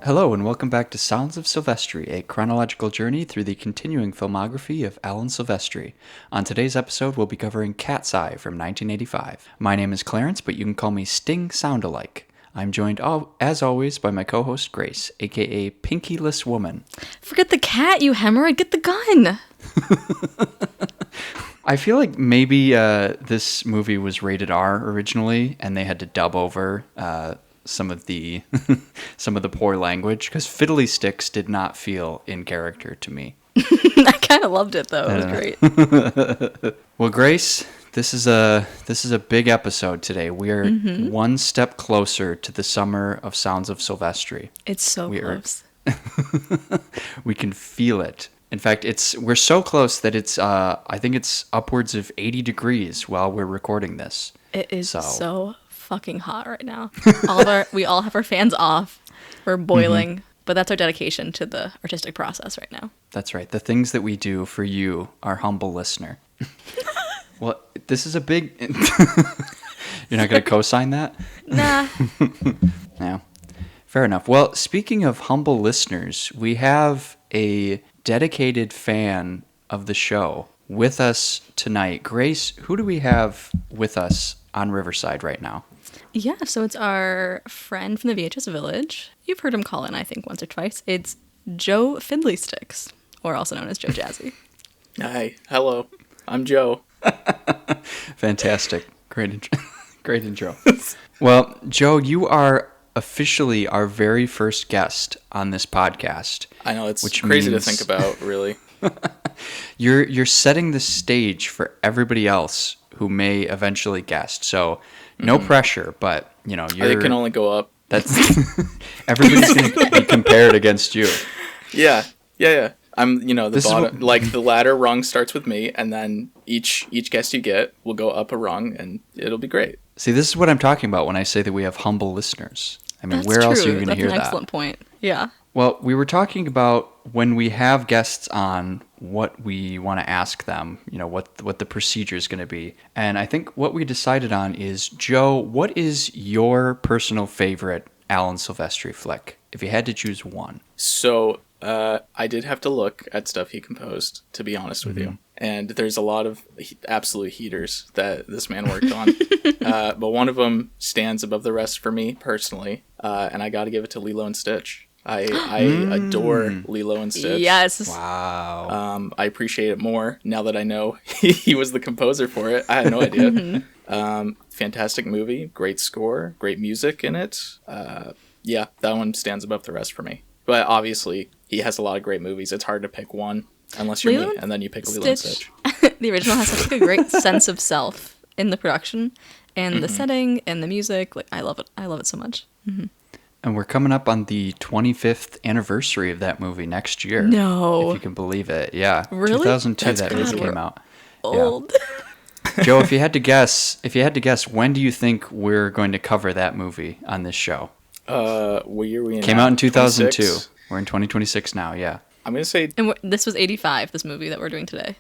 Hello and welcome back to Sounds of Silvestri, a chronological journey through the continuing filmography of Alan Silvestri. On today's episode, we'll be covering Cat's Eye from 1985. My name is Clarence, but you can call me Sting Soundalike. I'm joined, as always, by my co-host Grace, aka Pinkyless Woman. Forget the cat, you hemorrhoid. Get the gun. I feel like maybe this movie was rated R originally, and they had to dub over some of the poor language, because Fiddly Sticks did not feel in character to me. I kind of loved it though. It was great. Well, Grace, this is a big episode today. We're one step closer to the summer of Sounds of Silvestri. It's so close. We can feel it. In fact, we're so close that it's I think it's upwards of 80 degrees while we're recording this. It is so fucking hot right now. We all have our fans off. We're boiling, but that's our dedication to the artistic process right now. That's right. The things that we do for you, our humble listener. Well, this is a big... You're not going to co-sign that? Nah. No. Fair enough. Well, speaking of humble listeners, we have a dedicated fan of the show with us tonight. Grace, who do we have with us on Riverside right now? Yeah, so it's our friend from the VHS Village. You've heard him call in, I think, once or twice. It's Joe Fiddly Sticks, or also known as JoeJazzy. Hi. Hello. I'm Joe. Fantastic. Great intro. Well, Joe, you are officially our very first guest on this podcast. I know, it's crazy to think about, really. You're setting the stage for everybody else who may eventually guest. So no pressure, but It can only go up. That's everybody's going to be compared against you. Yeah. I'm, the bottom, like the ladder rung starts with me, and then each guest you get will go up a rung, and it'll be great. See, this is what I'm talking about when I say that we have humble listeners. I mean, That's where else are true. you going to hear That's an that? excellent point. Yeah. Well, we were talking about when we have guests on, what we want to ask them, what the procedure is going to be. And I think what we decided on is, Joe, what is your personal favorite Alan Silvestri flick, if you had to choose one? So, I did have to look at stuff he composed, to be honest with you. And there's a lot of absolute heaters that this man worked on. But one of them stands above the rest for me, personally. And I got to give it to Lilo and Stitch. I adore Lilo and Stitch. Yes. Wow. I appreciate it more now that I know he was the composer for it. I had no idea. Fantastic movie, great score, great music in it. Yeah, that one stands above the rest for me. But obviously, he has a lot of great movies. It's hard to pick one, unless you're me, and then you pick Lilo and Stitch. The original has such a great sense of self in the production and the setting and the music. Like, I love it. I love it so much. And we're coming up on the 25th anniversary of that movie next year. No. If you can believe it. Yeah. Really? 2002 That's that crazy. movie came out. Old. Yeah. Joe, if you had to guess, when do you think we're going to cover that movie on this show? What year are we in? Came out in 2002. 26? We're in 2026 now, yeah. I'm going to say, And this was 85, this movie that we're doing today.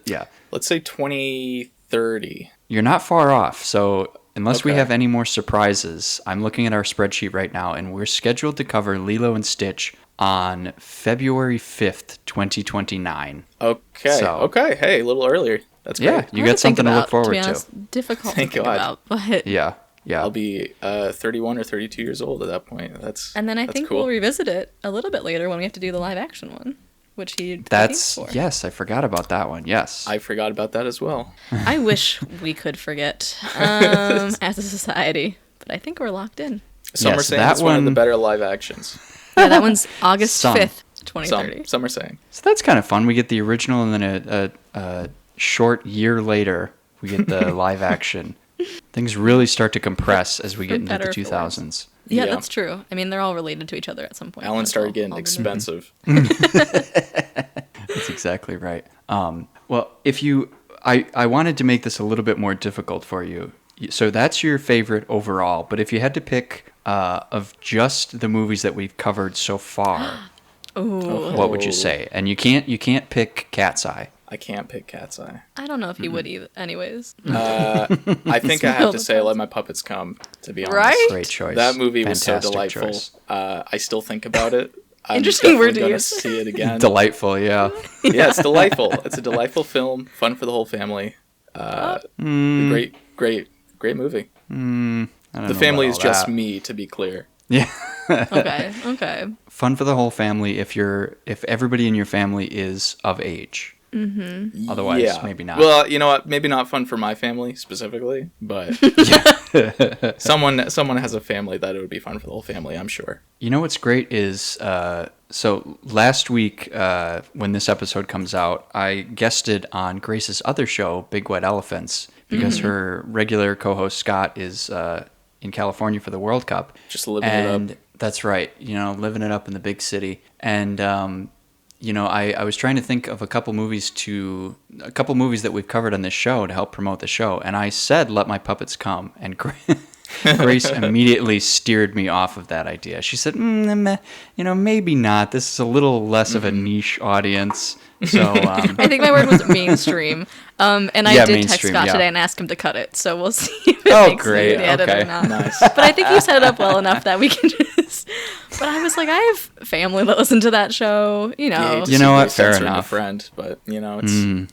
Yeah. let's say 2030. You're not far off, so unless we Okay. have any more surprises, I'm looking at our spreadsheet right now, and we're scheduled to cover Lilo and Stitch on February 5th, 2029. Okay. So- Okay. Hey, a little earlier. That's great. Yeah, you Hard got think something to look about, forward be to. honest. Difficult Thank to think God. about, but Yeah. I'll be 31 or 32 years old at that point. and then I that's think cool. we'll revisit it a little bit later when we have to do the live action one, which he That's, for. yes, I forgot about that one. Yes. I forgot about that as well. I wish we could forget as a society, but I think we're locked in. Some Yes, are saying that it's one of the one- better live actions. Yeah, that one's August Some. 5th, 2030. Some are saying. So that's kind of fun. We get the original, and then a short year later, we get the live action. Things really start to compress as we get into better the or for worse. 2000s. Yeah, Yeah. that's true. I mean, they're all related to each other at some point. Alan That's started all- getting all the- expensive. That's exactly right. Well, I wanted to make this a little bit more difficult for you. So that's your favorite overall, but if you had to pick of just the movies that we've covered so far, Ooh. what would you say? And you can't pick Cat's Eye. I can't pick Cat's Eye. I don't know if he would either. Anyways. I think I have to say Let My Puppets Come, to be honest. Right? Great choice. That movie was so Fantastic delightful. choice. I still think about it. I'm Interesting word to definitely gonna use. see it again. Delightful, yeah. Yeah, it's delightful. It's a delightful film, fun for the whole family. Great movie. I don't The know family about is all just that. me, to be clear. Yeah. Okay. Fun for the whole family if everybody in your family is of age. Mm-hmm. Otherwise, maybe not. Well, you know what? Maybe not fun for my family specifically, but someone has a family that it would be fun for the whole family, I'm sure. You know what's great is so last week when this episode comes out, I guested on Grace's other show, Big Wet Elephants, because her regular co-host Scott is in California for the World Cup. Just living it up. And that's right, living it up in the big city. And I was trying to think of a couple movies that we've covered on this show to help promote the show, and I said Let My Puppets Come, and Grace immediately steered me off of that idea. She said, maybe not. This is a little less of a niche audience. So I think my word was mainstream. And I did text mainstream, Scott yeah. today and ask him to cut it, so we'll see if it makes great. the edit Okay. or not. Nice. But I think you set it up well enough that we can just... But I was like, I have family that listen to that show, Yeah, You know what? Fair censoring a enough. friend, but it's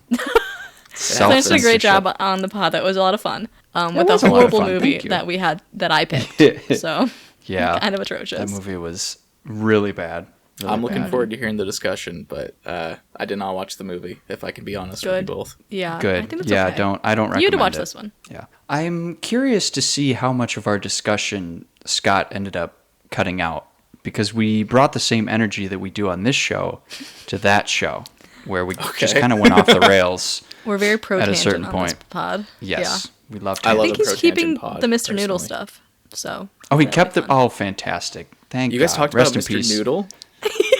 Clarence did a great job on the pod. That was a lot of fun. With a was a lot of horrible fun, movie thank you. that we had that I picked. So yeah, kind of atrocious. that movie was really bad. Really I'm looking bad. forward to hearing the discussion, but I did not watch the movie, if I can be honest with Good. you both. Yeah, Good. I think that's yeah, okay. I don't recommend You had to watch it. this one. Yeah. I'm curious to see how much of our discussion Scott ended up cutting out, because we brought the same energy that we do on this show to that show, where we just Okay. kind of went off the rails. We're very pro At a tangent certain on point. this pod. Yes. We love I I love think the he's pro keeping tangent pod, the Mr. Noodle personally. stuff. So Oh, he that'll kept be it. fun. Oh, fantastic. Thank You guys God. talked Rest about in Mr. peace. Noodle?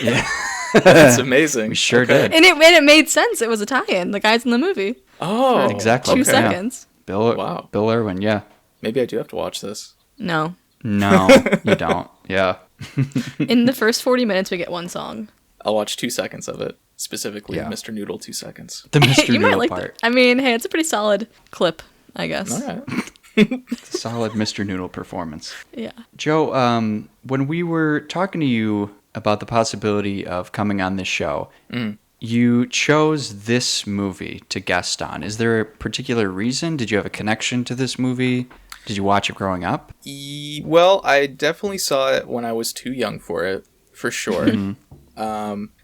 Yeah. That's amazing. We sure Okay. did. And it made sense. It was a tie-in. The guy's in the movie. Oh, Exactly. Two Okay. seconds. Wow. Bill Irwin, yeah. Maybe I do have to watch this. No. No, you don't. Yeah. In the first 40 minutes, we get one song. I'll watch 2 seconds of it. Specifically, Yeah. Mr. Noodle 2 seconds. The Mr. You might Noodle like part. that. I mean, hey, it's a pretty solid clip, I guess. All right. Solid Mr. Noodle performance. Yeah. Joe, when we were talking to you about the possibility of coming on this show, you chose this movie to guest on. Is there a particular reason? Did you have a connection to this movie? Did you watch it growing up? Well, I definitely saw it when I was too young for it, for sure.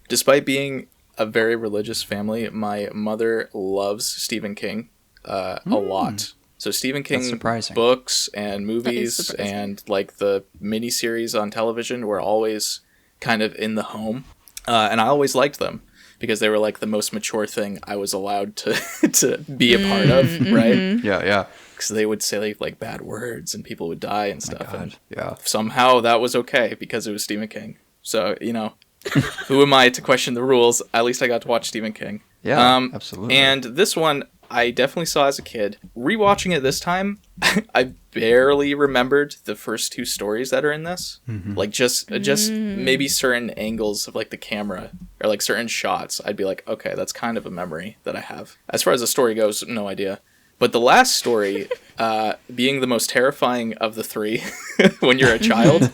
Despite being a very religious family, my mother loves Stephen King a lot. So Stephen King surprising. books and movies surprising. and like the miniseries on television were always kind of in the home. And I always liked them because they were like the most mature thing I was allowed to to be a part of, right? Yeah, yeah. Because they would say like bad words and people would die and stuff. And Yeah. somehow that was okay because it was Stephen King. So, who am I to question the rules? At least I got to watch Stephen King. Yeah, absolutely. And this one, I definitely saw as a kid. Rewatching it this time, I barely remembered the first 2 stories that are in this. Like just maybe certain angles of like the camera or like certain shots. I'd be like, okay, that's kind of a memory that I have. As far as the story goes, no idea. But the last story, being the most terrifying of the 3 when you're a child,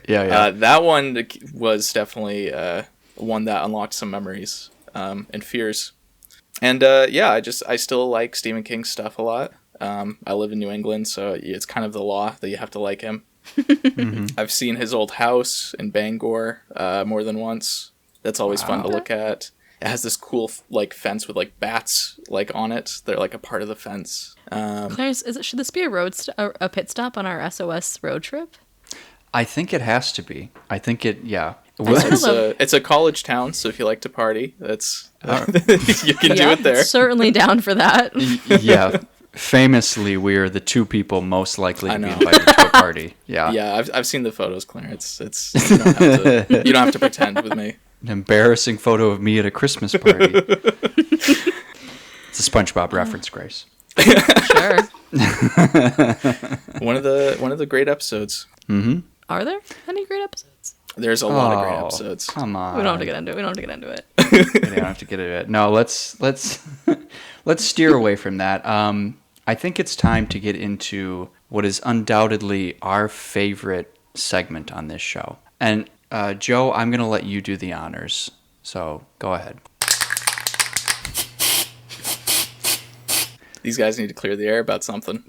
Yeah. that one was definitely one that unlocked some memories and fears. And I still like Stephen King's stuff a lot. I live in New England, so it's kind of the law that you have to like him. I've seen his old house in Bangor more than once. That's always fun to look at. It has this cool like fence with like bats like on it. They're like a part of the fence. Clarence, should this be a pit stop on our SOS road trip? I think it has to be. I think it, yeah. It's a college town, so if you like to party, that's you can do it there. Certainly down for that. Yeah. Famously, we are the 2 people most likely I to be know. invited to a party. Yeah. Yeah, I've seen the photos, Clarence. It's you don't have to pretend with me. An embarrassing photo of me at a Christmas party. It's a SpongeBob reference, Grace. Sure. One of the great episodes. Are there any great episodes? There's a lot of great episodes. Come on. We don't have to get into it. We don't have to get into it. We don't have to get into it. No, let's let's steer away from that. I think it's time to get into what is undoubtedly our favorite segment on this show. And Joe, I'm going to let you do the honors. So go ahead. These guys need to clear the air about something.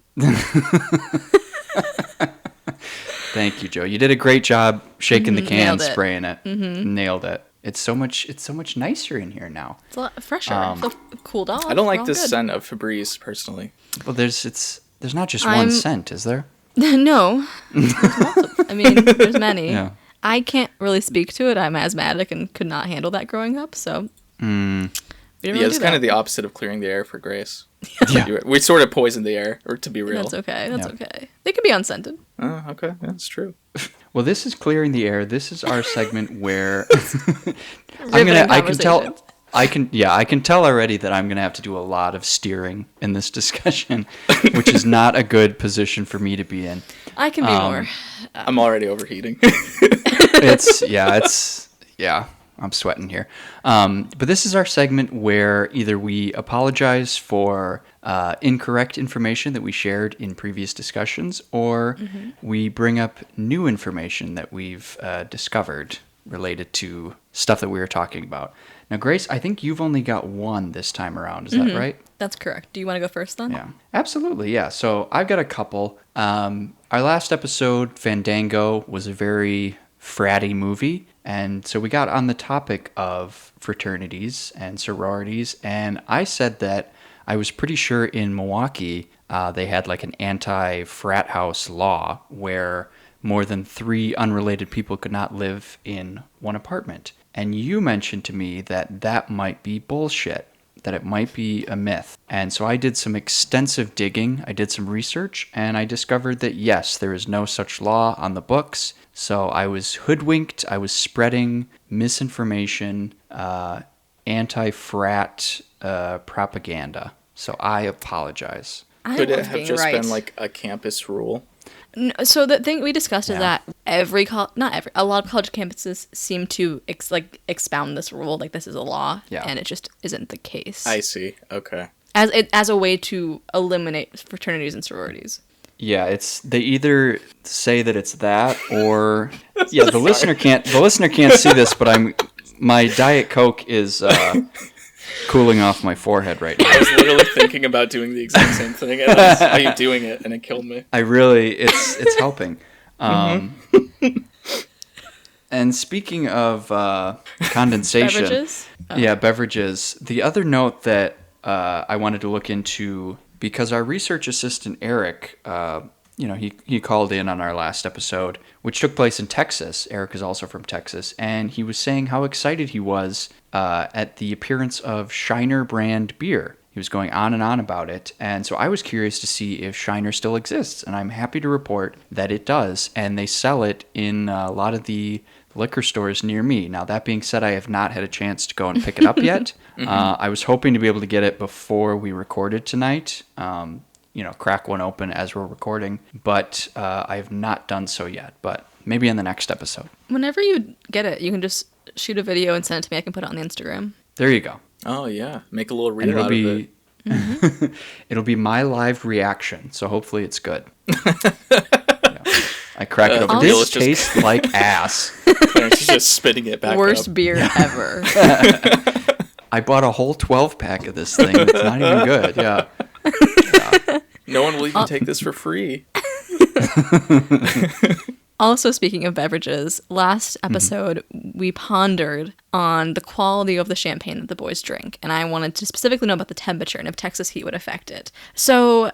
Thank you, Joe. You did a great job shaking the can, Nailed it. spraying it. Nailed it. It's so much nicer in here now. It's a lot fresher. Feel cooled off. I don't We're like all the good. scent of Febreze, personally. Well, there's not just one scent, is there? No. There's multiple. I mean, there's many. Yeah. I can't really speak to it. I'm asthmatic and could not handle that growing up, so. We didn't really It's do kind that. of the opposite of clearing the air for Grace. Yeah. We sort of poisoned the air, or to be real. That's okay. That's Yeah. okay. They could be unscented. Oh, okay. That's true. Well, this is clearing the air. This is our segment where Riveting I can tell conversations. I can tell already that I'm going to have to do a lot of steering in this discussion, which is not a good position for me to be in. I can be more. I'm already overheating. I'm sweating here. But this is our segment where either we apologize for incorrect information that we shared in previous discussions, or we bring up new information that we've discovered related to stuff that we were talking about. Now, Grace, I think you've only got one this time around. Is that right? That's correct. Do you want to go first then? Yeah, absolutely. Yeah. So I've got a couple. Our last episode, Fandango, was a very fratty movie. And so we got on the topic of fraternities and sororities. And I said that I was pretty sure in Milwaukee, they had like an anti-frat house law where more than 3 unrelated people could not live in one apartment. And you mentioned to me that that might be bullshit, that it might be a myth. And so I did some extensive digging, I did some research, and I discovered that yes, there is no such law on the books. So I was hoodwinked, I was spreading misinformation, anti-frat propaganda. So I apologize. I Could it love have being just right. been like a campus rule? No, so the thing we discussed is Yeah. that a lot of college campuses seem to expound this rule, like this is a law, Yeah. and it just isn't the case. I see. Okay. As a way to eliminate fraternities and sororities. Yeah, they either say that it's that or the listener can't see this, but my Diet Coke is cooling off my forehead right now. I was literally thinking about doing the exact same thing, and I saw you doing it, and it killed me. It's helping. And speaking of condensation, Beverages? yeah, beverages. The other note that I wanted to look into, because our research assistant Eric, he called in on our last episode, which took place in Texas. Eric is also from Texas, and he was saying how excited he was at the appearance of Shiner brand beer. He was going on and on about it, and so I was curious to see if Shiner still exists, and I'm happy to report that it does, and they sell it in a lot of the liquor stores near me. Now, that being said, I have not had a chance to go and pick it up yet. I was hoping to be able to get it before we recorded tonight, crack one open as we're recording, but I have not done so yet, but maybe in the next episode. Whenever you get it, you can just shoot a video and send it to me. I can put it on the Instagram. There you go. Oh, yeah. Make a little And reel out of it. it'll be my live reaction, so hopefully it's good. Yeah. I crack it open. Real This is just- tastes like ass. Clarence is just spitting it back Worst up. beer ever. I bought a whole 12-pack of this thing. It's not even good. Yeah. No one will even take this for free. Also, speaking of beverages, last episode we pondered on the quality of the champagne that the boys drink, and I wanted to specifically know about the temperature and if Texas heat would affect it. So,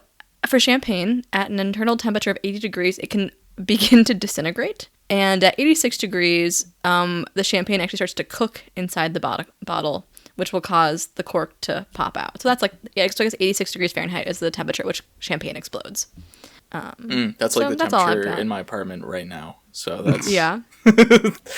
for champagne, at an internal temperature of 80 degrees, it can begin to disintegrate, and at 86 degrees, the champagne actually starts to cook inside the bottle, which will cause the cork to pop out. So that's so I guess 86 degrees Fahrenheit is the temperature at which champagne explodes. That's So like the that's all I've temperature got. in my apartment right now. So that's... Yeah.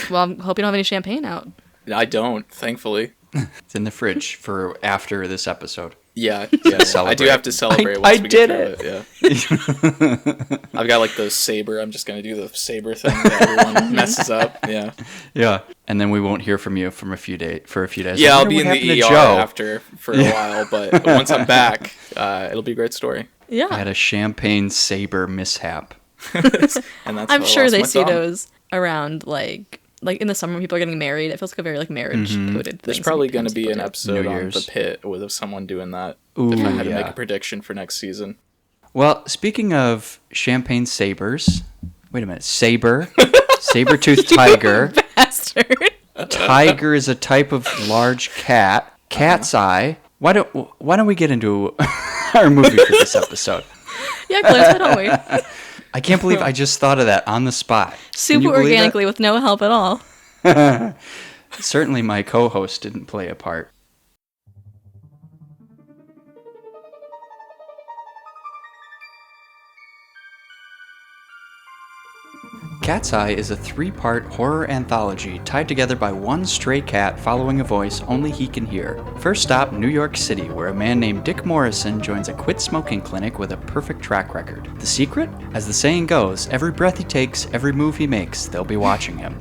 Well, I hope you don't have any champagne out. I don't, thankfully. It's in the fridge for after this episode. Yeah. I do have to celebrate once we get through it. Yeah. I've got like the saber. I'm just gonna do the saber thing that everyone messes up. Yeah. Yeah. And then we won't hear from you for a few days. Yeah, I I'll wonder be what in happened the to ER Joe. after for a while, but once I'm back, it'll be a great story. Yeah. I had a champagne saber mishap. And that's I'm how I sure lost they my see thumb. those around like in the summer when people are getting married. It feels like a very like marriage coded thing. There's probably going to sometimes be an people do. episode New on Year's. The Pit with someone doing that. Ooh, if I had to make yeah. a prediction for next season. Well, speaking of champagne sabers, wait a minute. Saber-toothed tiger. Bastard. Tiger is a type of large cat. Cat's eye. Why don't we get into our movie for this episode? Yeah, Claire, why don't we? I can't believe I just thought of that on the spot. Can Super you believe that? organically with no help at all. Certainly my co-host didn't play a part. Cat's Eye is a 3-part horror anthology tied together by one stray cat following a voice only he can hear. First stop, New York City, where a man named Dick Morrison joins a quit smoking clinic with a perfect track record. The secret? As the saying goes, every breath he takes, every move he makes, they'll be watching him.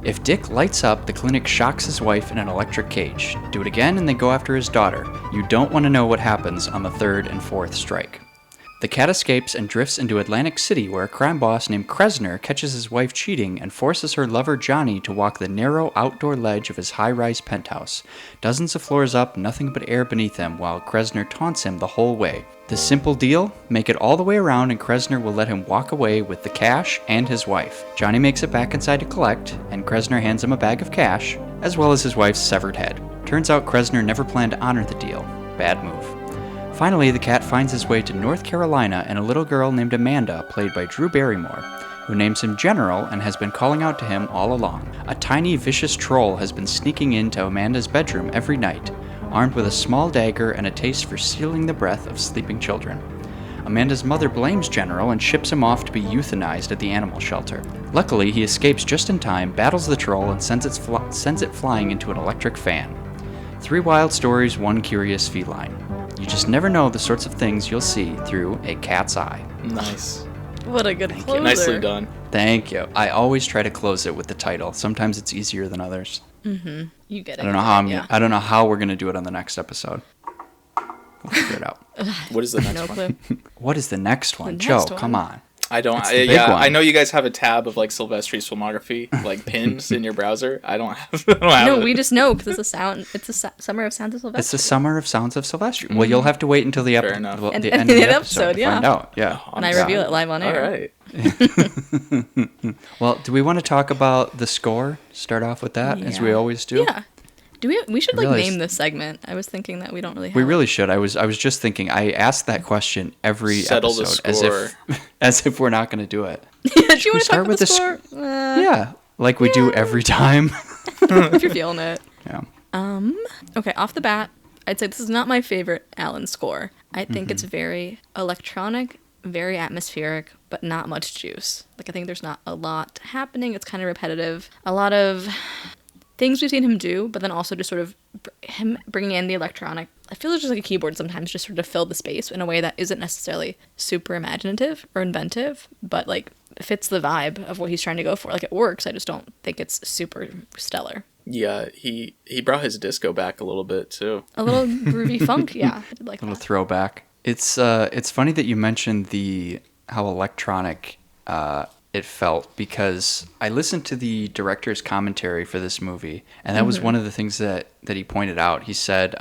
If Dick lights up, the clinic shocks his wife in an electric cage. Do it again and they go after his daughter. You don't want to know what happens on the 3rd and 4th strike. The cat escapes and drifts into Atlantic City, where a crime boss named Kresner catches his wife cheating and forces her lover Johnny to walk the narrow outdoor ledge of his high-rise penthouse. Dozens of floors up, nothing but air beneath him, while Kresner taunts him the whole way. The simple deal? Make it all the way around and Kresner will let him walk away with the cash and his wife. Johnny makes it back inside to collect, and Kresner hands him a bag of cash, as well as his wife's severed head. Turns out Kresner never planned to honor the deal. Bad move. Finally, the cat finds his way to North Carolina and a little girl named Amanda, played by Drew Barrymore, who names him General and has been calling out to him all along. A tiny, vicious troll has been sneaking into Amanda's bedroom every night, armed with a small dagger and a taste for stealing the breath of sleeping children. Amanda's mother blames General and ships him off to be euthanized at the animal shelter. Luckily, he escapes just in time, battles the troll, and sends it flying into an electric fan. 3 wild stories, 1 curious feline. You just never know the sorts of things you'll see through a cat's eye. Nice. What a good closer. Nicely done. Thank you. I always try to close it with the title. Sometimes it's easier than others. You get it. I don't know I don't know how we're gonna do it on the next episode. We'll figure it out. What is the next No one? clue. What is the next one? next Joe, one? come on. I don't. It's the big one. I know you guys have a tab of like Silvestri's filmography, like pins in your browser. I don't have. I don't have No, it. we just know because it's Summer of Sounds of Sylvester. It's the Summer of Sounds of Silvestri. Well, you'll have to wait until the, Fair enough. the And end of the episode to yeah. find out. Yeah. And I reveal it live on All air. right. Well, do we want to talk about the score? Start off with that, as we Yeah. always do? Yeah. We should like realized- name this segment. I was thinking that we don't really have We really should. I was just thinking. I asked that question every Settle the episode, as if we're not going to do it. Do you want we to start talk with about the the score? Yeah, like we do every time. If you're feeling it. Yeah. Okay, off the bat, I'd say this is not my favorite Alan score. I think it's very electronic, very atmospheric, but not much juice. Like, I think there's not a lot happening. It's kind of repetitive. A lot of things we've seen him do, but then also just sort of him bringing in the electronic. I feel it's just like a keyboard sometimes, just sort of fill the space in a way that isn't necessarily super imaginative or inventive, but like fits the vibe of what he's trying to go for. Like, it works. I just don't think it's super stellar. Yeah, he brought his disco back a little bit too. A little groovy funk, yeah. I did like Little that. throwback. It's funny that you mentioned how electronic it felt, because I listened to the director's commentary for this movie, and that was one of the things that he pointed out. He said,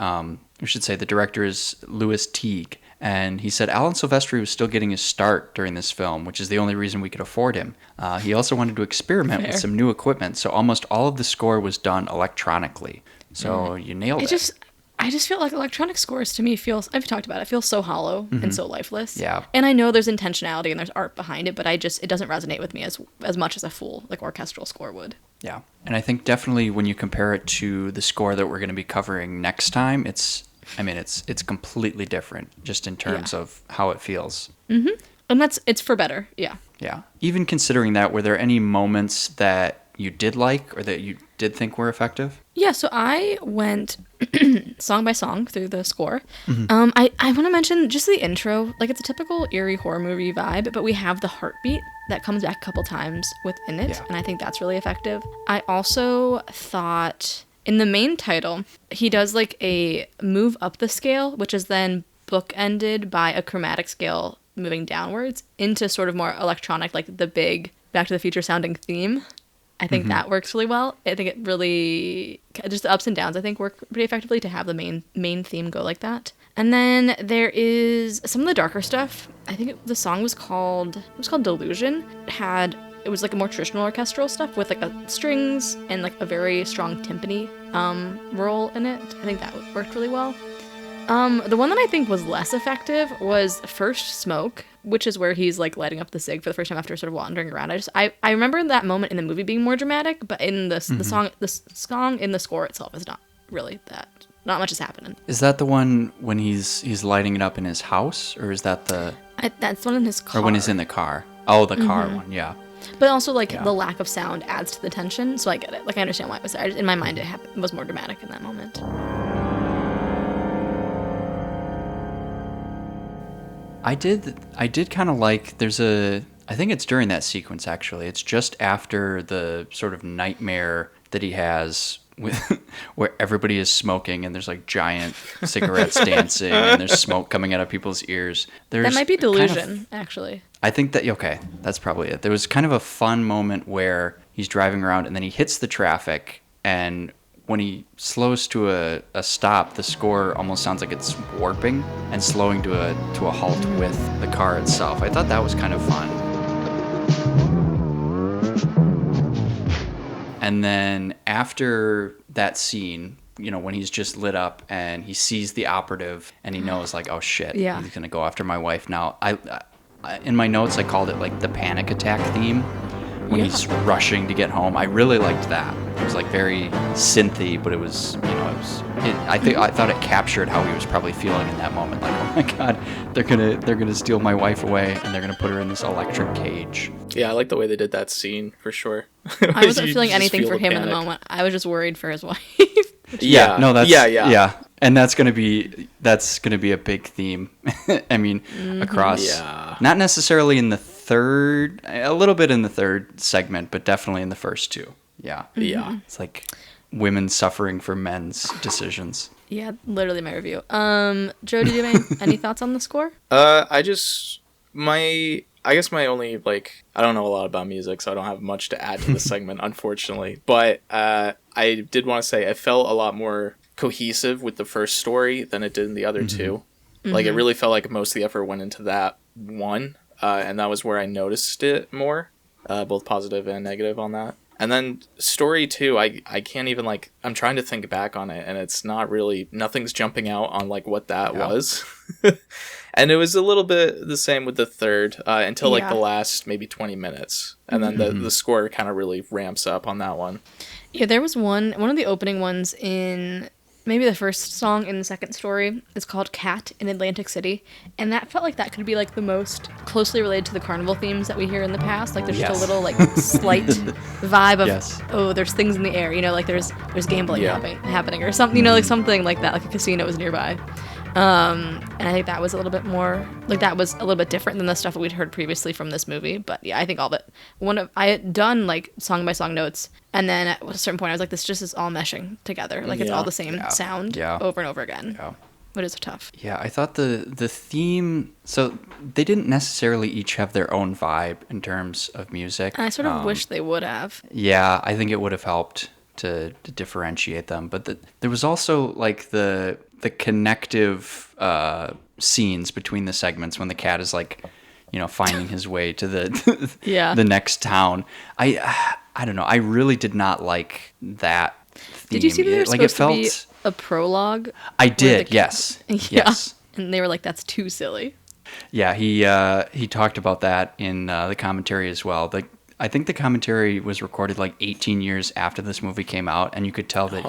we should say the director is Louis Teague, and he said Alan Silvestri was still getting his start during this film, which is the only reason we could afford him. He also wanted to experiment with Fair. some new equipment, so almost all of the score was done electronically. So you nailed it. I just feel like electronic scores to me I've talked about it, feels so hollow and so lifeless. Yeah. And I know there's intentionality and there's art behind it, but it doesn't resonate with me as much as a full like orchestral score would. Yeah. And I think definitely when you compare it to the score that we're going to be covering next time, it's completely different just in terms of how it feels. And it's for better. Yeah. Yeah. Even considering that, were there any moments that you did like or that you did think were effective? Yeah, so I went song by song through the score. I want to mention just the intro. Like, it's a typical eerie horror movie vibe, but we have the heartbeat that comes back a couple times within it, Yeah. and I think that's really effective. I also thought in the main title, he does like a move up the scale, which is then bookended by a chromatic scale moving downwards into sort of more electronic, like the big Back to the Future sounding theme. I think that works really well. I think it really, just the ups and downs, I think, work pretty effectively to have the main theme go like that. And then there is some of the darker stuff. I think the song was called Delusion. It was like a more traditional orchestral stuff with like strings and like a very strong timpani role in it. I think that worked really well. The one that I think was less effective was First Smoke, which is where he's like lighting up the cig for the first time after sort of wandering around. I remember that moment in the movie being more dramatic, but in the song in the score itself is not really that. Not much is happening. Is that the one when he's lighting it up in his house, or is that That's one in his car. or when he's in the car? Oh, the car one, yeah. But also, like, Yeah. the lack of sound adds to the tension, so I get it. Like, I understand why it was there. In my mind, it was more dramatic in that moment. I did kind of like, I think it's during that sequence, actually. It's just after the sort of nightmare that he has with where everybody is smoking and there's like giant cigarettes dancing and there's smoke coming out of people's ears. That might be kind of- delusion, actually. I think that, okay, that's probably it. There was kind of a fun moment where he's driving around and then he hits the traffic, and when he slows to a stop, the score almost sounds like it's warping and slowing to a halt with the car itself. I thought that was kind of fun. And then after that scene, you know, when he's just lit up and he sees the operative and he knows, like, oh shit, Yeah. he's gonna go after my wife now. I in my notes I called it like the panic attack theme when Yeah. he's rushing to get home. I really liked that. It was like very synthy, but it was, you know, I thought it captured how he was probably feeling in that moment. Like, oh my god, they're gonna steal my wife away and they're gonna put her in this electric cage. Yeah, I like the way they did that scene for sure. I wasn't You feeling just anything feel for the him in the panic. moment. I was just worried for his wife. Yeah, No, that's yeah. And that's gonna be a big theme. I mean, across Yeah. not necessarily in the third, a little bit in the third segment, but definitely in the first two. Yeah. Yeah. It's like women suffering for men's decisions. Yeah, literally my review. Joe, did you have any thoughts on the score? I guess my only, like, I don't know a lot about music, so I don't have much to add to this segment, unfortunately. But I did want to say I felt a lot more cohesive with the first story than it did in the other two. Like, it really felt like most of the effort went into that one, and that was where I noticed it more, both positive and negative on that. And then story 2, I can't even, like, I'm trying to think back on it, and it's not really, nothing's jumping out on, like, what that was. And it was a little bit the same with the third, until, like, the last maybe 20 minutes. And then the score kind of really ramps up on that one. Yeah, there was one of the opening ones in maybe the first song in the second story. It's called Cat in Atlantic City, and that felt like that could be like the most closely related to the carnival themes that we hear in the past. Like, there's just a little like slight vibe of oh, there's things in the air, you know, like there's gambling happening or something, you know, like something like that, like a casino was nearby. And I think that was a little bit more like, that was a little bit different than the stuff that we'd heard previously from this movie. But yeah, I think all of it. I had done like song by song notes, and then at a certain point I was like, this just is all meshing together. Like, it's all the same sound over and over again. Yeah. But it's tough. Yeah, I thought the theme, so they didn't necessarily each have their own vibe in terms of music. And I sort of wish they would have. Yeah, I think it would have helped to differentiate them. But there was also like the connective scenes between the segments when the cat is like, you know, finding his way to the the next town. I don't know. I really did not like that theme. Did you see that there's like, supposed to be a prologue? I did, yes. Yes. And they were like, that's too silly. Yeah, he talked about that in the commentary as well. I think the commentary was recorded like 18 years after this movie came out, and you could tell that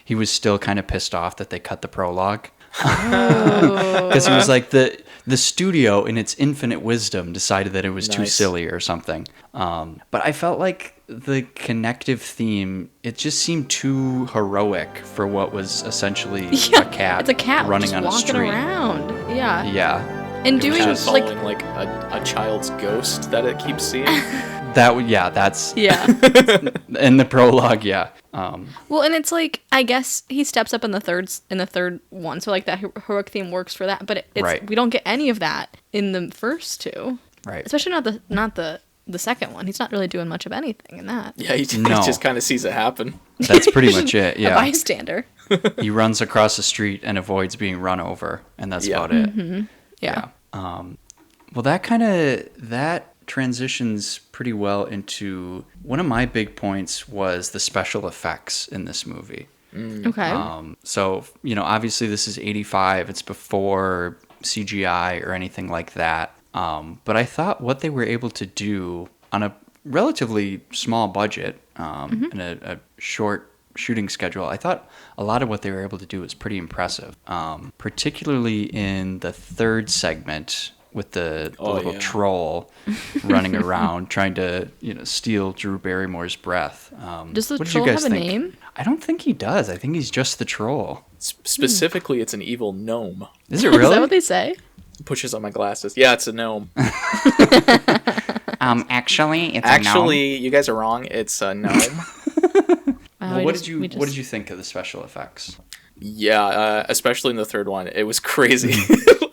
he was still kind of pissed off that they cut the prologue. Because he was like, the studio in its infinite wisdom decided that it was too Nice. silly or something. But I felt like the connective theme, it just seemed too heroic for what was essentially a cat, It's a cat running just on a walking street. Yeah. Yeah. And It was doing just following like a child's ghost that it keeps seeing. That's yeah. in the prologue. Yeah. Well, and it's like, I guess he steps up in the third one, so like that heroic theme works for that. But it's Right. we don't get any of that in the first two, Right. especially not the second one. He's not really doing much of anything in that. Yeah, he No. just kind of sees it happen. That's pretty much it. A Yeah. bystander. He runs across the street and avoids being run over, and that's Yeah. about it. Yeah. Well, that transitions pretty well into one of my big points was the special effects in this movie. Okay. So, obviously this is 85. It's before CGI or anything like that. But I thought what they were able to do on a relatively small budget and a short shooting schedule, I thought a lot of what they were able to do was pretty impressive. Particularly in the third segment with the little troll running around trying to steal Drew Barrymore's breath. Does the what did troll you guys have a think? name? I don't think he does. I think he's just the troll. Specifically, it's an evil gnome. Is it really? Is that what they say? Pushes on my glasses. Yeah, it's a gnome. Actually, it's Actually, you guys are wrong. It's a gnome. Well, what did you think of the special effects? Yeah, especially in the third one, it was crazy.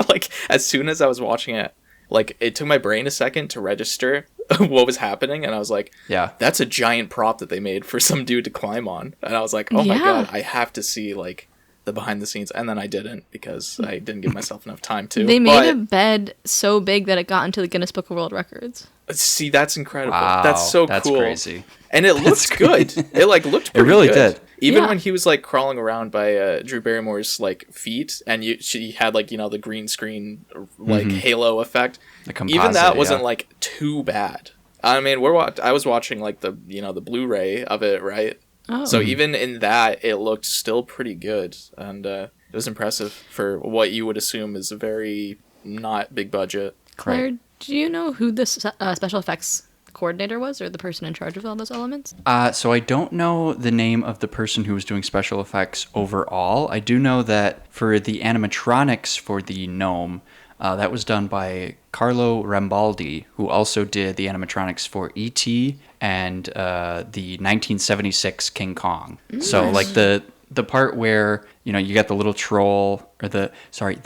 Like as soon as I was watching it, like it took my brain a second to register what was happening, and I was like, Yeah. that's a giant prop that they made for some dude to climb on." And I was like, "Oh my Yeah. god, I have to see like the behind the scenes." And then I didn't because I didn't give myself enough time to. They made a bed so big that it got into the Guinness Book of World Records. See, that's incredible. Wow, That's so that's cool. crazy. And it looked good. It like looked pretty really good. did. Even Yeah. when he was like crawling around by Drew Barrymore's like feet, and she had like the green screen like halo effect. The composite, Even that wasn't yeah. like too bad. I mean, I was watching like the the Blu-ray of it, right? Oh. So even in that, it looked still pretty good, and it was impressive for what you would assume is a very not big budget. Claire, Right. do you know who this special effects coordinator was, or the person in charge of all those elements? So I don't know the name of the person who was doing special effects overall. I do know that for the animatronics for the gnome, that was done by Carlo Rambaldi, who also did the animatronics for E.T. and the 1976 King Kong. So like the part where you got the little troll or the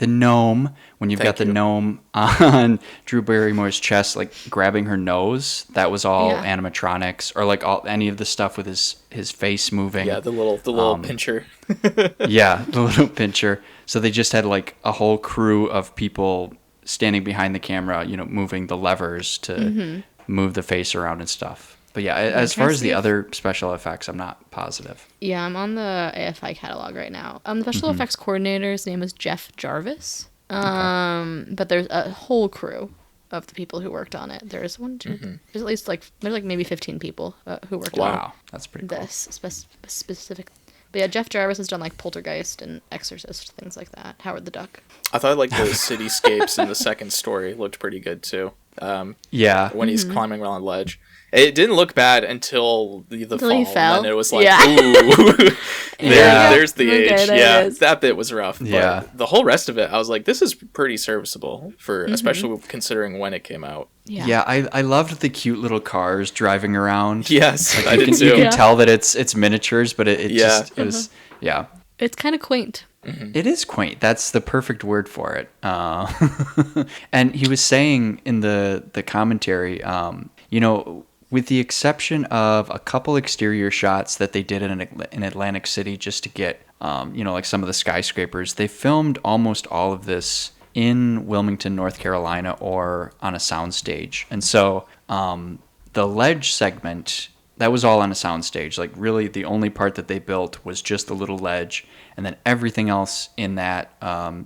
gnome, when you've got the gnome on Drew Barrymore's chest like grabbing her nose, that was all Yeah. animatronics, or like any of the stuff with his face moving. Yeah, the little pincher. Yeah, the little pincher. So they just had like a whole crew of people standing behind the camera, moving the levers to move the face around and stuff. But yeah, as far as the other special effects, I'm not positive. Yeah, I'm on the AFI catalog right now. The special effects coordinator's name is Jeff Jarvis. But there's a whole crew of the people who worked on it. There's there's at least there's maybe 15 people who worked on Wow, that's pretty cool. this specific. But yeah, Jeff Jarvis has done like Poltergeist and Exorcist, things like that. Howard the Duck. I thought like the cityscapes in the second story looked pretty good too. Yeah. When he's climbing around the ledge. It didn't look bad until the fall. he fell? And then it was like, Yeah. ooh. Yeah. There's the Okay, age. there Yeah, it is. that bit was rough. Yeah. But the whole rest of it, I was like, this is pretty serviceable, for especially considering when it came out. Yeah, I loved the cute little cars driving around. Yes, I You did can, too. you can Yeah. tell that it's miniatures, but it just it was yeah. It's kind of quaint. It is quaint. That's the perfect word for it. And he was saying in the commentary, with the exception of a couple exterior shots that they did in Atlantic City just to get, like some of the skyscrapers, they filmed almost all of this in Wilmington, North Carolina, or on a soundstage. And so the ledge segment, that was all on a soundstage. Like really the only part that they built was just the little ledge, and then everything else in that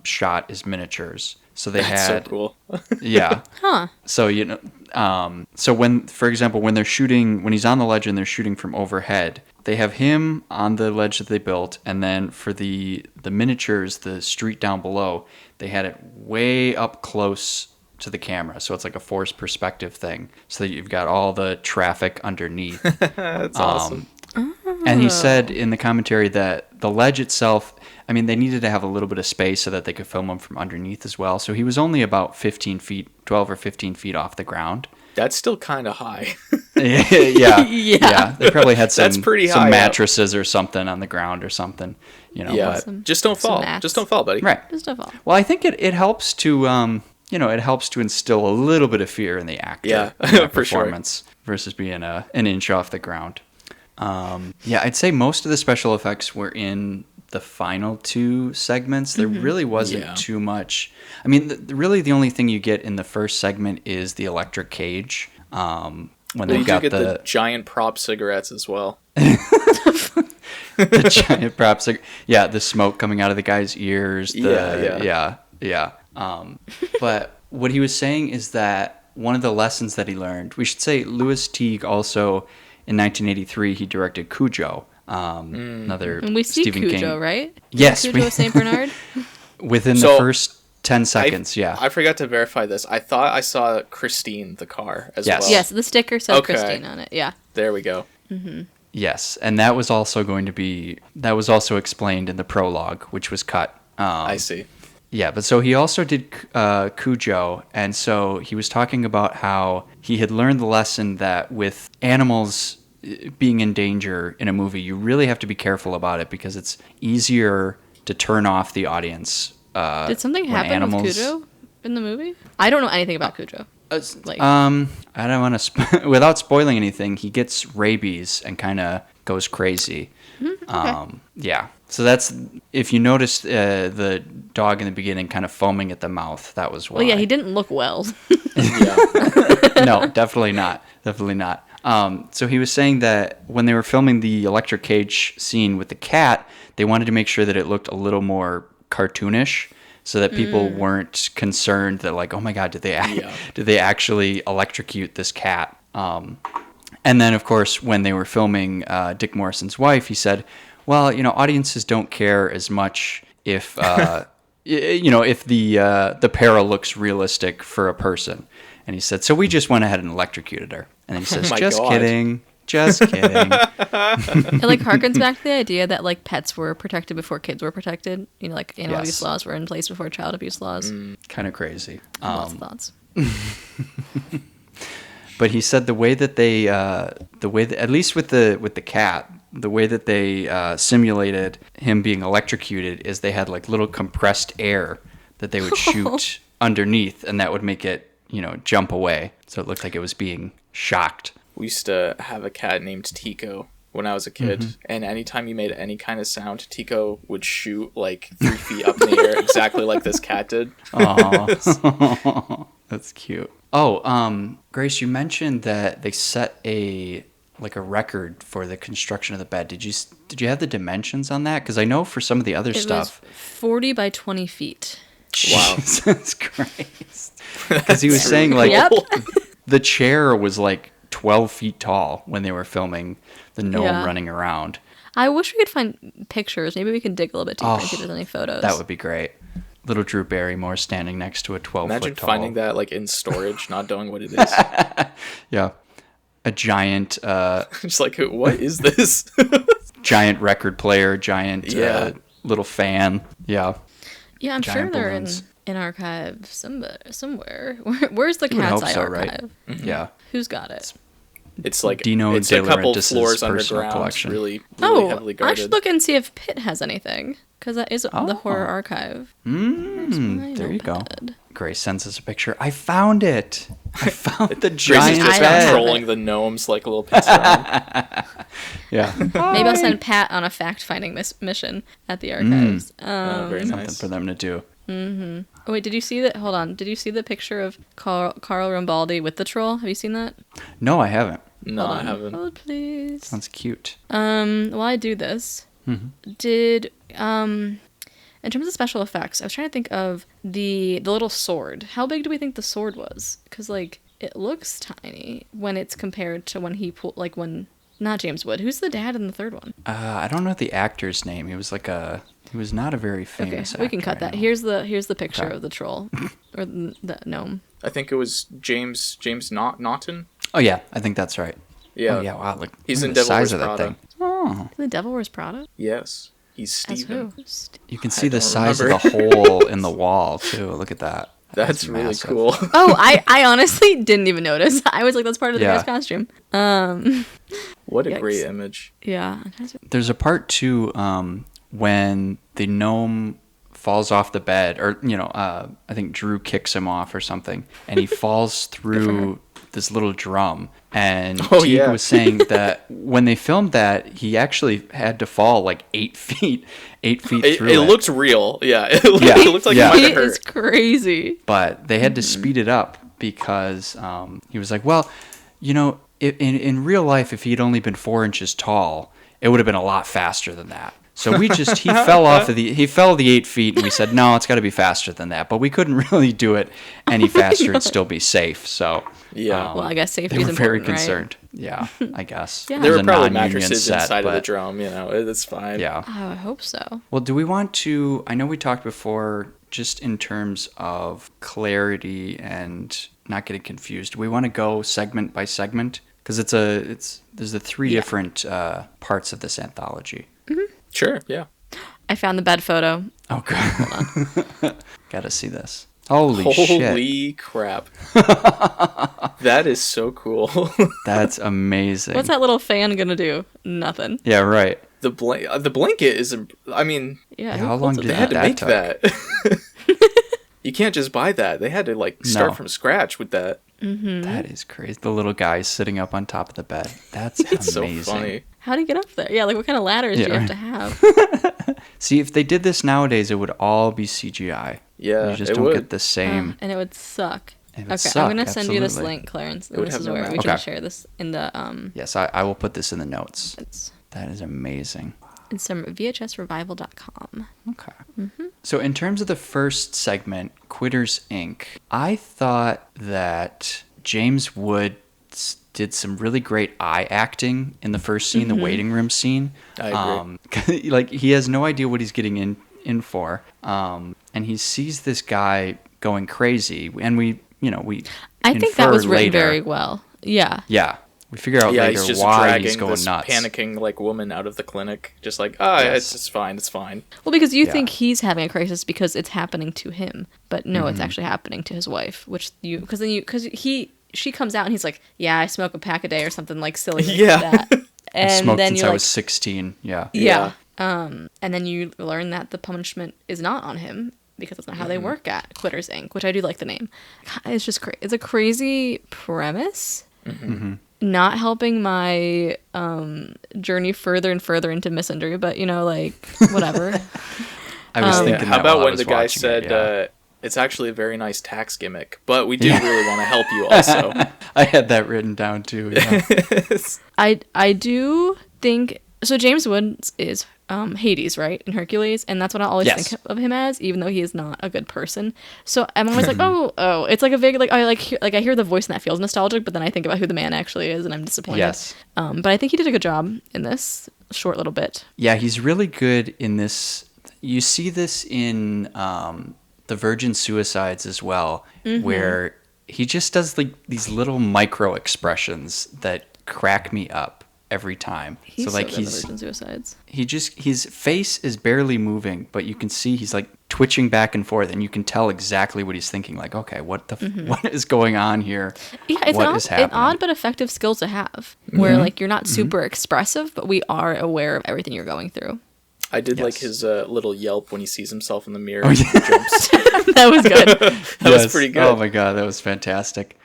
shot is miniatures. So they That's had so cool. yeah. Huh. So so when, for example, when they're shooting, when he's on the ledge and they're shooting from overhead, they have him on the ledge that they built, and then for the miniatures, the street down below, they had it way up close to the camera, so it's like a forced perspective thing, so that you've got all the traffic underneath. That's awesome. And he said in the commentary that the ledge itself, I mean, they needed to have a little bit of space so that they could film him from underneath as well. So he was only about 15 feet, 12 or 15 feet off the ground. That's still kind of high. Yeah. They probably had That's pretty high some up. mattresses or something on the ground or something, Yeah, but- just don't fall. mats. Just don't fall, buddy. right. Just a fall. Well, I think it helps to, it helps to instill a little bit of fear in the actor. Yeah, in that for sure. performance versus being an inch off the ground. I'd say most of the special effects were in the final two segments. There really wasn't Yeah. too much. I mean, really the only thing you get in the first segment is the electric cage. When You they've do got get the the giant prop cigarettes as well. the giant props, the smoke coming out of the guy's ears. But what he was saying is that one of the lessons that he learned, we should say Louis Teague also, in 1983, he directed Cujo, another And we see Stephen Cujo, King. right? Yes, Cujo St. Bernard? Within So, the first 10 seconds, I forgot to verify this. I thought I saw Christine, the car, as Yes. well. Yes, the sticker says Okay. Christine on it. Yeah. There we go. Yes, and that was also explained in the prologue, which was cut. I see. Yeah, but so he also did Cujo, and so he was talking about how he had learned the lesson that with animals being in danger in a movie, you really have to be careful about it because it's easier to turn off the audience. Did something when happen with Cujo in the movie? I don't know anything about Cujo. Like, I don't want to, without spoiling anything, he gets rabies and kind of goes crazy. okay. So that's, if you noticed the dog in the beginning kind of foaming at the mouth, that was why. Well, yeah, he didn't look well. Yeah. No, definitely not. Definitely not. So he was saying that when they were filming the electric cage scene with the cat, they wanted to make sure that it looked a little more cartoonish so that people weren't concerned that, like, oh my God, did they actually electrocute this cat? And then, of course, when they were filming Dick Morrison's wife, he said, well, audiences don't care as much if, if the peril looks realistic for a person. And he said, so we just went ahead and electrocuted her. And then he says, my just God. kidding. Just kidding. It like harkens back to the idea that like pets were protected before kids were protected. Like animal Yes. abuse laws were in place before child abuse laws. Kind of crazy. Lots of thoughts. But he said the way that at least with the cat, the way that they simulated him being electrocuted is they had like little compressed air that they would shoot underneath, and that would make it, jump away. So it looked like it was being shocked. We used to have a cat named Tico when I was a kid, and anytime you made any kind of sound, Tico would shoot like 3 feet up in the air, exactly like this cat did. Aw. That's cute. Oh, Grace, you mentioned that they set a record for the construction of the bed. Did you have the dimensions on that? Because I know for some of the other It stuff. was 40 by 20 feet. Wow. Jesus Christ. Because he was saying like Yep. the chair was like 12 feet tall when they were filming the gnome Yeah. running around. I wish we could find pictures. Maybe we can dig a little bit deeper and see if there's any photos. That would be great. Little Drew Barrymore standing next to a 12-foot Imagine tall. finding that like in storage, not knowing what it is. Yeah. A giant Just like, what is this? giant record player, giant Yeah. little fan. Yeah. Yeah, I'm sure Giant they're balloons. in archive somewhere. Where's the You would Cat's hope Eye so, archive? right? Yeah. Who's got it? It's like Dino it's a De couple Laurentiis' floors personal underground, collection. really Oh, heavily I guarded. should look and see if Pitt has anything. Because that is the horror archive. There you go. notepad? Grace sends us a picture. I found it. I found the Grace is giant just I have bed. controlling the gnomes like a little pincer arm. Yeah. Maybe I'll send Pat on a fact-finding mission at the archives. Oh, very Something nice. for them to do. Oh, wait, did you see that? Hold on. Did you see the picture of Carl Rambaldi with the troll? Have you seen that? No, I haven't. No, Hold I on. haven't. Hold, please. Sounds cute. While I do this, did In terms of special effects, I was trying to think of the little sword. How big do we think the sword was? Because, like, it looks tiny when it's compared to when he pulled, like, when, not James Wood. Who's the dad in the third one? I don't know the actor's name. He was not a very famous actor. We can cut that. Here's the picture of the troll, or the gnome. I think it was James Naughton. Oh yeah, I think that's right. Yeah. Oh yeah, wow, look, He's look in at the Devil size Wears of that Prada. thing. Oh. The Devil Wears Prada? Yes. He's As Steven. who? You can see the don't size remember. of the hole in the wall too. Look at that. That's really massive. cool. Oh, I honestly didn't even notice. I was like, that's part of the Yeah. guy's costume. What a Yikes. great image. Yeah. There's a part too when the gnome falls off the bed, or I think Drew kicks him off or something, and he falls through this little drum. And Oh, Teague yeah. was saying that when they filmed that, he actually had to fall like 8 feet through It it. looked real. Yeah. It looked like Yeah. it might It have hurt. is crazy. But they had to speed it up because he was like, well, in real life, if he'd only been 4 inches tall, it would have been a lot faster than that. So he fell the 8 feet, and we said, no, it's got to be faster than that. But we couldn't really do it any faster and still be safe. So Yeah. Well, I guess safety they is were very important, right? concerned. Yeah, I guess. Yeah. It There was were a probably non-union mattresses set, inside of the but- drum, it's fine. Yeah. Oh, I hope so. Well, do we want to? I know we talked before, just in terms of clarity and not getting confused. Do we want to go segment by segment? Because there's the 3 different parts of this anthology. Sure, yeah. I found the bed photo. Oh god, gotta see this. Holy shit, crap. That is so cool. that's amazing. What's that little fan gonna do? Nothing. Yeah, right. The blanket is, I mean, Yeah. How long did they had to that make took? that. You can't just buy that. They had to start No. from scratch with that. That is crazy. The little guy sitting up on top of the bed. That's It's amazing. so funny. How do you get up there? Yeah, like what kind of ladders do you Yeah, have to have? See, if they did this nowadays, it would all be CGI. Yeah, You just it don't would. get the same. And it would suck. It would Okay, suck, I'm gonna send you this absolutely. link, Clarence. It would This have is no where we match. can Okay. share this in the Yes, I will put this in the notes. it's That is amazing. it's from VHSrevival.com. Okay. So in terms of the first segment, Quitters Inc., I thought that James Wood did some really great eye acting in the first scene, the waiting room scene. I agree. Like, he has no idea what he's getting in for. And he sees this guy going crazy, and we I think that was written later- very well. Yeah. Yeah. We figure out Yeah, later he's just why dragging he's going this nuts. panicking woman out of the clinic. Just like, Yes. it's fine, it's fine. Well, because you Yeah. think he's having a crisis because it's happening to him, but no, it's actually happening to his wife. Which she comes out and he's like, yeah, I smoke a pack a day or something like silly like Yeah. that. I And smoked then since you're I like, was 16. Yeah. yeah. And then you learn that the punishment is not on him because that's not how they work at Quitters Inc., which I do like the name. It's just it's a crazy premise. Not helping my journey further and further into Misandry, but whatever. I was thinking How that about while I when was the guy watching said, it, yeah. it's actually a very nice tax gimmick, but we do really want to help you also. I had that written down too. Yeah. I do think so. James Woods is Hades, right, in Hercules, and that's what I always Yes. think of him as, even though he is not a good person. So I'm always like, oh, it's like a big I hear the voice and that feels nostalgic, but then I think about who the man actually is, and I'm disappointed. Yes. But I think he did a good job in this short little bit. Yeah, he's really good in this. You see this in the Virgin Suicides as well, where he just does like these little micro expressions that crack me up every time. He's so like good in the Virgin Suicides. his face is barely moving, but you can see he's like twitching back and forth, and you can tell exactly what he's thinking. Like, okay, what is going on here? Yeah, it's What an is odd, happening? but effective skill to have, where like you're not super expressive, but we are aware of everything you're going through. I did like Yes. his little yelp when he sees himself in the mirror Oh, and yeah. he jumps. That was good. That was pretty good. Oh my god, that was fantastic.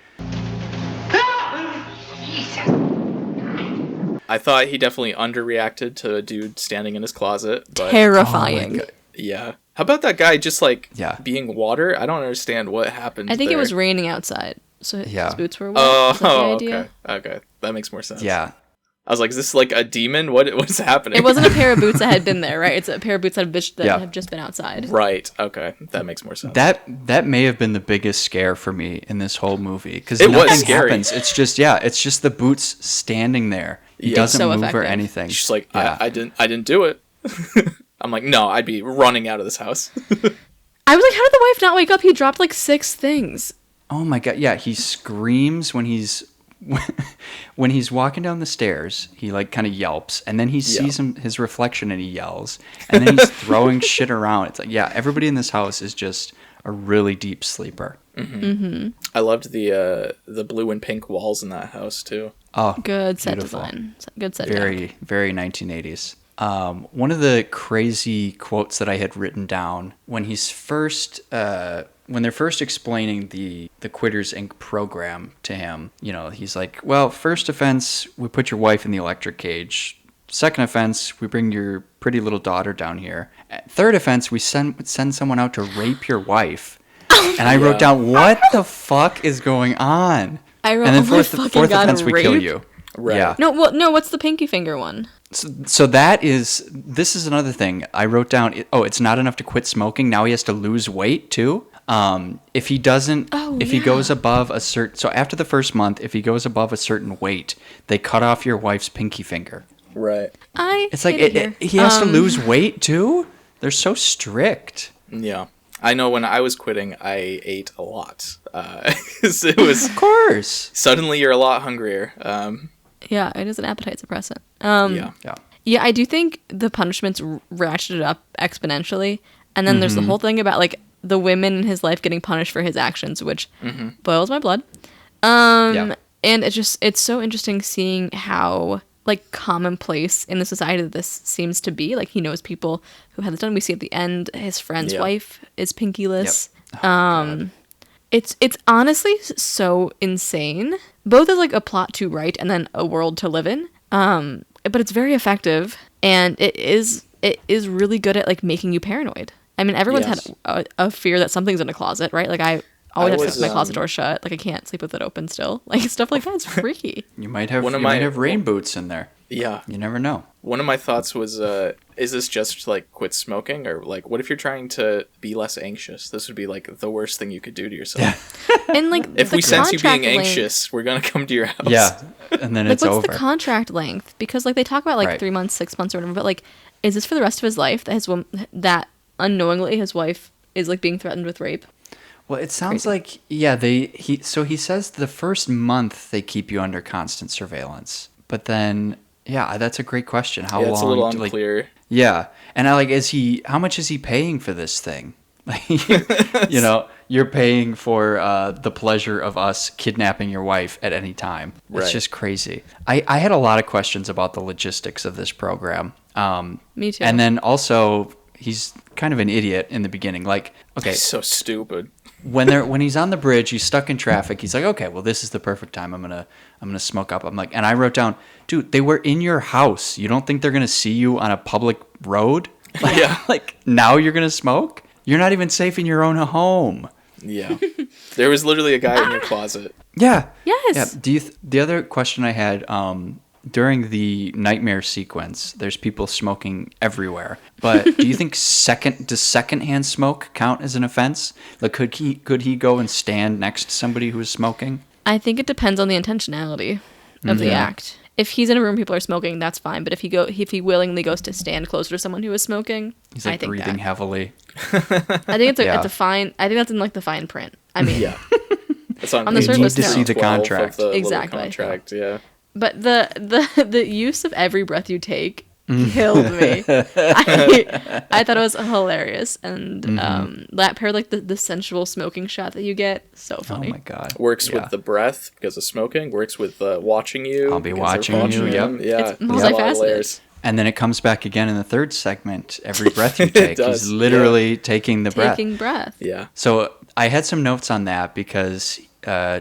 I thought he definitely underreacted to a dude standing in his closet, but Terrifying. yeah. How about that guy just Yeah. being water? I don't understand what happened. I think there. it was raining outside, so Yeah. his boots were wet. Is that the Oh, idea? okay. That makes more sense. Yeah. I was like, is this like a demon? What's happening? It wasn't a pair of boots that had been there, right? It's a pair of boots that have just been outside. Right. Okay. That makes more sense. That may have been the biggest scare for me in this whole movie, because It was nothing scary. happens. It's just the boots standing there. He Yeah. doesn't So move effective. or anything. She's like, Yeah. I didn't do it. I'm like, no, I'd be running out of this house. I was like, how did the wife not wake up? He dropped like 6 things. Oh my god, yeah, he screams when he's walking down the stairs. He like kind of yelps, and then he sees his reflection and he yells, and then he's throwing shit around. It's like, yeah, everybody in this house is just a really deep sleeper. I loved the blue and pink walls in that house too. Oh, Good set beautiful. design. Good set. Very, very 1980s. One of the crazy quotes that I had written down when when they're first explaining the Quitters Inc. program to him, he's like, well, first offense, we put your wife in the electric cage. Second offense, we bring your pretty little daughter down here. Third offense, we send someone out to rape your wife. And I wrote down, what the fuck is going on? I wrote, and then oh my fourth fucking God, offense, we kill rape? you. Right. Yeah. No, what's the pinky finger one? So this is another thing I wrote down. It's not enough to quit smoking. Now he has to lose weight too. If he doesn't, he goes above a certain, so after the first month, if he goes above a certain weight, they cut off your wife's pinky finger. Right. It's like he has to lose weight too. They're so strict. Yeah. I know when I was quitting, I ate a lot. 'Cause it was, Of course. suddenly you're a lot hungrier. Yeah, it is an appetite suppressant. Yeah. Yeah. Yeah, I do think the punishments ratcheted up exponentially. And then there's the whole thing about like the women in his life getting punished for his actions, which boils my blood. Yeah. And it's so interesting seeing how like commonplace in the society that this seems to be. Like he knows people who had this done. We see at the end his friend's wife is pinkyless. Yep. It's honestly so insane, both as like a plot to write and then a world to live in. But it's very effective, and it is really good at like making you paranoid. I mean, everyone's had a fear that something's in a closet, right? Like I always have to keep my closet door shut. Like I can't sleep with it open still. Like stuff like that's freaky. You might have rain boots in there. Yeah. You never know. One of my thoughts was, is this just to, like, quit smoking? Or, like, what if you're trying to be less anxious? This would be, like, the worst thing you could do to yourself. And like If the we sense you being contract anxious, we're going to come to your house. Yeah. And then like it's what's over. the contract length? Because like they talk about like Right. 3 months, 6 months, or whatever. But like, is this for the rest of his life that unknowingly his wife is like being threatened with rape? Well, it sounds like, yeah, he says the first month they keep you under constant surveillance. But then, yeah, that's a great question. How long? It's a little like, unclear. yeah. And how much is he paying for this thing? Like, you're paying for the pleasure of us kidnapping your wife at any time. It's Right. just crazy. I had a lot of questions about the logistics of this program. Me too. And then also, he's kind of an idiot in the beginning. Like, okay, It's so stupid. when he's on the bridge, he's stuck in traffic. He's like, okay, well, this is the perfect time. I'm gonna smoke up. I'm like, and I wrote down, dude, they were in your house. You don't think they're gonna see you on a public road? Like, Yeah. Like now you're gonna smoke? You're not even safe in your own home. Yeah. There was literally a guy in your closet. Yeah. Yes. Yeah. The other question I had, during the nightmare sequence, there's people smoking everywhere. But do you think does secondhand smoke count as an offense? Like, could he go and stand next to somebody who is smoking? I think it depends on the intentionality of the act. If he's in a room, people are smoking, that's fine. But if he willingly goes to stand closer to someone who is smoking, He's like breathing heavily. I think it's a fine. I think that's in like the fine print. I mean, Yeah. It's on On the page surface, You need to no. see the 12 of contract. the little Exactly. contract, yeah. but the use of every breath you take killed me. I thought it was hilarious, and that paired like the sensual smoking shot that you get, so Oh funny. my god. Works Yeah. with the breath because of smoking. Works with watching you. I'll be because they're watching you, them. yep. Yeah. It's there's a lot of multifaceted. layers. And then it comes back again in the third segment. Every breath you take, does, he's literally taking the breath. Taking breath. Yeah. So I had some notes on that because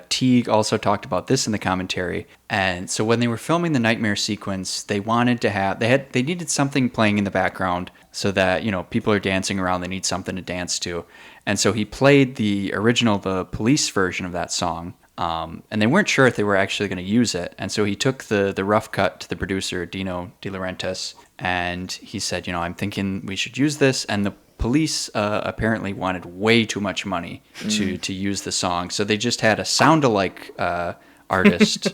Teague also talked about this in the commentary. And so when they were filming the nightmare sequence, they wanted to have they needed something playing in the background so that people are dancing around. They need something to dance to, and so he played the police version of that song And they weren't sure if they were actually going to use it. And so he took the rough cut to the producer, Dino De Laurentiis, and he said, I'm thinking we should use this. And the police apparently wanted way too much money to use the song. So they just had a sound-alike artist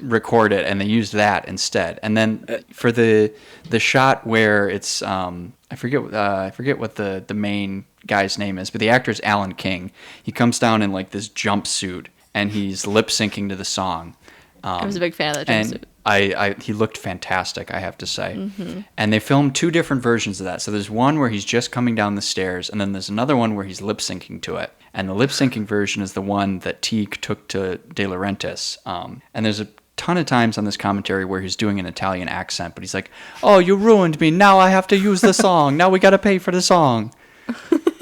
record it, and they used that instead. And then for the shot where it's I forget what the main guy's name is, but the actor's Alan King. He comes down in like this jumpsuit and he's lip syncing to the song. I was a big fan of that jumpsuit. And he looked fantastic, I have to say. And they filmed two different versions of that. So there's one where he's just coming down the stairs, and then there's another one where he's lip syncing to it. And the lip syncing version is the one that Teague took to De Laurentiis. And there's a ton of times on this commentary where he's doing an Italian accent, but he's like, "Oh, you ruined me. Now I have to use the song. Now we got to pay for the song."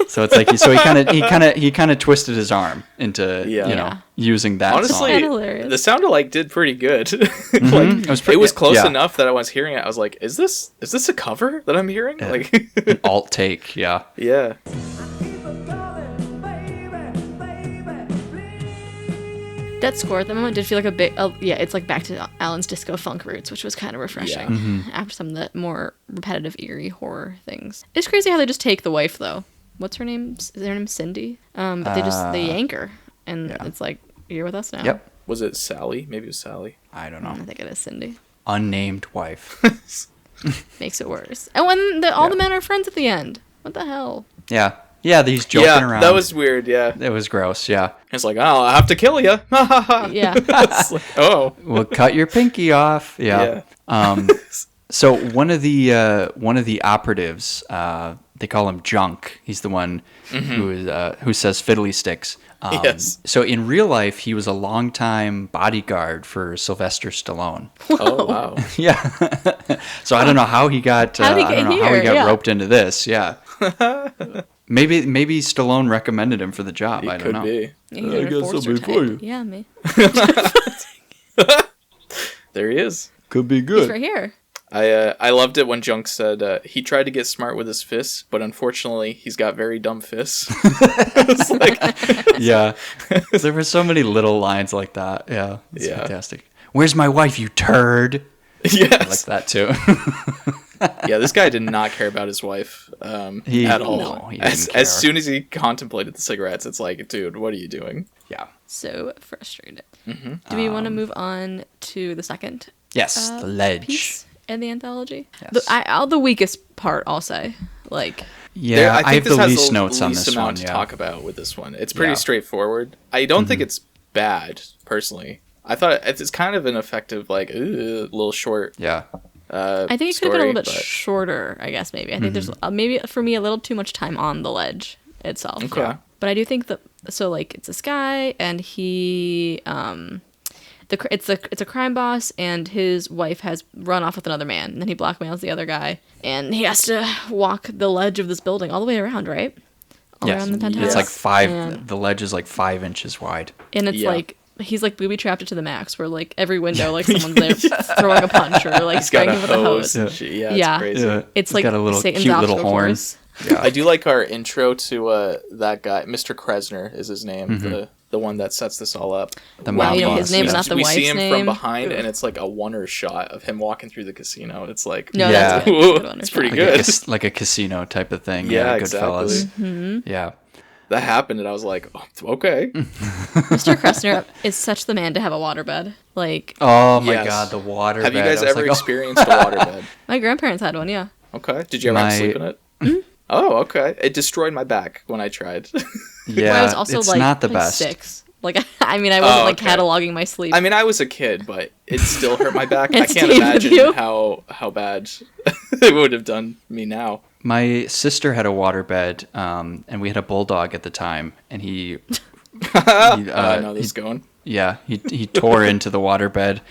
So it's like he kind of twisted his arm into using that. Honestly, song. the sound-alike did pretty good. Mm-hmm. It was close enough that I was hearing it. I was like, "Is this a cover that I'm hearing?" Like an alt take, yeah. Yeah. That score at the moment did feel like a bit. It's like back to Alan's disco funk roots, which was kind of refreshing after some of the more repetitive, eerie horror things. It's crazy how they just take the wife though. What's her name? Is her name Cindy? But they yank her, and it's like, you're with us now. Yep. Was it Sally? Maybe it was Sally. I don't know. I think it is Cindy. Unnamed wife. Makes it worse. And when all the men are friends at the end. What the hell? Yeah. Yeah, he's joking around. That was weird, yeah. It was gross, yeah. It's like, oh, I have to kill you. Yeah. Like, oh. We'll cut your pinky off. Yeah. So one of the operatives, they call him Junk. He's the one who says fiddly sticks. Yes. So in real life, he was a longtime bodyguard for Sylvester Stallone. Oh wow. Yeah. So I don't know how he got. How did he get roped into this. Yeah. Maybe Stallone recommended him for the job. I don't know. Could be. I got something for you. Yeah, me. There he is. Could be He's good. right here. I loved it when Junk said he tried to get smart with his fists, but unfortunately he's got very dumb fists. It's like, yeah. There were so many little lines like that. Yeah. It's Yeah. fantastic. Where's my wife, you turd? yes. I like that too. Yeah, this guy did not care about his wife at all. No, he didn't care. As soon as he contemplated the cigarettes, it's like, dude, what are you doing? Yeah. So frustrated. Do we want to move on to the second Yes, the ledge. piece in the anthology? Yes. The weakest part, I'll say. Like, Yeah, I have this the has least notes on least this amount one. to Yeah. talk about with this one. It's pretty Yeah. straightforward. I don't think it's bad, personally. I thought it's kind of an effective, like, little short. Yeah. I think it could have been a little bit shorter, I guess, maybe. I think there's maybe for me a little too much time on the ledge itself. Okay. But I do think that, so like, it's this guy and he it's a crime boss, and his wife has run off with another man, and then he blackmails the other guy, and he has to walk the ledge of this building all the way around, right? All Yes. around the penthouse. It's like 5. And- The ledge is like 5 inches wide. and it's Yeah. like he's like booby trapped it to the max, where like every window, like someone's there throwing a punch or like He's got striking a with a hose. hose. Yeah, Yeah. it's crazy. Yeah. It's He's like got a little Satan's cute little obstacle horn. course. Yeah. I do like our intro to that guy, Mr. Kresner is his name, the one that sets this all up. The Wow, mob you know, boss. his name's yeah. not the we wife's see him name. from behind, Ugh. and it's like a one-er shot of him walking through the casino. It's like, No, Yeah. that's good. That's a good one. It's pretty like good. like a casino type of thing. Yeah, Goodfellas. exactly. Yeah. That happened, and I was like, oh, okay. Mr. Kressner is such the man to have a waterbed. Like, Oh my Yes. god, the water. Have you bed. guys I was ever like, oh. experienced a waterbed? my grandparents had one, yeah. Okay. Did you ever have to sleep in it? Oh, okay. It destroyed my back when I tried. Yeah, Where I was also it's like, not the like best. 6. Like, I mean, I wasn't like okay. cataloging my sleep. I mean, I was a kid, but it still hurt my back. I It can't stayed with you? imagine how bad it would have done me now. My sister had a waterbed, and we had a bulldog at the time, and he I know this is going. yeah, he tore into the waterbed,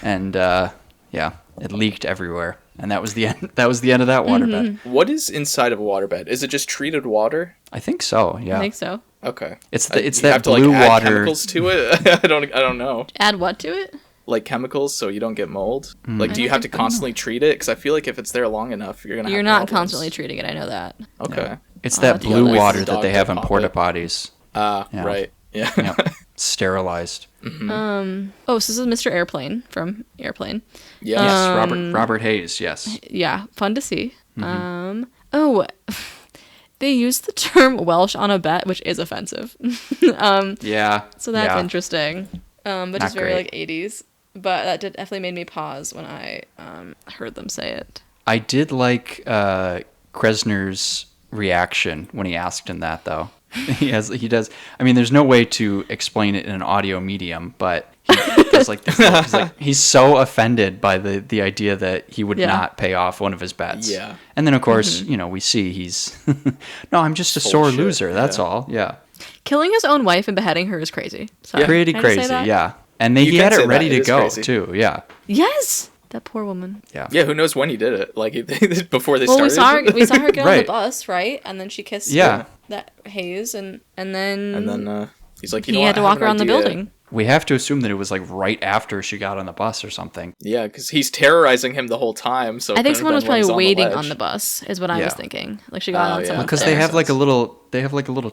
and yeah, it leaked everywhere, and that was the end. That was the end of that waterbed. What is inside of a waterbed? Is it just treated water? I think so. Yeah, I think so. Okay. it's You that have to blue like add water. chemicals to it. I don't know. Add what to it? Like chemicals, so you don't get mold. Like, I do you don't have to think I know. constantly treat it? Because I feel like if it's there long enough, you're gonna. You're have not problems. constantly treating it. I know that. Okay. It's I'll that have to go blue with water the that dog they to have in pop porta it. potties. Ah, Yeah. right. Yeah. Yep. Sterilized. Oh, so this is Mr. Airplane from Airplane. Yeah. Yes, Robert Hayes. Yes. Yeah, fun to see. Oh, they used the term Welsh on a bet, which is offensive. Yeah. So that's yeah. interesting. But Not just very great. like 80s. But that definitely made me pause when I heard them say it. I did like Kresner's reaction when he asked him that, though. He does. I mean, there's no way to explain it in an audio medium, but he does like this. He's so offended by the idea that he would not pay off one of his bets. Yeah. And then of course, we see he's no, I'm just a sore shit, loser. That's yeah. all. Yeah. Killing his own wife and beheading her is crazy. Sorry. Pretty Can I just say crazy. that? Yeah. And then You he can had say it ready that. It to is go crazy. too. Yeah. Yes, that poor woman. Yeah. Yeah, who knows when he did it? Like before they Well, started. we saw her get on the Right. bus, right? And then she kissed Yeah. that Hayes, and then And then he's like, you know he what? had to I walk have an around the idea. building. We have to assume that it was like right after she got on the bus or something. Yeah, because he's terrorizing him the whole time. So I think someone was probably waiting ledge. on the bus, is what I was Yeah. thinking. Like she got Oh, on yeah. someone Because That they makes have like a sense. little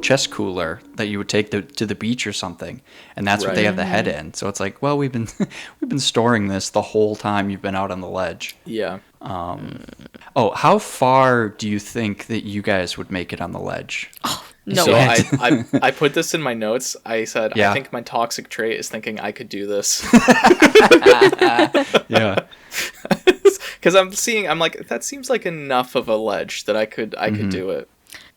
chest cooler that you would take to the beach or something, and that's what they Right. have the head in. So it's like, well, we've been we've been storing this the whole time you've been out on the ledge. Yeah. Oh, how far do you think that you guys would make it on the ledge? No So way. I put this in my notes. I said, Yeah. I think my toxic trait is thinking I could do this. Yeah, Because I'm like, that seems like enough of a ledge that I could do it.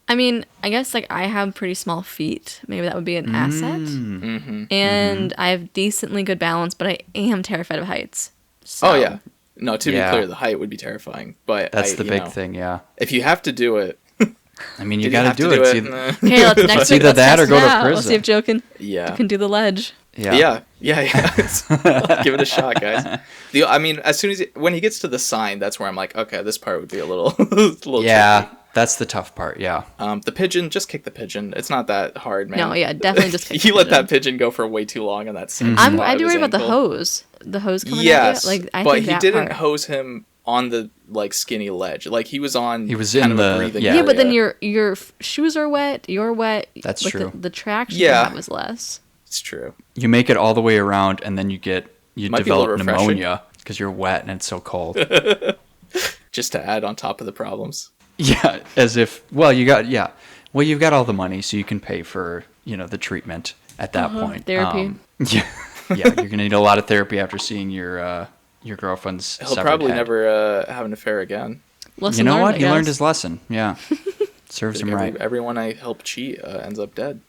I mean, I guess like I have pretty small feet. Maybe that would be an asset. Mm-hmm. And I have decently good balance, but I am terrified of heights. So. Oh, yeah. No, to Yeah. be clear, the height would be terrifying. But that's the you big know, thing. Yeah, If you have to do it, I mean, you did got have to do to it. It's Nah. either- Okay, let's next It's week. either Let's that or test go it to out. Let's see prison. if Joe can Yeah. do the ledge. Yeah. Give it a shot, guys. I mean, as soon as when he gets to the sign, that's where I'm like, okay, this part would be a little, Yeah, tricky. that's the tough part. Yeah. The pigeon, just kick the pigeon. It's not that hard, man. No, yeah, definitely just kick you the let that pigeon. pigeon go for way too long on that same I spot do of worry his about the ankle. hose. The hose coming Yes, at you. Like, I but think he that didn't part. hose him on the like skinny ledge. Like he was on. He was kind in of a the- breathing yeah. Yeah, but then area. your shoes are wet. You're wet. That's like true. The traction Yeah. you have is less. It's true. You make it all the way around, and then you Might be a little develop refreshing. pneumonia because you're wet and it's so cold. Just to add on top of the problems. Yeah, as if you've got all the money, so you can pay for the treatment at that point. Therapy. Yeah, you're gonna need a lot of therapy after seeing your girlfriend's. He'll severed probably head. never have an affair again. Lesson You know learned, what? I He learned guess. his lesson. Yeah, serves him right. Everyone I help cheat ends up dead.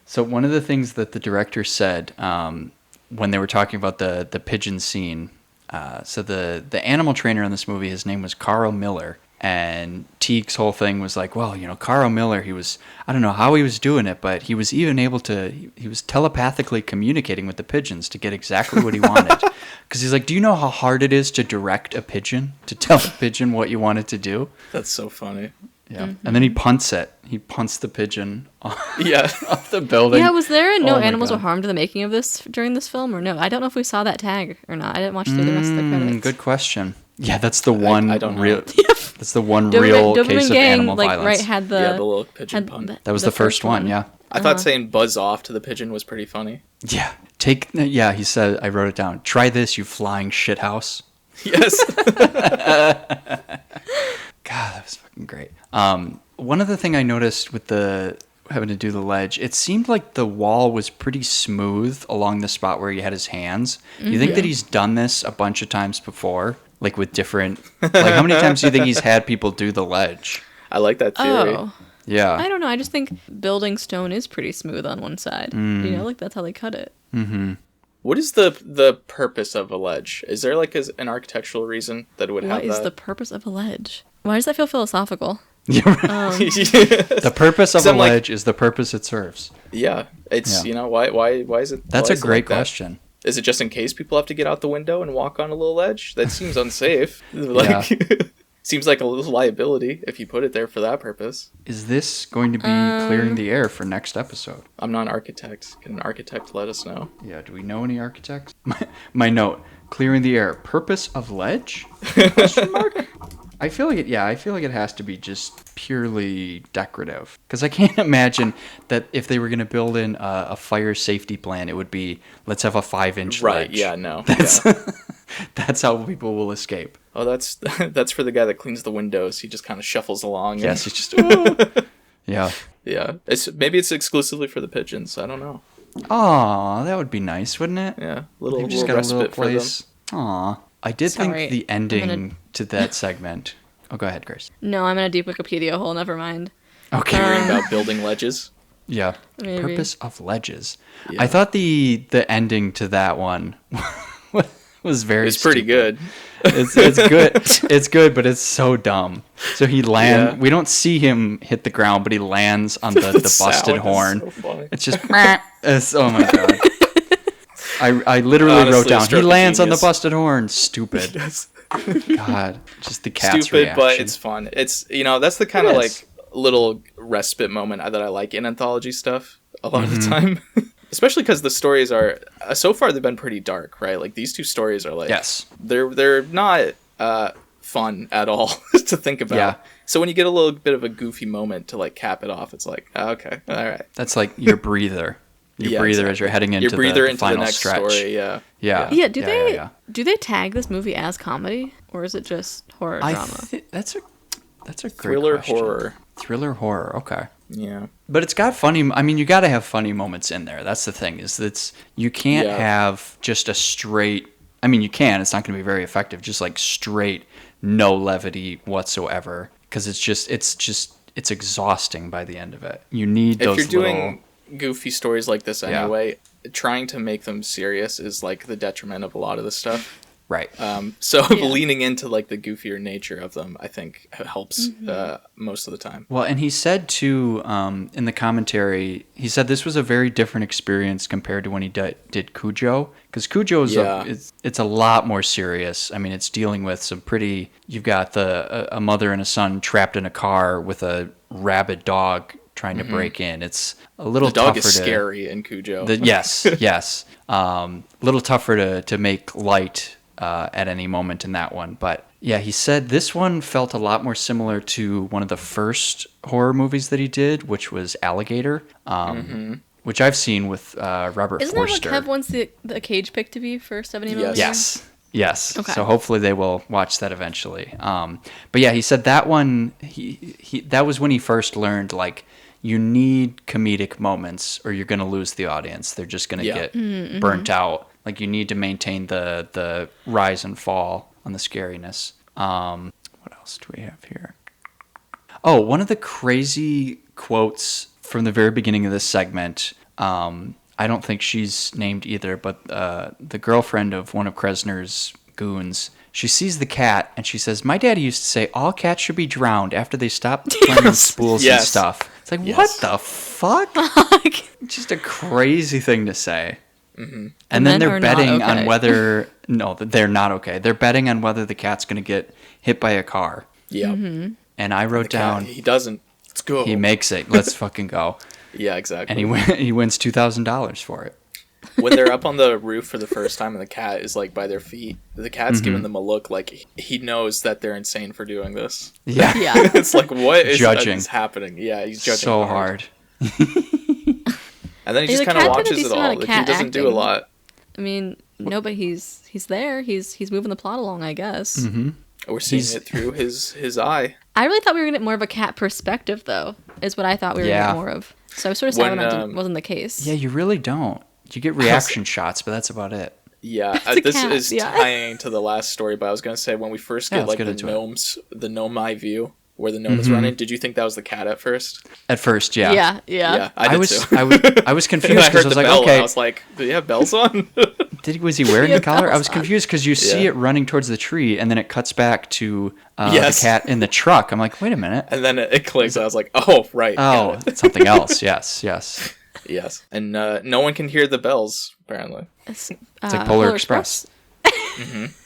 So one of the things that the director said when they were talking about the pigeon scene, so the animal trainer in this movie, his name was Carl Miller, and Teague's whole thing was like, well, Carl Miller, I don't know how he was doing it, but he was even able to, he was telepathically communicating with the pigeons to get exactly what he wanted. Because he's like, do you know how hard it is to direct a pigeon, to tell a pigeon what you want it to do? That's so funny. Yeah. And then he punts it. He punts the pigeon Yeah. off the building. Yeah, was there no Oh my animals God. were harmed in the making of this during this film or no? I don't know if we saw that tag or not. I didn't watch through the rest of the credits. Good question. Yeah, that's the one I don't know. real. That's the one real Doberman case of Gang, animal like, violence. right, had the Yeah, the little pigeon had pun. That was the first one. Yeah. I thought saying buzz off to the pigeon was pretty funny. Yeah. Yeah. He said. I wrote it down. Try this, you flying shithouse. Yes. God, that was fucking great. One other thing I noticed with having to do the ledge, it seemed like the wall was pretty smooth along the spot where he had his hands. Do you think that he's done this a bunch of times before? Like with different, like how many times do you think he's had people do the ledge? I like that theory. Oh, Yeah. I don't know. I just think building stone is pretty smooth on one side. Like that's how they cut it. What is the purpose of a ledge? Is there like an architectural reason that it would What have is that? the purpose of a ledge? Why does that feel philosophical? The purpose of a I'm like- ledge is the purpose it serves. Yeah, it's Yeah. why is it? That's why a is it great like that? question. Is it just in case people have to get out the window and walk on a little ledge? That seems unsafe. Like, seems like a little liability if you put it there for that purpose. Is this going to be clearing the air for next episode? I'm not an architect. Can an architect let us know? Yeah, do we know any architects? My note, clearing the air. Purpose of ledge? Question mark? I feel like it has to be just purely decorative. Because I can't imagine that if they were going to build in a fire safety plan, it would be, let's have a 5-inch Right, ledge. yeah, no. That's, Yeah. that's how people will escape. Oh, that's that's for the guy that cleans the windows. He just kind of shuffles along. Yes, it's just... Yeah. Yeah. Maybe it's exclusively for the pigeons. I don't know. Aw, that would be nice, wouldn't it? Yeah. They've just little got a respite little for them. place. Aw. I did Sorry, think the ending gonna- to that segment... Oh, go ahead, Grace. No, I'm in a deep Wikipedia hole. Never mind. Okay. Worrying about building ledges. Yeah. Maybe. Purpose of ledges. Yeah. I thought the ending to that one was very It's pretty stupid. good. It's good. It's good, but it's so dumb. So he lands. Yeah. We don't see him hit the ground, but he lands on the busted sound is horn. so funny. It's just oh my god. I literally Honestly, wrote down, he stroke of lands on the genius. busted horn. Stupid. God, just the cat's Stupid, reaction. but it's fun. It's that's the kind It of is. like little respite moment that I like in anthology stuff a lot of Mm-hmm. the time. Especially because the stories are so far they've been pretty dark, right? Like these two stories are like Yes. they're not fun at all to think about. Yeah. So when you get a little bit of a goofy moment to like cap it off, it's like okay, all right. That's like your breather. Your Yeah, breather as exactly. you're heading into Your breather the into final the next stretch. story. Yeah. Yeah. Yeah, do yeah. do they tag this movie as comedy or is it just horror drama? That's a great Thriller question. horror. Thriller horror. Okay. Yeah. But it's got funny. I mean, you got to have funny moments in there. That's the thing. You can't Yeah. have just a straight. I mean, you can. It's not going to be very effective. Just like straight, no levity whatsoever. Because it's exhausting by the end of it. You need If those you're doing little. goofy stories like this Yeah. anyway, trying to make them serious is like the detriment of a lot of the stuff. Right. So Yeah. leaning into like the goofier nature of them, I think helps most of the time. Well, and he said too in the commentary, he said this was a very different experience compared to when he did Cujo, because Cujo's Yeah. it's a lot more serious. I mean, it's dealing with some pretty. You've got a mother and a son trapped in a car with a rabid dog trying to break in. It's a little The dog tougher is to. scary in Cujo. Yes, yes. A little tougher to make light at any moment in that one. But yeah, he said this one felt a lot more similar to one of the first horror movies that he did, which was Alligator, which I've seen with Robert Isn't that what Forster. Kev wants the cage pick to be for 70 million? Yes. Okay. So hopefully they will watch that eventually. But yeah, he said that one. He that was when he first learned like you need comedic moments or you're going to lose the audience. They're just going to Yeah. get burnt out. Like you need to maintain the rise and fall on the scariness. What else do we have here? Oh, one of the crazy quotes from the very beginning of this segment. I don't think she's named either, but the girlfriend of one of Kresner's goons, she sees the cat and she says, "My daddy used to say all cats should be drowned after they stop playing with spools and Yes. stuff." It's like, Yes. what the fuck? Just a crazy thing to say. Mm-hmm. And then Men they're are not betting okay. on whether no, they're not okay. They're betting on whether the cat's going to get hit by a car. Yeah. And I wrote down, He doesn't. Let's go. he makes it. Let's fucking go. Yeah, exactly. And he wins $2,000 for it. When they're up on the roof for the first time and the cat is like by their feet, the cat's Mm-hmm. giving them a look like he knows that they're insane for doing this. Yeah. Yeah. It's like what is Judging. is happening? Yeah, he's judging So hard. And then he Hey, just the kind of cat did a watches it decent all. amount of Like, he cat doesn't do a acting. lot. I mean, no, but he's there. He's moving the plot along, I guess. Mm-hmm. We're seeing He's- it through his eye. I really thought we were gonna get more of a cat perspective, though. Is what I thought we were Yeah. gonna get more of. So I was sort of sad when When, that wasn't the case. Yeah, you really don't. You get reaction shots, but that's about it. Yeah, a this cat, is yeah. tying to the last story, but I was gonna say when we first Yeah, get let's like get the into it. gnomes, the gnome eye view where the gnome Mm-hmm. is running. Did you think that was the cat at first? At first, yeah. Yeah. I did was too. I was And confused I heard because I was the like, bell, and okay, I was like, do you have bells on? was he wearing a Yeah, collar? I bells was on. confused because you see Yeah. it running towards the tree, and then it cuts back to Yes. the cat in the truck. I'm like, wait a minute. And then it clicks. I was like, oh, right. Oh, got it. it's something else. Yes. Yes. And no one can hear the bells, apparently. It's like Polar Express.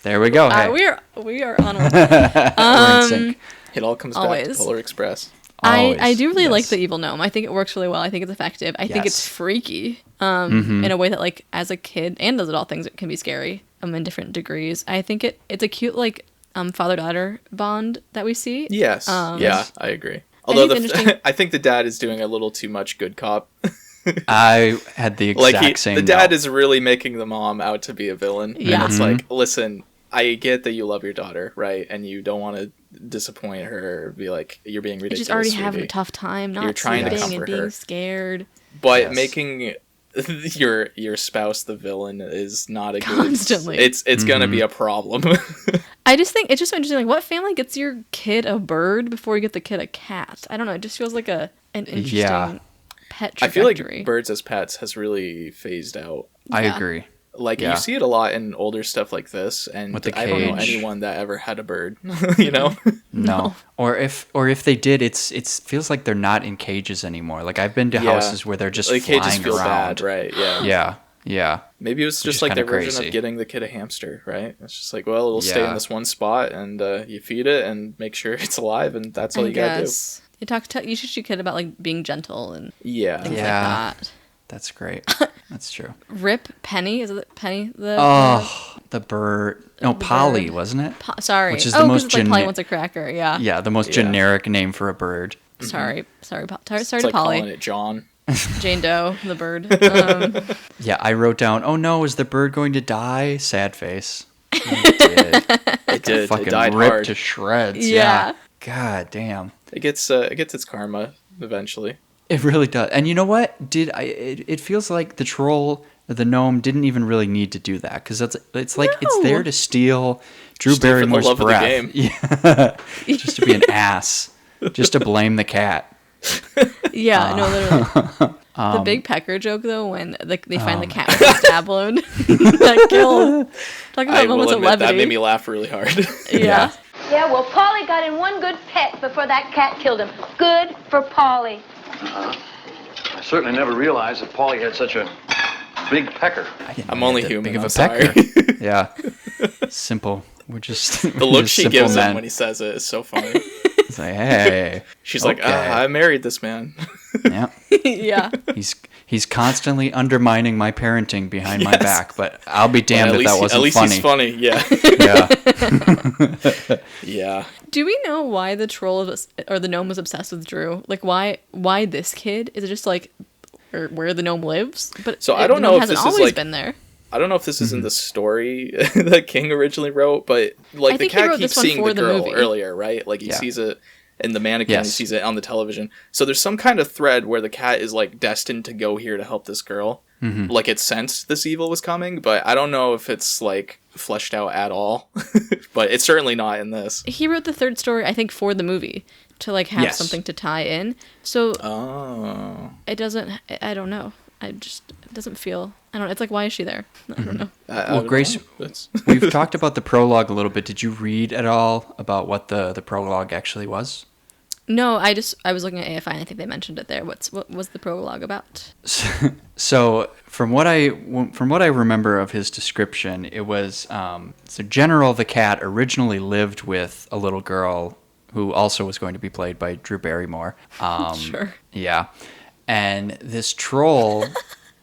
There we go. Hey, We are on. One. we're in sync. It all comes back Always. to Polar Express. I Always, do really like yes. the evil gnome. I think it works really well. I think it's effective. I think it's Yes. freaky. Mm-hmm. In a way that like as a kid and as adult things it can be scary. In different degrees. I think it's a cute like father-daughter bond that we see. Yes. Yeah, I agree. Although I think the dad is doing a little too much good cop. I had the exact same. The dad is really making the mom out to be a villain. Yeah. And it's like, listen, I get that you love your daughter, right? And you don't want to disappoint her or be like, you're being ridiculous. She's already sweetie. having a tough time, not You're trying to sleeping comfort and being her. scared. But making your spouse the villain is not a Constantly. good... It's gonna be a problem. I just think it's just so interesting. Like, what family gets your kid a bird before you get the kid a cat? I don't know. It just feels like an interesting pet trajectory. I feel like birds as pets has really phased out. I agree. Like, you see it a lot in older stuff like this, and With the I don't know cage. anyone that ever had a bird, you know? No. Or if they did, it feels like they're not in cages anymore. Like, I've been to houses where they're just like, flying cages feel around. bad, right? Yeah. Yeah. Yeah. Maybe it was Which just is like their kinda version crazy. of getting the kid a hamster, right? It's just like, well, it'll stay in Yeah. this one spot, and you feed it and make sure it's alive, and that's all you gotta do. You teach your kid about like being gentle and Yeah. things Yeah. like that. That's great. That's true. Rip Penny, is it Penny? The bird. No, Polly, bird. wasn't it? Sorry. Which is oh, the 'cause most it's like Polly wants a cracker. Yeah. Yeah, the most generic name for a bird. Sorry, It's to like Polly. calling it John. Jane Doe, the bird. Yeah, I wrote down, oh no, is the bird going to die? Sad face. It did. It did. Fucking It died ripped hard. to shreds. Yeah. God damn. It gets its karma eventually. It really does. And you know what? It feels like the troll, the gnome, didn't even really need to do that, because it's like it's No. there to steal Drew Steal for the Barrymore's love of the breath. game. Yeah. Just to be an ass. Just to blame the cat. Yeah, no, literally. The big pecker joke, though, when they find the cat with a stab wound. That killed. Talk I about will moments of admit levity. that made me laugh really hard. Yeah. Yeah, well, Polly got in one good peck before that cat killed him. Good for Polly. I certainly never realized that Paulie had such a big pecker. I'm only That human. big of I'm a sorry. pecker. Yeah. Simple. We're just The look she gives men. him when he says it is so funny. It's like, hey. She's like, Okay. I married this man. Yeah. Yeah. He's constantly undermining my parenting behind my back, but I'll be damned if that wasn't at least funny. he's funny. Yeah. Yeah. Yeah. Do we know why the troll or the gnome was obsessed with Drew? Like, why this kid? Is it just like where the gnome lives? But So I don't know if hasn't this is always like- been there. I don't know if this is in the story that King originally wrote, but like I the think he cat wrote keeps this one seeing for the the girl movie. earlier, right? Like he Yeah. sees it in the mannequin, Yes. he sees it on the television. So there's some kind of thread where the cat is like destined to go here to help this girl. Mm-hmm. Like it sensed this evil was coming, but I don't know if it's like fleshed out at all. But it's certainly not in this. He wrote the third story, I think, for the movie to like have Yes. something to tie in. So Oh. it doesn't. I don't know. It doesn't feel. I don't know. It's like, why is she there? I don't know. I Well, don't Grace, know. It's- we've talked about the prologue a little bit. Did you read at all about what the prologue actually was? No, I was looking at AFI and I think they mentioned it there. What was the prologue about? So from what I remember of his description, it was so General the cat originally lived with a little girl who also was going to be played by Drew Barrymore. Sure. Yeah, and this troll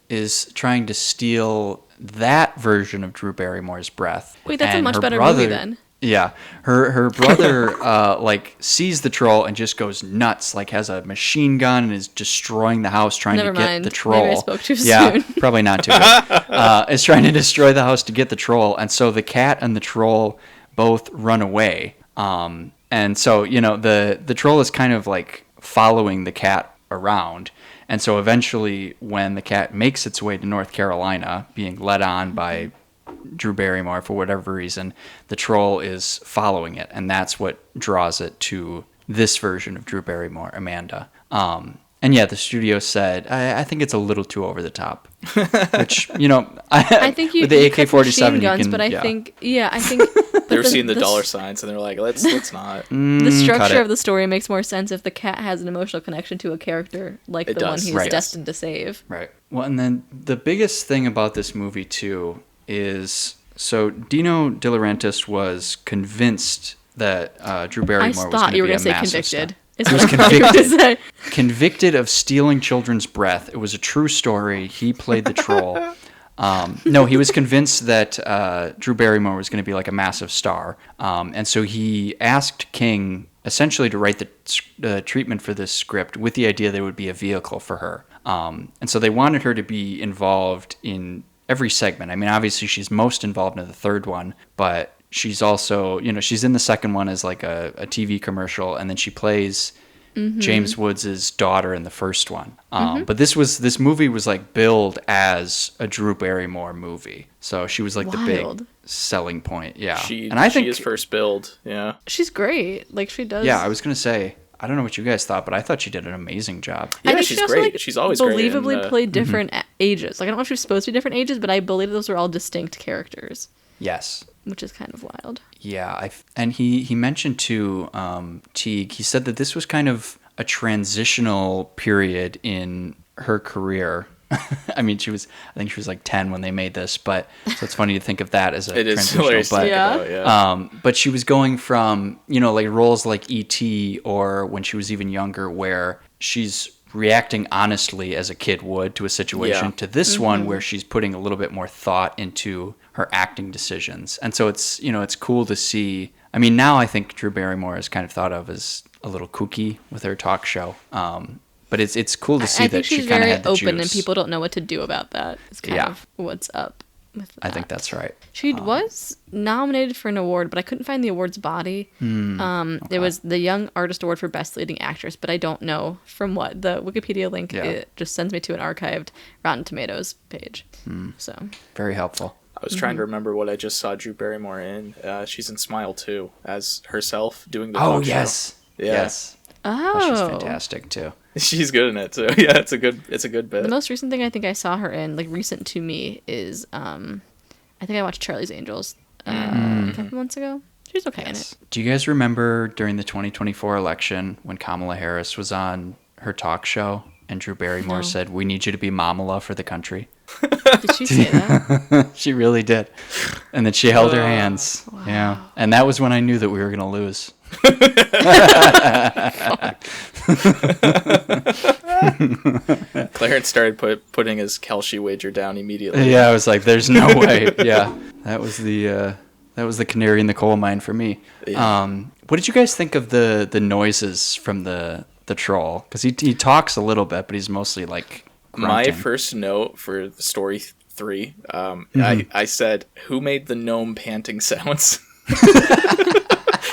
is trying to steal that version of Drew Barrymore's breath. Wait, that's a And much her better brother- movie then. Yeah, her brother like sees the troll and just goes nuts, like has a machine gun and is destroying the house trying Never to get mind. the troll. Maybe I spoke too yeah, soon. probably not too good. Is trying to destroy the house to get the troll, and so the cat and the troll both run away. And so the troll is kind of like following the cat around. And so eventually, when the cat makes its way to North Carolina, being led on by Drew Barrymore for whatever reason, the troll is following it, and that's what draws it to this version of Drew Barrymore, Amanda. And yeah, the studio said, I think it's a little too over the top. Which, I think you with the you cut AK-47, machine you guns, can, but I yeah. think They were seeing the this- dollar signs and they're like, let's not. The cut structure it. of the story makes more sense if the cat has an emotional connection to a character like It the one does, he's right. destined to save. Right. Well, and then the biggest thing about this movie, too, is so Dino De Laurentiis was convinced that Drew I Barrymore was thought going you to were be a going to say massive convicted. star. Is He was what I thought you were gonna convicted. say. Convicted of stealing children's breath. It was a true story. He played the troll. No, he was convinced that Drew Barrymore was going to be like a massive star. And so he asked King essentially to write the treatment for this script with the idea there would be a vehicle for her. And so they wanted her to be involved in every segment. I mean, obviously she's most involved in the third one, but she's also, she's in the second one as like a TV commercial, and then she plays James Woods' daughter in the first one. But this movie was like billed as a Drew Barrymore movie, so she was like the big selling point. Yeah, and I think she is first billed. Yeah, she's great. Like she does. Yeah, I was gonna say, I don't know what you guys thought, but I thought she did an amazing job. Yeah, I think she's she also, great. like, she's always believably great in, played different ages. Like I don't know if she was supposed to be different ages, but I believe those were all distinct characters. Yes. Which is kind of wild. Yeah, and he mentioned to Teague, he said that this was kind of a transitional period in her career. I mean, I think she was like 10 when they made this, but so it's funny to think of that as a transitional. But she was going from, like roles like E.T. or when she was even younger, where she's reacting honestly as a kid would to a situation, to this one where she's putting a little bit more thought into her acting decisions. And so it's, it's cool to see. I mean, now I think Drew Barrymore is kind of thought of as a little kooky with her talk show. But it's cool to see that she kind of had the she's very open, juice. And people don't know what to do about that. It's kind of what's up with that. I think that's right. She was nominated for an award, but I couldn't find the award's body. It was the Young Artist Award for Best Leading Actress, but I don't know from what. The Wikipedia link, it just sends me to an archived Rotten Tomatoes page. So very helpful. I was trying to remember what I just saw Drew Barrymore in. She's in Smile 2 as herself doing the talk show. Yes. Oh, she's fantastic too. She's good in it too. Yeah, it's a good bit. The most recent thing I think I saw her in, like recent to me, is I think I watched Charlie's Angels a couple months ago. She's okay in it. Do you guys remember during the 2024 election when Kamala Harris was on her talk show and Drew Barrymore said, "We need you to be Mamala for the country"? Did she say that? She really did. And then she held her hands. Wow. Yeah. And that was when I knew that we were going to lose. Clarence started putting his Kelshi wager down immediately. Yeah, I was like, "There's no way." Yeah, that was the canary in the coal mine for me. Yeah. What did you guys think of the noises from the troll? Because he talks a little bit, but he's mostly like grunting. My first note for the story 3, I said, "Who made the gnome panting sounds?"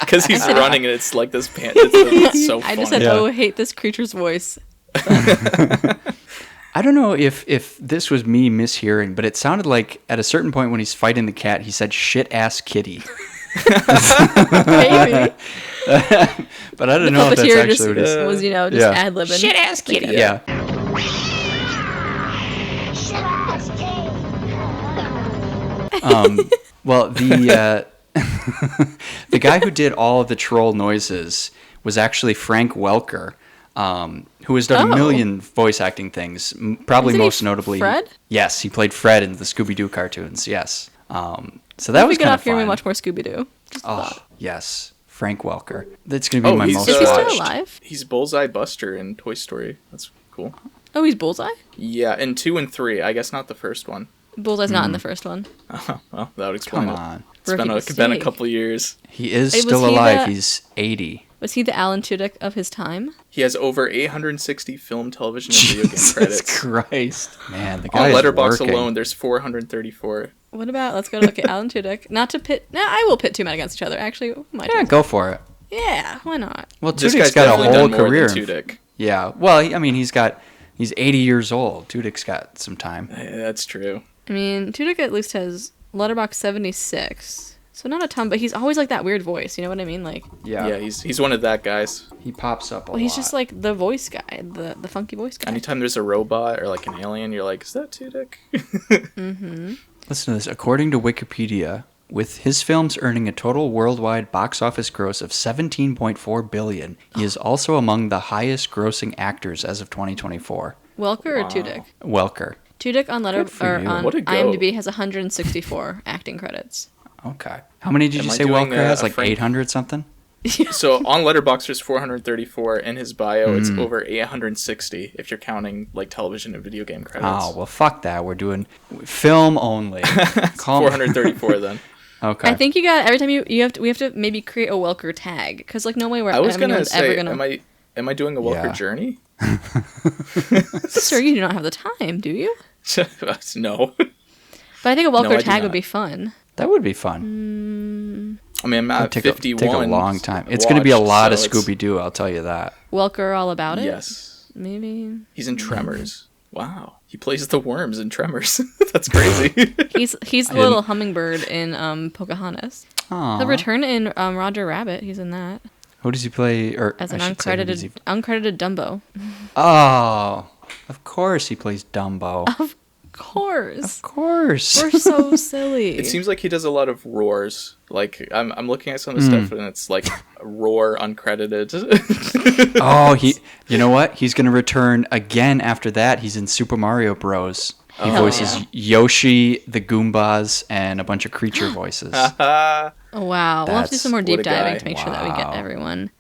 Because he's running and it's like this pant. It's so funny. I just said, "Oh, I hate this creature's voice." I don't know if this was me mishearing, but it sounded like at a certain point when he's fighting the cat, he said "shit ass kitty." Maybe. But I don't know if that's actually what it is. Was just ad-libbing. Shit ass kitty. Yeah. Well, the guy who did all of the troll noises was actually Frank Welker, who has done a million voice acting things, probably most notably. Fred? Yes, he played Fred in the Scooby-Doo cartoons, yes. So that was kind of fun. Hearing me watch more Scooby-Doo. Yes. Frank Welker. That's going to be my most watched. Is he still alive? He's Bullseye Buster in Toy Story. That's cool. Oh, he's Bullseye? Yeah, in 2 and 3. I guess not the first one. Bullseye's not in the first one. Well, that would explain Come on. It's been a couple years. He is still alive. He's 80. Was he the Alan Tudyk of his time? He has over 860 film, television, and video game credits. Jesus Christ. Man, the guy on is Letterboxd working. alone, there's 434. What about, let's go look at Alan Tudyk. Not to pit, I will pit two men against each other, actually. Yeah, go for it. Yeah, why not? Well, This Tudyk's guy's got a definitely whole done more career. than Tudyk. Yeah, well, I mean, he's 80 years old. Tudyk's got some time. Yeah, that's true. I mean, Tudyk at least has Letterboxd 76. So not a ton, but he's always like that weird voice. You know what I mean? Like, Yeah, he's one of that guys. He pops up a lot. well, he's just like the voice guy, the funky voice guy. Anytime there's a robot or like an alien, you're like, is that Tudyk? Listen to this. According to Wikipedia, with his films earning a total worldwide box office gross of $17.4 billion, he is also among the highest grossing actors as of 2024. Welker or Tudyk? Welker. Tudyk on on What a go. IMDb has 164 acting credits. Okay. How many did you Am I say doing Welker has? a Like Frank- 800 something? So on Letterboxd there's 434. In his bio, it's over 860 if you're counting like television and video game credits. Oh, well, fuck that. We're doing film only. 434 then. Okay. I think you got every time we have to maybe create a Welker tag because like no way I was gonna anyone's say, ever gonna. am I doing a Welker Yeah. journey? Sir, you do not have the time, do you? No. But I think a No, I Welker do tag not. would be fun. That would be fun. I mean, I'm at Take 51. a long time. It's going to be a watched, lot of so it's- Scooby-Doo, I'll tell you that. Welker all about it. Yes. Maybe He's in Tremors. Wow. He plays the worms in Tremors. That's crazy. he's the little hummingbird in Pocahontas. Aw. The return in Roger Rabbit. He's in that Who does he play? Or as I an should say, who does he- uncredited Dumbo. Oh, of course he plays Dumbo. Of course. Of course. We're so silly. It seems like he does a lot of roars. Like I'm looking at some of the stuff and it's like roar uncredited. Oh, you know what? He's going to return again after that. He's in Super Mario Bros. He Hell voices yeah. Yoshi, the Goombas, and a bunch of creature voices. Oh, wow. We'll have to do That's- some more what deep a diving guy. to make sure that we get Wow. everyone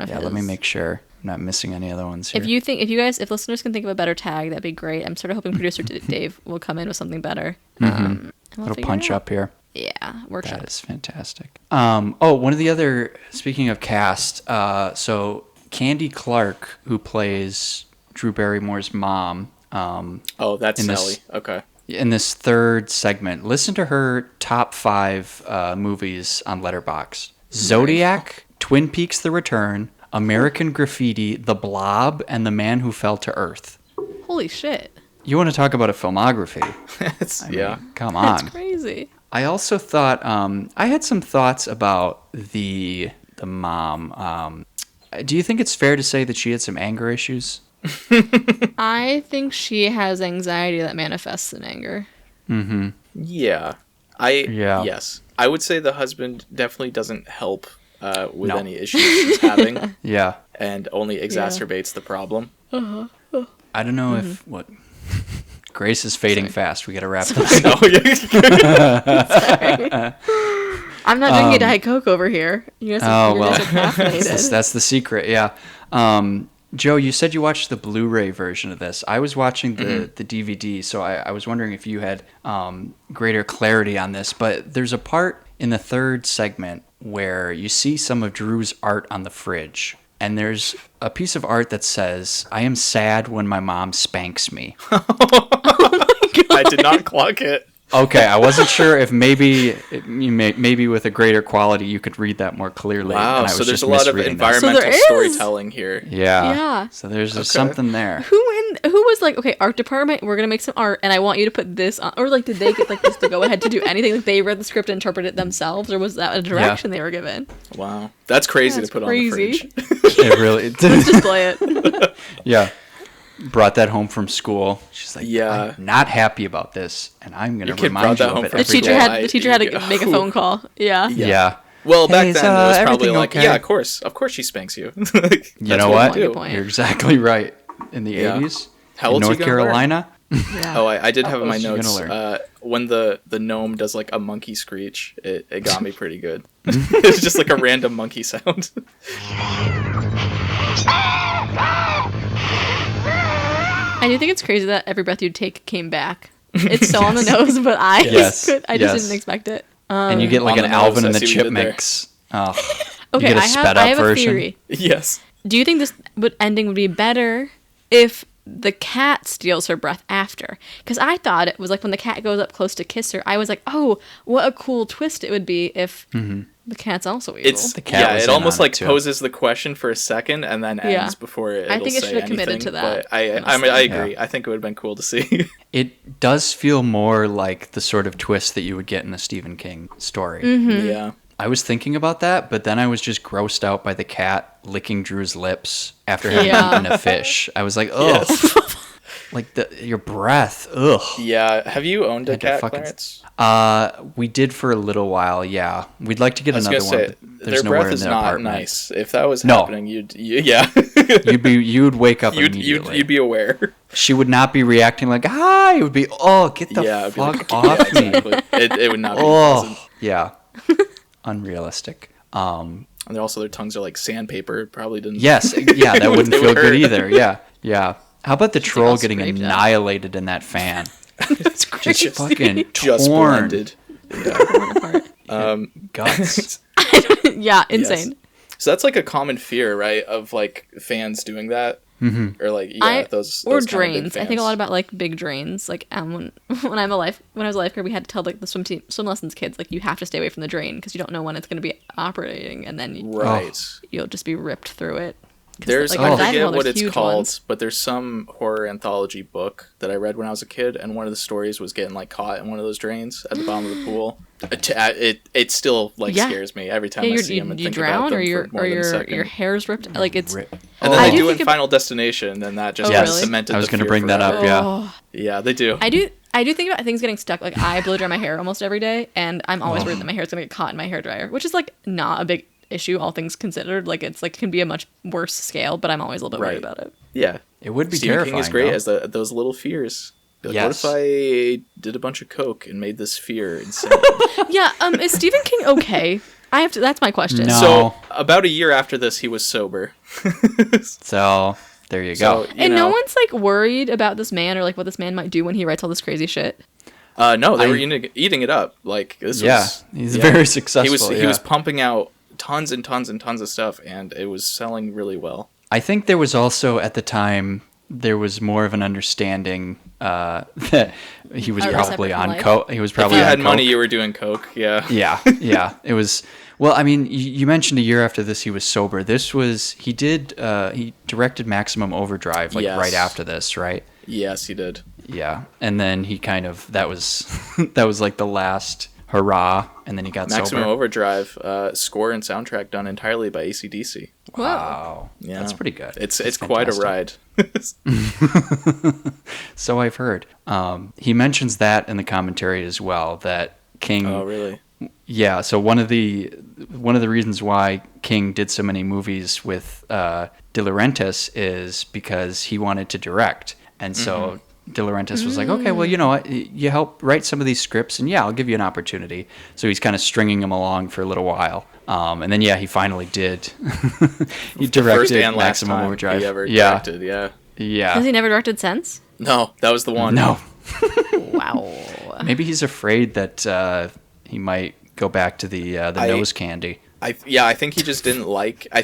of Yeah, his. let me make sure I'm not missing any other ones here. If listeners can think of a better tag, that'd be great. I'm sort of hoping producer Dave will come in with something better. And we'll Little figure punch it out. up here. Yeah, workshop. That is fantastic. One of the other, speaking of cast, so Candy Clark, who plays Drew Barrymore's mom, Oh, that's In this- Sally. Okay. in this third segment, listen to her top 5 movies on Letterboxd. Zodiac, Twin Peaks: The Return, American Graffiti, The Blob, and The Man Who Fell to Earth. Holy shit. You want to talk about a filmography? Yeah. Come That's on. crazy. I also thought I had some thoughts about the mom. Do you think it's fair to say that she had some anger issues? I think she has anxiety that manifests in anger. Yeah. Yeah. Yes. I would say the husband definitely doesn't help with No. any issues she's having Yeah. and only exacerbates the problem. I don't know if what Grace is fading fast. We got to wrap this up. No, I'm not drinking Diet Coke over here. You guys are, Oh, well. you guys are caffeinated. That's the secret. Yeah. Joe, you said you watched the Blu-ray version of this. I was watching the DVD, so I was wondering if you had greater clarity on this. But there's a part in the third segment where you see some of Drew's art on the fridge. And there's a piece of art that says, "I am sad when my mom spanks me." I did not clock it. Okay, I wasn't sure if maybe with a greater quality you could read that more clearly. Wow, and I so was there's just a lot of misreading that. environmental So there is. storytelling here. Yeah. Yeah. So there's something there. Who was like, okay, art department, we're gonna make some art, and I want you to put this on, or like, did they get like just to go ahead to do anything? Like they read the script and interpreted it themselves, or was that a direction they were given? Wow. That's crazy That's to put crazy. on the fridge. It really Display it. Yeah. Brought that home from school. She's like, Yeah. I'm not happy about this, and I'm going Your to kid remind brought you that of home it from The every teacher day. had to make a phone call. Yeah. Yeah. Well, back Hey, then is, it was probably everything like, okay? yeah, of course she spanks you. You know what? Good point. You're exactly right. In the Yeah. 80s, How in old's he North gonna learn? Carolina. Yeah. Oh, I did have in my else you gonna notes learn? when the gnome does like a monkey screech. It got me pretty good. It's just like a random monkey sound. I do think it's crazy that Every Breath You Take came back. It's so on the nose, but I Yes. just Yes. didn't expect it. And you get like On an the nose, Alvin I and the see what you did there. Chipmunks. Oh, Okay, you get a I sped up have a version. theory. Yes. Do you think this ending would be better if the cat steals her breath after? Because I thought it was like when the cat goes up close to kiss her, I was like, oh, what a cool twist it would be if the cat's also evil. It's The cat yeah. was It in almost on it, like too. poses the question for a second and then Yeah. ends before it. I think it should have committed to that, But I mean, I agree. I think it would have been cool to see. It does feel more like the sort of twist that you would get in a Stephen King story. Yeah. I was thinking about that, but then I was just grossed out by the cat licking Drew's lips after having Yeah. eaten a fish. I was like, ugh. Like your breath. Ugh. Yeah. Have you owned a Had to cat, fucking- Clarence? We did for a little while, yeah. We'd like to get I was another gonna one, say but there's their nowhere breath in is the not apartment. nice. If that was No. happening, yeah, You'd wake up you'd immediately. be aware. She would not be reacting like, hi. It would be, oh, get the Yeah, it'd be fuck like, off yeah, me. exactly. It would not be Oh, pleasant. yeah. Unrealistic. And also their tongues are like sandpaper. It probably didn't. Yes, yeah, that wouldn't They feel would good hurt. either. Yeah, yeah. How about the troll all getting scraped up. annihilated in that fan? It's crazy. Fucking Just torn. blended. Guts. Yeah, insane. So that's like a common fear, right? Of like fans doing that. Or like those or kind of big drains. I think a fans. lot about like big drains. Like when I was a lifeguard, we had to tell like the swim lessons kids like you have to stay away from the drain because you don't know when it's going to be operating, and then Right. you'll just be ripped through it. 'Cause, There's like, I on diving forget hall, what there's it's huge called, ones. but there's some horror anthology book that I read when I was a kid, and one of the stories was getting like caught in one of those drains at the bottom of the pool. It still like Yeah. scares me every time Yeah, I see them and you think drown, about them or your for more than a second. your hair's ripped. Like it's. Rip. And then I they do do in think Final Destination, and that just Oh, kind of really? cemented I was the gonna fear bring that up, forever. yeah. Oh. Yeah, they do. I do think about things getting stuck. Like I blow dry my hair almost every day, and I'm always worried that my hair's gonna get caught in my hairdryer, which is like not a big issue, all things considered. Like it's like can be a much worse scale, but I'm always a little bit worried Right. about it. Yeah, It would be Stephen terrifying. King is great though. as those little fears. Like, Yes. What if I did a bunch of coke and made this fear insane? Yeah. Is Stephen King okay? I have to. That's my question. No. So about a year after this, he was sober. So there you So, go. you And know, no one's like worried about this man or like what this man might do when he writes all this crazy shit. No, they I- were eating it up. Like this Yeah, was. he's very successful. He yeah. was pumping out tons and tons and tons of stuff, and it was selling really well. I think there was also at the time there was more of an understanding that he was Oh, probably separate from on life? coke. He was If probably you on had coke. money, you were doing coke. Yeah. Yeah, yeah. It was. Well, I mean, you mentioned a year after this he was sober. This was he directed Maximum Overdrive like Yes. right after this, right? Yes, he did. Yeah, and then he kind of that was that was like the last hurrah, and then he got Maximum sober. Overdrive score and soundtrack done entirely by AC/DC. Wow, Yeah. that's pretty good. It's That's quite a fantastic. ride. So I've heard. He mentions that in the commentary as well. That King. Oh, really? Yeah. So one of the reasons why King did so many movies with De Laurentiis is because he wanted to direct, and so De Laurentiis was like, okay, well, you know what, you help write some of these scripts, and yeah, I'll give you an opportunity. So he's kind of stringing him along for a little while, and then he finally did. He First directed and last Maximum time Overdrive. he ever Yeah, directed. Yeah. yeah. Has he never directed since? No, that was the one. No, Wow. maybe he's afraid that he might go back to the nose candy. I think he just didn't like. I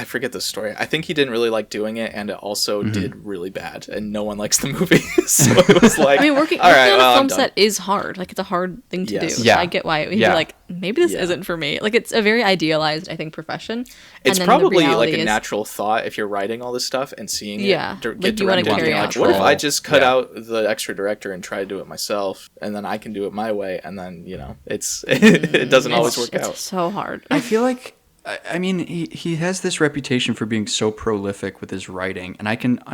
forget the story. I think he didn't really like doing it, and it also did really bad, and no one likes the movie. So it was like, I mean, working all right, on well, a I'm film done. set is hard. Like, it's a hard thing to Yes. do. Yeah. So I get why he'd Yeah. be like, maybe this Yeah. isn't for me. Like, it's a very idealized, I think, profession. It's And then the probably like reality a is- natural thought if you're writing all this stuff and seeing Yeah, it like, get you wanna directed. carry and out like, what if I control. just cut Yeah. out the extra director and try to do it myself, and then I can do it my way, and then it's it doesn't always work it's out. so hard. I feel like, I mean, he has this reputation for being so prolific with his writing, and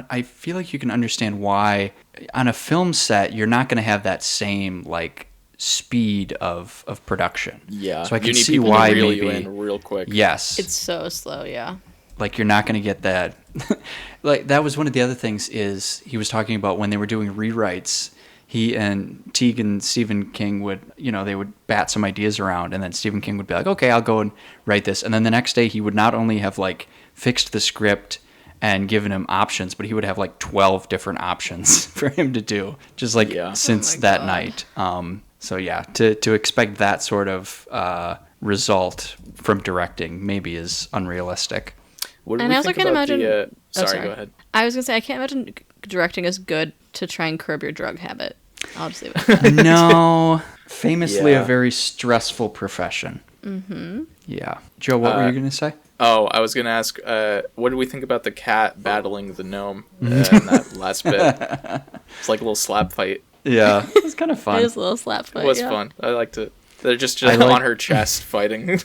I feel like you can understand why on a film set you're not going to have that same like speed of production. Yeah, so I you can need see people to why reel maybe you in real quick. yes, It's so slow, yeah. like you're not going to get that. Like that was one of the other things is he was talking about when they were doing rewrites. He and Teague and Stephen King would, they would bat some ideas around, and then Stephen King would be like, okay, I'll go and write this. And then the next day he would not only have like fixed the script and given him options, but he would have like 12 different options for him to do, just like Yeah. since Oh my that God. night. So yeah, to expect that sort of result from directing maybe is unrealistic. What do And we I also think can't about imagine. the, Oh, sorry, go ahead. I was gonna say I can't imagine directing is good to try and curb your drug habit. I'll just leave it at that. No, famously Yeah. a very stressful profession. Mm-hmm. Yeah. Joe, what were you going to say? Oh, I was gonna ask, what do we think about the cat battling the gnome in that last bit? It's like a little slap fight. Yeah. It's kind of It fun. is a little slap fight. It was yeah. fun. I liked it. They're just I like- on her chest fighting.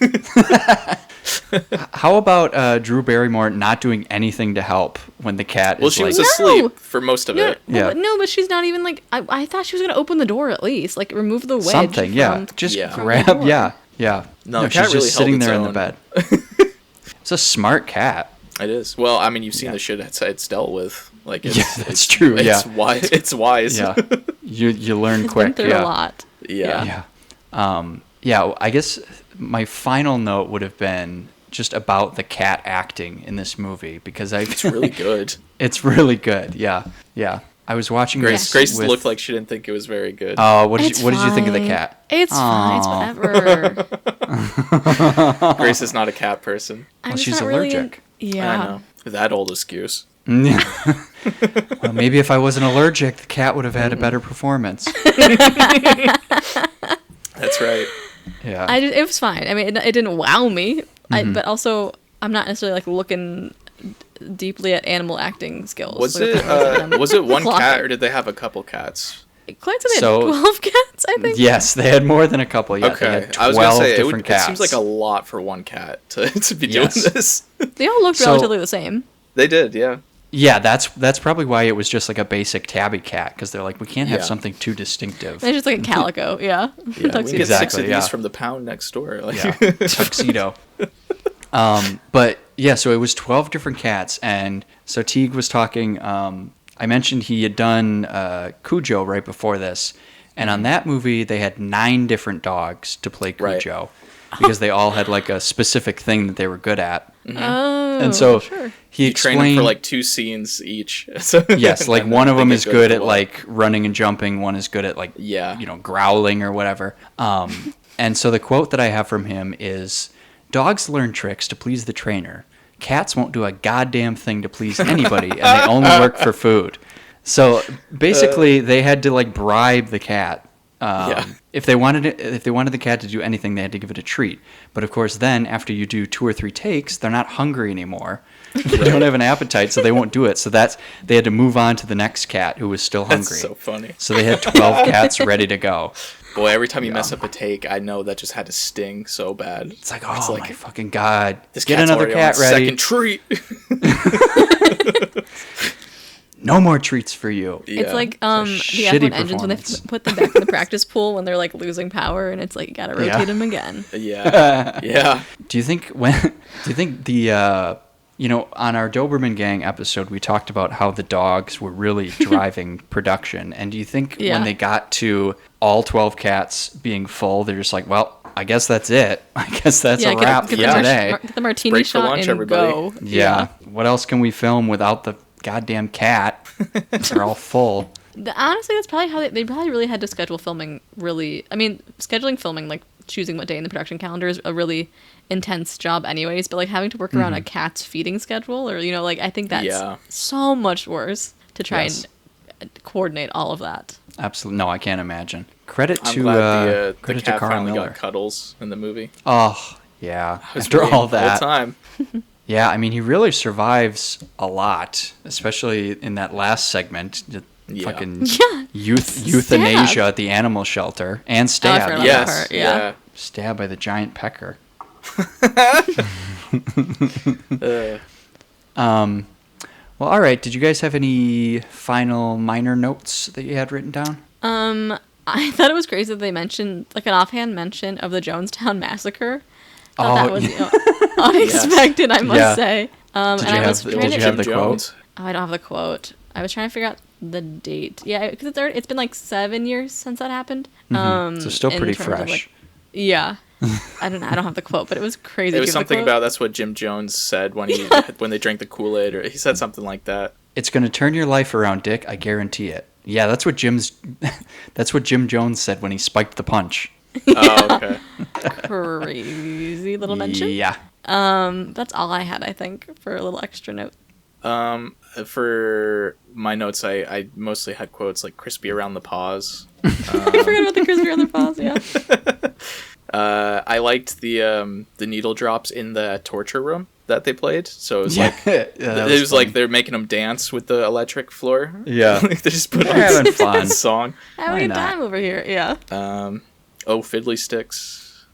How about Drew Barrymore not doing anything to help when the cat Well, is she like... was No! asleep for most of No, it. Yeah. but she's not even like. I thought she was gonna open the door at least, like remove the wedge. Something, yeah. from- Just Yeah. from the grab, door. yeah. No, the she's cat really just sitting held its there in the own. bed. It's a smart cat. It is. Well, I mean, you've seen Yeah. the shit it's dealt with. Like, Yeah, that's true, It's yeah. wise. It's wise. Yeah. You learn It's quick, been through yeah. a lot. Yeah. Yeah. Yeah, I guess my final note would have been just about the cat acting in this movie because It's really good. It's really good. Yeah. I was watching Grace this with, looked like she didn't think it was very good. Oh, what did It's you think of the fine. cat? It's fine. It's whatever. Grace is not a cat person. I'm Well, just she's not really allergic. Yeah. I know. That old excuse. Well, maybe if I wasn't allergic, the cat would have had a better performance. That's right. Yeah. It was fine. I mean, it didn't wow me, but also I'm not necessarily like looking deeply at animal acting skills. Was Like, it I'm was it one clocking. cat or did they have a couple cats? Clarence said they So- had 12 cats, I think. Yes, they had more than a couple. Yeah, they Okay, had 12 I was gonna say different it cats. seems like a lot for one cat to be Yes. doing this. They all looked So- relatively the same. They did, yeah. Yeah, that's probably why it was just like a basic tabby cat because they're like we can't have Yeah. something too distinctive. It's just like a calico, yeah. Yeah, we can Tuxedo. get six Exactly, of these yeah. from the pound next door. Like, Yeah, tuxedo. But yeah, so it was 12 different cats, and so Teague was talking. I mentioned he had done Cujo right before this, and on that movie they had 9 different dogs to play Right. Cujo because they all had like a specific thing that they were good at. Oh, And so sure. he you train them explained for like 2 scenes each. So yes, like and one then of they them get is good the at wall. like running and jumping. One is good at like Yeah. growling or whatever. And so the quote that I have from him is, "Dogs learn tricks to please the trainer. Cats won't do a goddamn thing to please anybody, and they only work for food." So basically, they had to like bribe the cat. Yeah. If they wanted the cat to do anything, they had to give it a treat. But of course, then after you do 2 or 3 takes, they're not hungry anymore. They don't have an appetite, so they won't do it. So they had to move on to the next cat who was still hungry. That's so funny. So they had 12 cats ready to go. Boy, every time you mess up a take, I know that just had to sting so bad. It's like, oh my fucking god! This Get cat's another already cat on ready. second treat. No more treats for you. It's Yeah. like a the shitty F1 engines when they performance. put them back in the practice pool when they're like losing power, and it's like you gotta rotate Yeah. them again. Yeah. Yeah. Do you think the on our Doberman Gang episode we talked about how the dogs were really driving production, and do you think Yeah. when they got to all 12 cats being full, they're just like, well, I guess that's it. I guess that's a wrap for get the today. Get the martini Break for shot lunch, and everybody. go. Yeah. What else can we film without the goddamn cat? They're all full. Honestly, that's probably how they probably really had to schedule filming. Really, I mean, scheduling filming, like choosing what day in the production calendar is a really intense job, anyways. But like having to work around a cat's feeding schedule, or like I think that's Yeah. so much worse to try Yes. and coordinate all of that. Absolutely. No, I can't imagine. Credit I'm to glad the credit cat to Carl finally Miller. got cuddles in the movie. Oh, yeah. I was After waiting all the whole that. time. Yeah, I mean, he really survives a lot, especially in that last segment. The Yeah. Fucking Yeah. euthanasia Stab. at the animal shelter. And Oh, I stab. forgot about yeah. that Yes. part, yeah. Stabbed by the giant pecker. Well, all right. Did you guys have any final minor notes that you had written down? I thought it was crazy that they mentioned like an offhand mention of the Jonestown massacre. Thought that Oh, was unexpected, I must Yeah. say. And Did I you was have- trying did to you have the Jim quote? Jones. Oh, I don't have the quote. I was trying to figure out the date. Yeah, because it's been like 7 years since that happened. So still in pretty terms of, fresh. like- yeah. I don't have the quote, but it was crazy. It Do was you have the something quote? about that's what Jim Jones said when when they drank the Kool-Aid, or he said something like that. It's going to turn your life around, Dick. I guarantee it. Yeah, that's what Jim Jones said when he spiked the punch. Oh, okay. Crazy little mention. Yeah. That's all I had, I think, for a little extra note. For my notes, I mostly had quotes like "crispy around the paws." I forgot about the crispy on the paws. Yeah. I liked the needle drops in the torture room that they played. So it was Yeah. like Yeah, it was like they're making them dance with the electric floor. Yeah. Like they just put on They're having this fun. song. Having Why a good not? time over here. Yeah. Oh, fiddly sticks.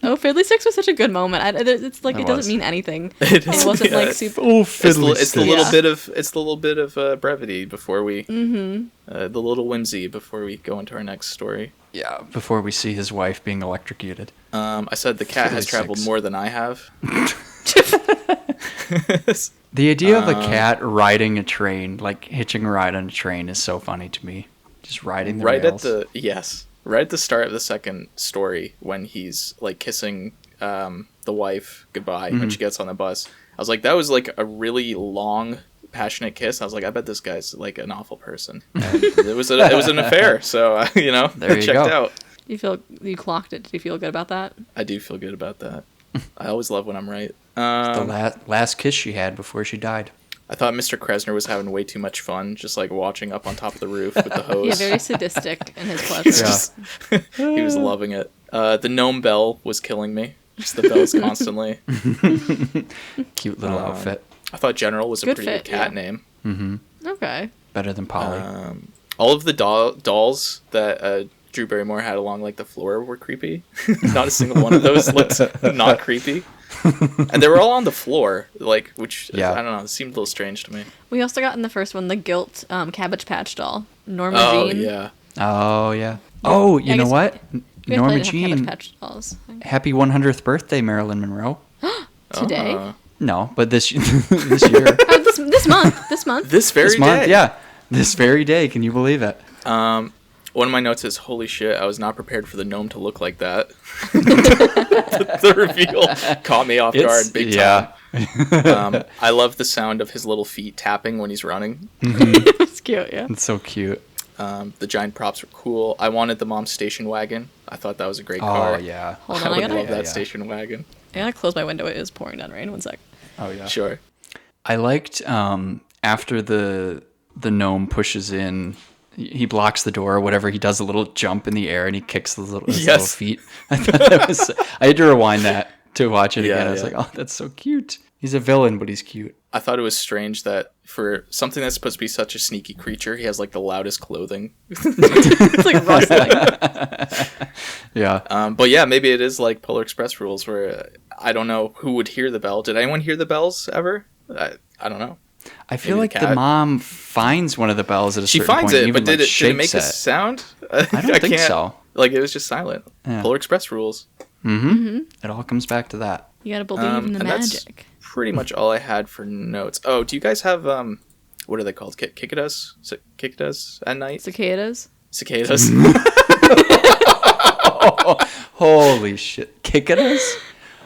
Oh, Fiddly Sticks was such a good moment. It's like It it was. doesn't mean anything. It It wasn't yeah. like super. Oh, It's the little Yeah. bit of brevity before we the little whimsy before we go into our next story. Yeah, before we see his wife being electrocuted. I said the cat has traveled 56. more than I have. The idea of a cat riding a train, like hitching a ride on a train, is so funny to me. Just riding the rails. Right at the start of the second story when he's like kissing the the wife goodbye when she gets on the bus. I was like, that was like a really long, passionate kiss. I was like, I bet this guy's like an awful person. And it was an affair. So There you checked go. out. You clocked it. Did you feel good about that? I do feel good about that. I always love when I'm right. The last kiss she had before she died. I thought Mr. Kresner was having way too much fun, just like watching up on top of the roof with the hose. Yeah, very sadistic in his He's pleasure. just- he was loving it. The gnome bell was killing me. Just the bells constantly. Cute little outfit. I thought General was a Good pretty fit, good cat yeah. name. Okay. Better than Polly. All of the dolls that Drew Barrymore had along like the floor were creepy. Not a single one of those looked not creepy. And they were all on the floor, like, which I don't know, it seemed a little strange to me. We also got in the first one the Guilt Cabbage Patch doll. Norma Oh Jean. yeah. Oh, yeah. Oh, you I know guess what? We had Norma played Cabbage Jean. Patch dolls. Happy 100th birthday, Marilyn Monroe. Today? No, but this this year. Oh, this month. This month. This very This month, day. yeah. This very day. Can you believe it? One of my notes is, holy shit, I was not prepared for the gnome to look like that. The reveal caught me off guard big time. I love the sound of his little feet tapping when he's running. It's cute, yeah. It's so cute. The giant props were cool. I wanted the mom's station wagon. I thought that was a great car. Oh, yeah. Hold I on, I would gotta, love that yeah. station wagon. I gotta close my window. It is pouring down rain. One sec. Oh, yeah. Sure. I liked after the gnome pushes in, he blocks the door or whatever. He does a little jump in the air and he kicks his little feet. I thought that was. I had to rewind that to watch it again. I was like, oh, that's so cute. He's a villain, but he's cute. I thought it was strange that for something that's supposed to be such a sneaky creature, he has like the loudest clothing. It's like rustling. Yeah. But yeah, maybe it is like Polar Express rules where I don't know who would hear the bell. Did anyone hear the bells ever? I don't know. I feel Maybe like the the cat. mom finds one of the bells at a She certain finds point. and it, but even, did like, it make a shakes it. sound? I don't think can't- so. Like it was just silent. Yeah. Polar Express rules. It all comes back to that. You gotta believe in the and that's magic. pretty much all I had for notes. Oh, do you guys have what are they called? Cicadas? Cicadas at night? Cicadas. Cicadas. Holy shit. Cicadas?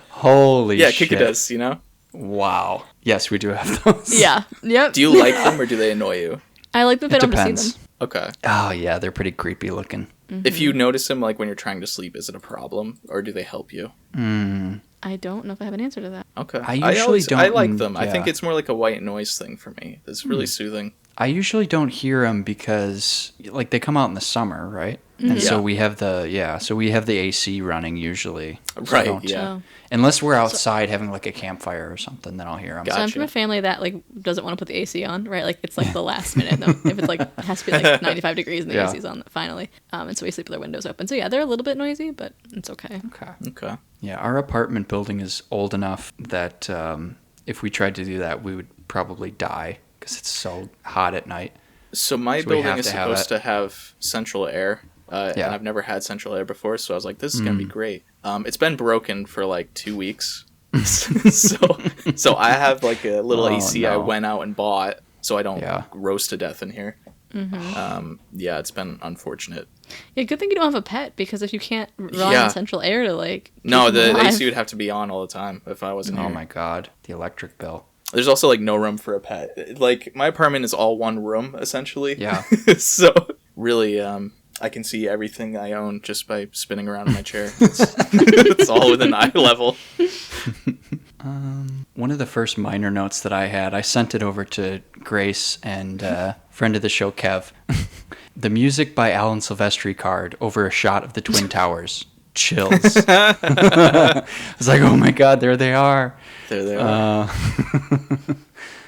Holy Yeah, shit. cicadas, you know? Wow. Yes, we do have those. Yeah. Yep. Do you like them or do they annoy you? I like them if I It don't have to depends. see them. Okay. Oh, yeah, they're pretty creepy looking. If you notice them like when you're trying to sleep, is it a problem or do they help you? I don't know if I have an answer to that. Okay. I usually I don't- like them. I think yeah. it's more like a white noise thing for me. It's really soothing. I usually don't hear them because, like, they come out in the summer, right? And so Yeah. we have the AC running usually. So I Right, don't- yeah. Oh. Unless we're outside having like a campfire or something, then I'll hear them. Got- So I'm Gotcha. from a family that like doesn't want to put the AC on, right? Like it's like the last minute. No, if it's like it has to be like 95 degrees and the Yeah. AC's on finally, and so we sleep with our windows open. So yeah, they're a little bit noisy, but it's okay. Okay. Okay. Yeah, our apartment building is old enough that if we tried to do that, we would probably die because it's so hot at night. So my So we building have is to have supposed it. to have central air, and Yeah. I've never had central air before, so I was like, "This is gonna be great." It's been broken for like 2 weeks, so I have like a little Oh, AC I no. went out and bought, so I don't Yeah. roast to death in here. Yeah, it's been unfortunate. Yeah, good thing you don't have a pet because if you can't run Yeah. central air to like No, keep them the alive- AC would have to be on all the time if I wasn't Oh here. my god, the electric bill. There's also like no room for a pet. Like my apartment is all one room essentially. Yeah. So really, I can see everything I own just by spinning around in my chair. It's all within eye level. One of the first minor notes that I had, I sent it over to Grace and friend of the show, Kev. The music by Alan Silvestri card over a shot of the Twin Towers. Chills. I was like, oh my god, there they are. There they are.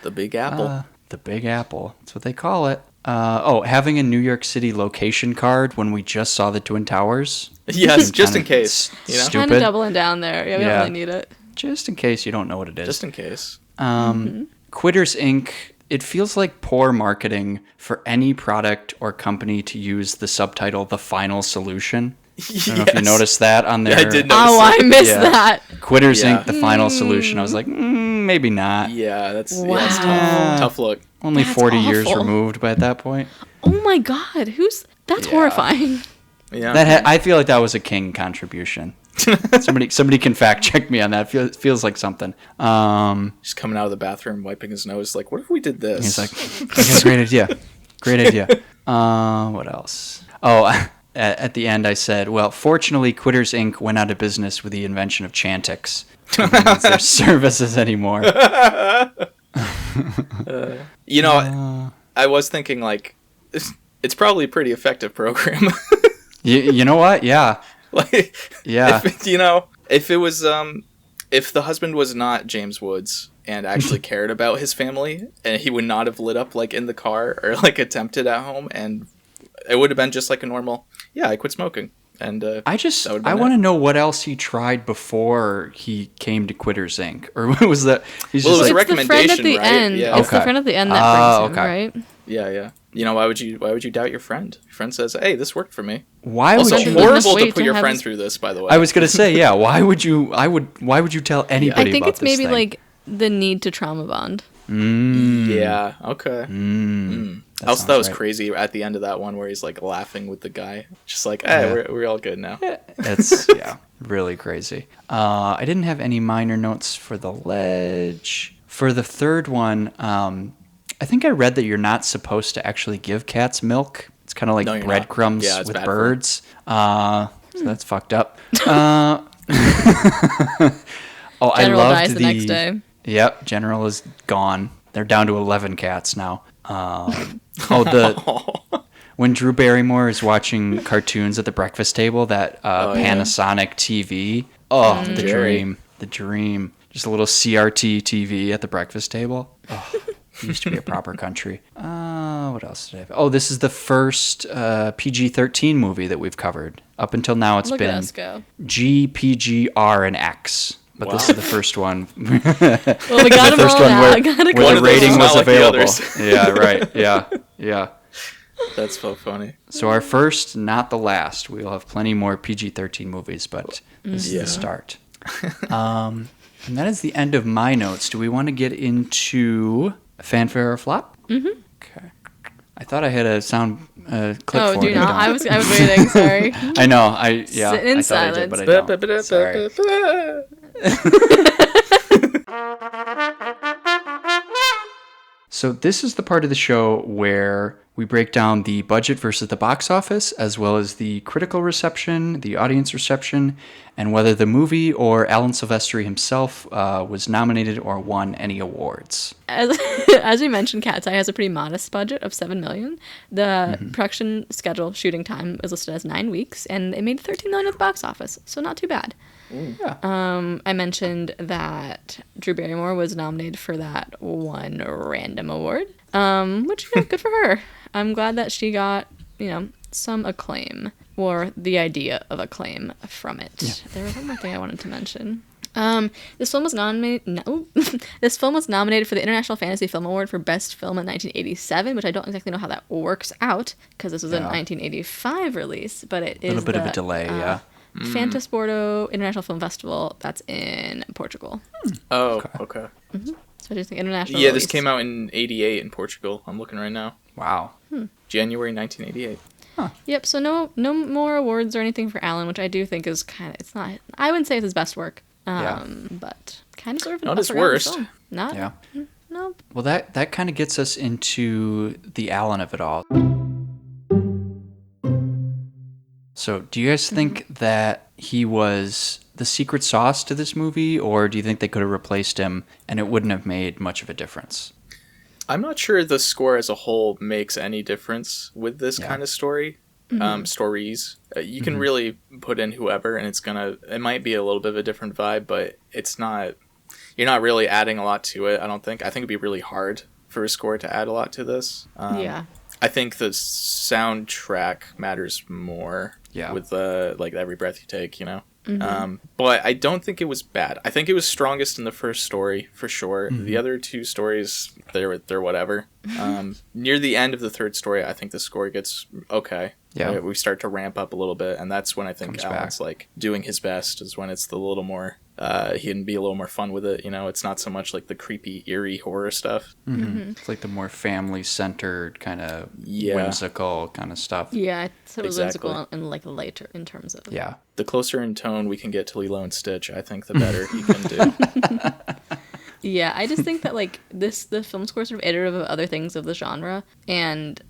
The Big Apple. The Big Apple. That's what they call it. Having a New York City location card when we just saw the Twin Towers. Yes, just kinda in case. You know, stupid. kind of doubling down there. Yeah, we Yeah. don't really need it. Just in case you don't know what it is. just in case. Quitters Inc., it feels like poor marketing for any product or company to use the subtitle The Final Solution. I don't know if you noticed that on there. I did notice Oh, that. I missed Yeah. that. Quitters Yeah. Inc., The Final Solution. I was like, maybe not. Yeah, that's Wow. tough look. Only That's 40 years awful. removed by that point. Oh my god, that's Yeah. horrifying. Yeah. I feel like that was a King contribution. Somebody can fact check me on that. Feels like something. He's coming out of the bathroom, wiping his nose, like, what if we did this? He's like, okay, great idea. Great idea. What else? Oh, at the end I said, well, fortunately, Quitters Inc. went out of business with the invention of Chantix. Nobody needs their services anymore. I was thinking, like, it's probably a pretty effective program. You know what? Yeah. Like, Yeah. If it was, if the husband was not James Woods and actually cared about his family, and he would not have lit up, like, in the car or, like, attempted at home, and it would have been just like a normal, I quit smoking. And I want to know what else he tried before he came to Quitters Inc. Or was that? He's Well, just it was like, a It's the friend at recommendation, the right? end. Yeah. It's the Okay. friend at the end that brings him, okay. right? Yeah. Why would you doubt your friend? Your friend says, "Hey, this worked for me." why Also, would you? horrible Wait to put to your have friend his- through this, by the way. I was gonna say, yeah. Why would you? Why would you tell anybody? I think about it's this maybe thing? like the need to trauma bond. Yeah. Okay. That Also, that sounds was right. crazy at the end of that one where he's like laughing with the guy, just like, "Hey, Yeah. we're all good now." It's really crazy. I didn't have any minor notes for the ledge. For the third one, I think I read that you're not supposed to actually give cats milk. It's kind of like No, you're not. breadcrumbs Yeah, it's with bad for 'em. birds. So that's fucked up. I General loved dies the next day. Yep, General is gone. They're down to 11 cats now. When Drew Barrymore is watching cartoons at the breakfast table, that Panasonic TV. Oh, the Jerry. dream. Just a little CRT TV at the breakfast table. Oh, it used to be a proper country. What else did I have? Oh, this is the first PG-13 movie that we've covered. Up until now, it's Look at been us go. G, PG, R, and X. But this is the first one. Well, we got them all now. where, I gotta where One the of those rating is was not like the available. others. Yeah, right. Yeah. That's so funny. So our first, not the last. We'll have plenty more PG-13 movies, but this is the start. And that is the end of my notes. Do we want to get into fanfare or flop? Mm-hmm. Okay. I thought I had a sound clip for Oh, do it. you I not? don't. I was waiting. Sorry. I know. I Sit in thought I did, but I don't. Sorry. So this is the part of the show where we break down the budget versus the box office, as well as the critical reception, the audience reception, and whether the movie or Alan Silvestri himself was nominated or won any awards. As we mentioned, Cat's Eye has a pretty modest budget of $7 million. The production schedule, shooting time, is listed as 9 weeks, and it made $13 million at the box office, so not too bad. Yeah. I mentioned that Drew Barrymore was nominated for that one random award, which, good for her. I'm glad that she got, some acclaim, or the idea of acclaim from it. Yeah. There was one more thing I wanted to mention. This film was This film was nominated for the International Fantasy Film Award for Best Film in 1987, which I don't exactly know how that works out because this was a 1985 release, but it is A little bit of a delay, yeah. Fantasporto International Film Festival. That's in Portugal. Oh, okay. So I just think international. Yeah, release. this came out in '88 in Portugal. I'm looking right now. Wow. January 1988. Yep. So no more awards or anything for Alan, which I do think is it's not. I wouldn't say it's his best work. But kind of sort of Not a his forgotten worst. film. Not. Yeah. No. Well, that kind of gets us into the Alan of it all. So, do you guys think that he was the secret sauce to this movie, or do you think they could have replaced him and it wouldn't have made much of a difference? I'm not sure the score as a whole makes any difference with this kind of story. Stories. You can really put in whoever, and it might be a little bit of a different vibe, but it's not. You're not really adding a lot to it. I don't think. I think it'd be really hard for a score to add a lot to this. Yeah. I think the soundtrack matters more. Yeah. With like Every Breath You Take, But I don't think it was bad. I think it was strongest in the first story for sure. The other two stories, they're whatever. Near the end of the third story, I think the score gets okay. Yeah. We start to ramp up a little bit, and that's when I think Comes Alan's back. like doing his best. Is when it's the little more he can be a little more fun with it. You know, it's not so much like the creepy, eerie horror stuff. It's like the more family-centered kind of Yeah. whimsical kind of stuff. Yeah, it's sort of Exactly. whimsical and like lighter in terms of. Yeah. The closer in tone we can get to Lilo and Stitch, I think the better he can do. Yeah, I just think that like the film score is sort of iterative of other things of the genre, and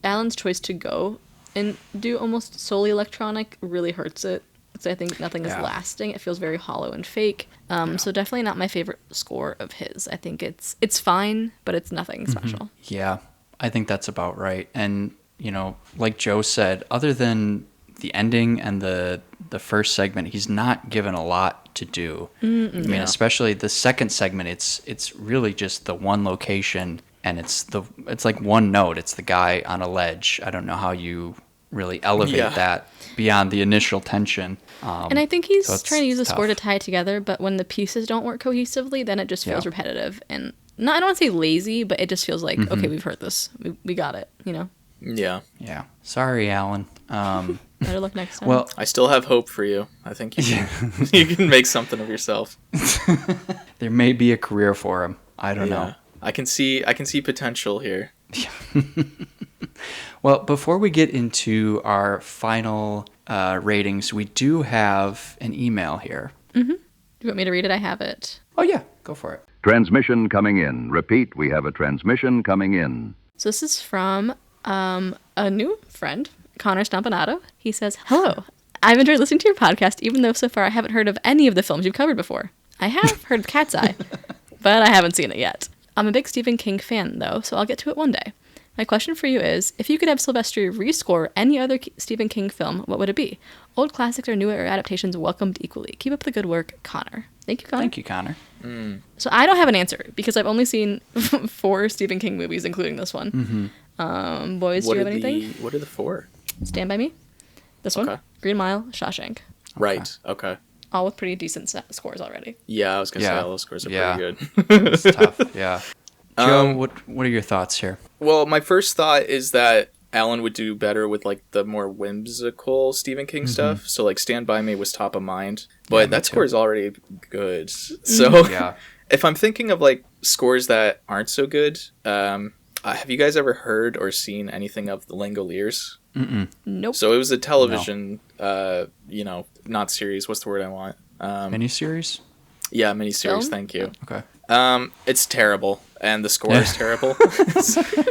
Alan's choice to go and do almost solely electronic really hurts it. So I think nothing is Yeah. lasting. It feels very hollow and fake. So definitely not my favorite score of his. I think it's fine, but it's nothing special. Yeah, I think that's about right. And, you know, like Joe said, other than the ending and the first segment, he's not given a lot to do. I mean, especially the second segment, it's really just the one location, and it's like one note. It's the guy on a ledge. I don't know how you really elevate that beyond the initial tension. And I think he's so it's trying to use the tough. score to tie it together, but when the pieces don't work cohesively, then it just feels Yeah. repetitive. And I don't want to say lazy, but it just feels like, okay, we've heard this. We got it, you know? Yeah. Yeah. Sorry, Alan. Better luck next time. Well, I still have hope for you. I think you can, you can make something of yourself. there may be a career for him. I don't know. I can see potential here. Well, before we get into our final ratings, we do have an email here. Do you want me to read it? I have it. Oh, yeah. Go for it. Transmission coming in. Repeat, we have a transmission coming in. So this is from a new friend, Connor Stampanato. He says, "Hello. I've enjoyed listening to your podcast, even though so far I haven't heard of any of the films you've covered before. I have heard of Cat's Eye, but I haven't seen it yet. I'm a big Stephen King fan, though, so I'll get to it one day. My question for you is, if you could have Silvestri rescore any other Stephen King film, what would it be? Old classics or newer adaptations welcomed equally. Keep up the good work, Connor." Thank you, Connor. Thank you, Connor. So I don't have an answer because I've only seen 4 Stephen King movies, including this one. Boys, do you have anything? What are the 4? Stand By Me. This one. Okay. Green Mile. Shawshank. Right. Okay. All with pretty decent scores already. Yeah, I was gonna say Yeah. all those scores are Yeah. pretty good. It's tough. Yeah. Joe, what are your thoughts here? Well, my first thought is that Alan would do better with like the more whimsical Stephen King stuff. So like Stand By Me was top of mind, but me that too. score is already good. So Yeah. if I'm thinking of like scores that aren't so good, have you guys ever heard or seen anything of The Langoliers? Nope. So it was a television, not series. What's the word I want? Miniseries? Yeah, miniseries. Film? Thank you. Okay. It's terrible, and the score is terrible.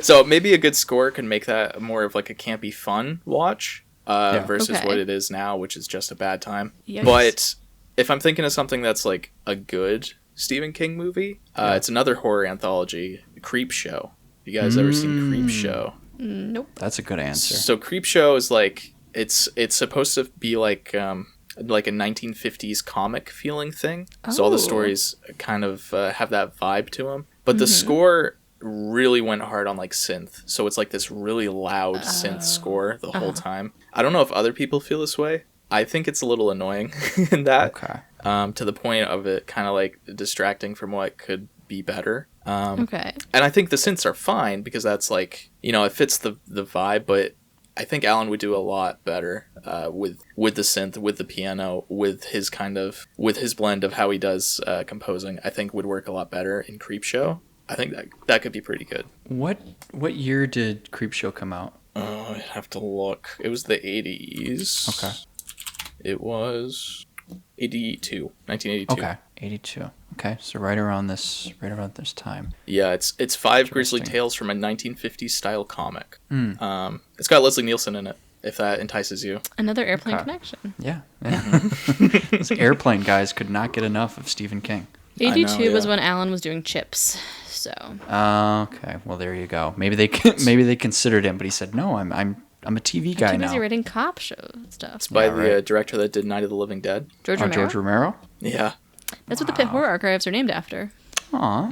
So maybe a good score can make that more of like a campy fun watch versus Okay. what it is now, which is just a bad time. Yikes. But if I'm thinking of something that's like a good Stephen King movie, it's another horror anthology, Creep Show. You guys ever seen Creep Show? Nope. That's a good answer. So Creep Show is like it's supposed to be like a 1950s comic feeling thing. So all the Oh. stories kind of have that vibe to them. But the score really went hard on like synth. So it's like this really loud synth score the whole time. I don't know if other people feel this way. I think it's a little annoying in that. Okay. To the point of it kind of like distracting from what could be better. Okay. And I think the synths are fine because that's like, it fits the vibe, but I think Alan would do a lot better with the synth, with the piano, with his blend of how he does composing. I think would work a lot better in Creepshow. I think that could be pretty good. What year did Creepshow come out? Oh, I have to look. It was the 80s. Okay. It was 1982. Okay. 82. Okay, so right around this time. Yeah, it's 5 Grisly Interesting. Tales from a 1950s style comic. It's got Leslie Nielsen in it, if that entices you. Another airplane Okay. connection. Yeah. Those airplane guys could not get enough of Stephen King. 82 was yeah. when Alan was doing Chips. So Okay, well there you go. Maybe they considered him, but he said no. I'm a TV guy too busy now. writing cop show stuff. By Yeah, the right. director that did Night of the Living Dead. George Oh, Romero. George Romero. Yeah. That's what the Pit Horror Archives are named after. Aw.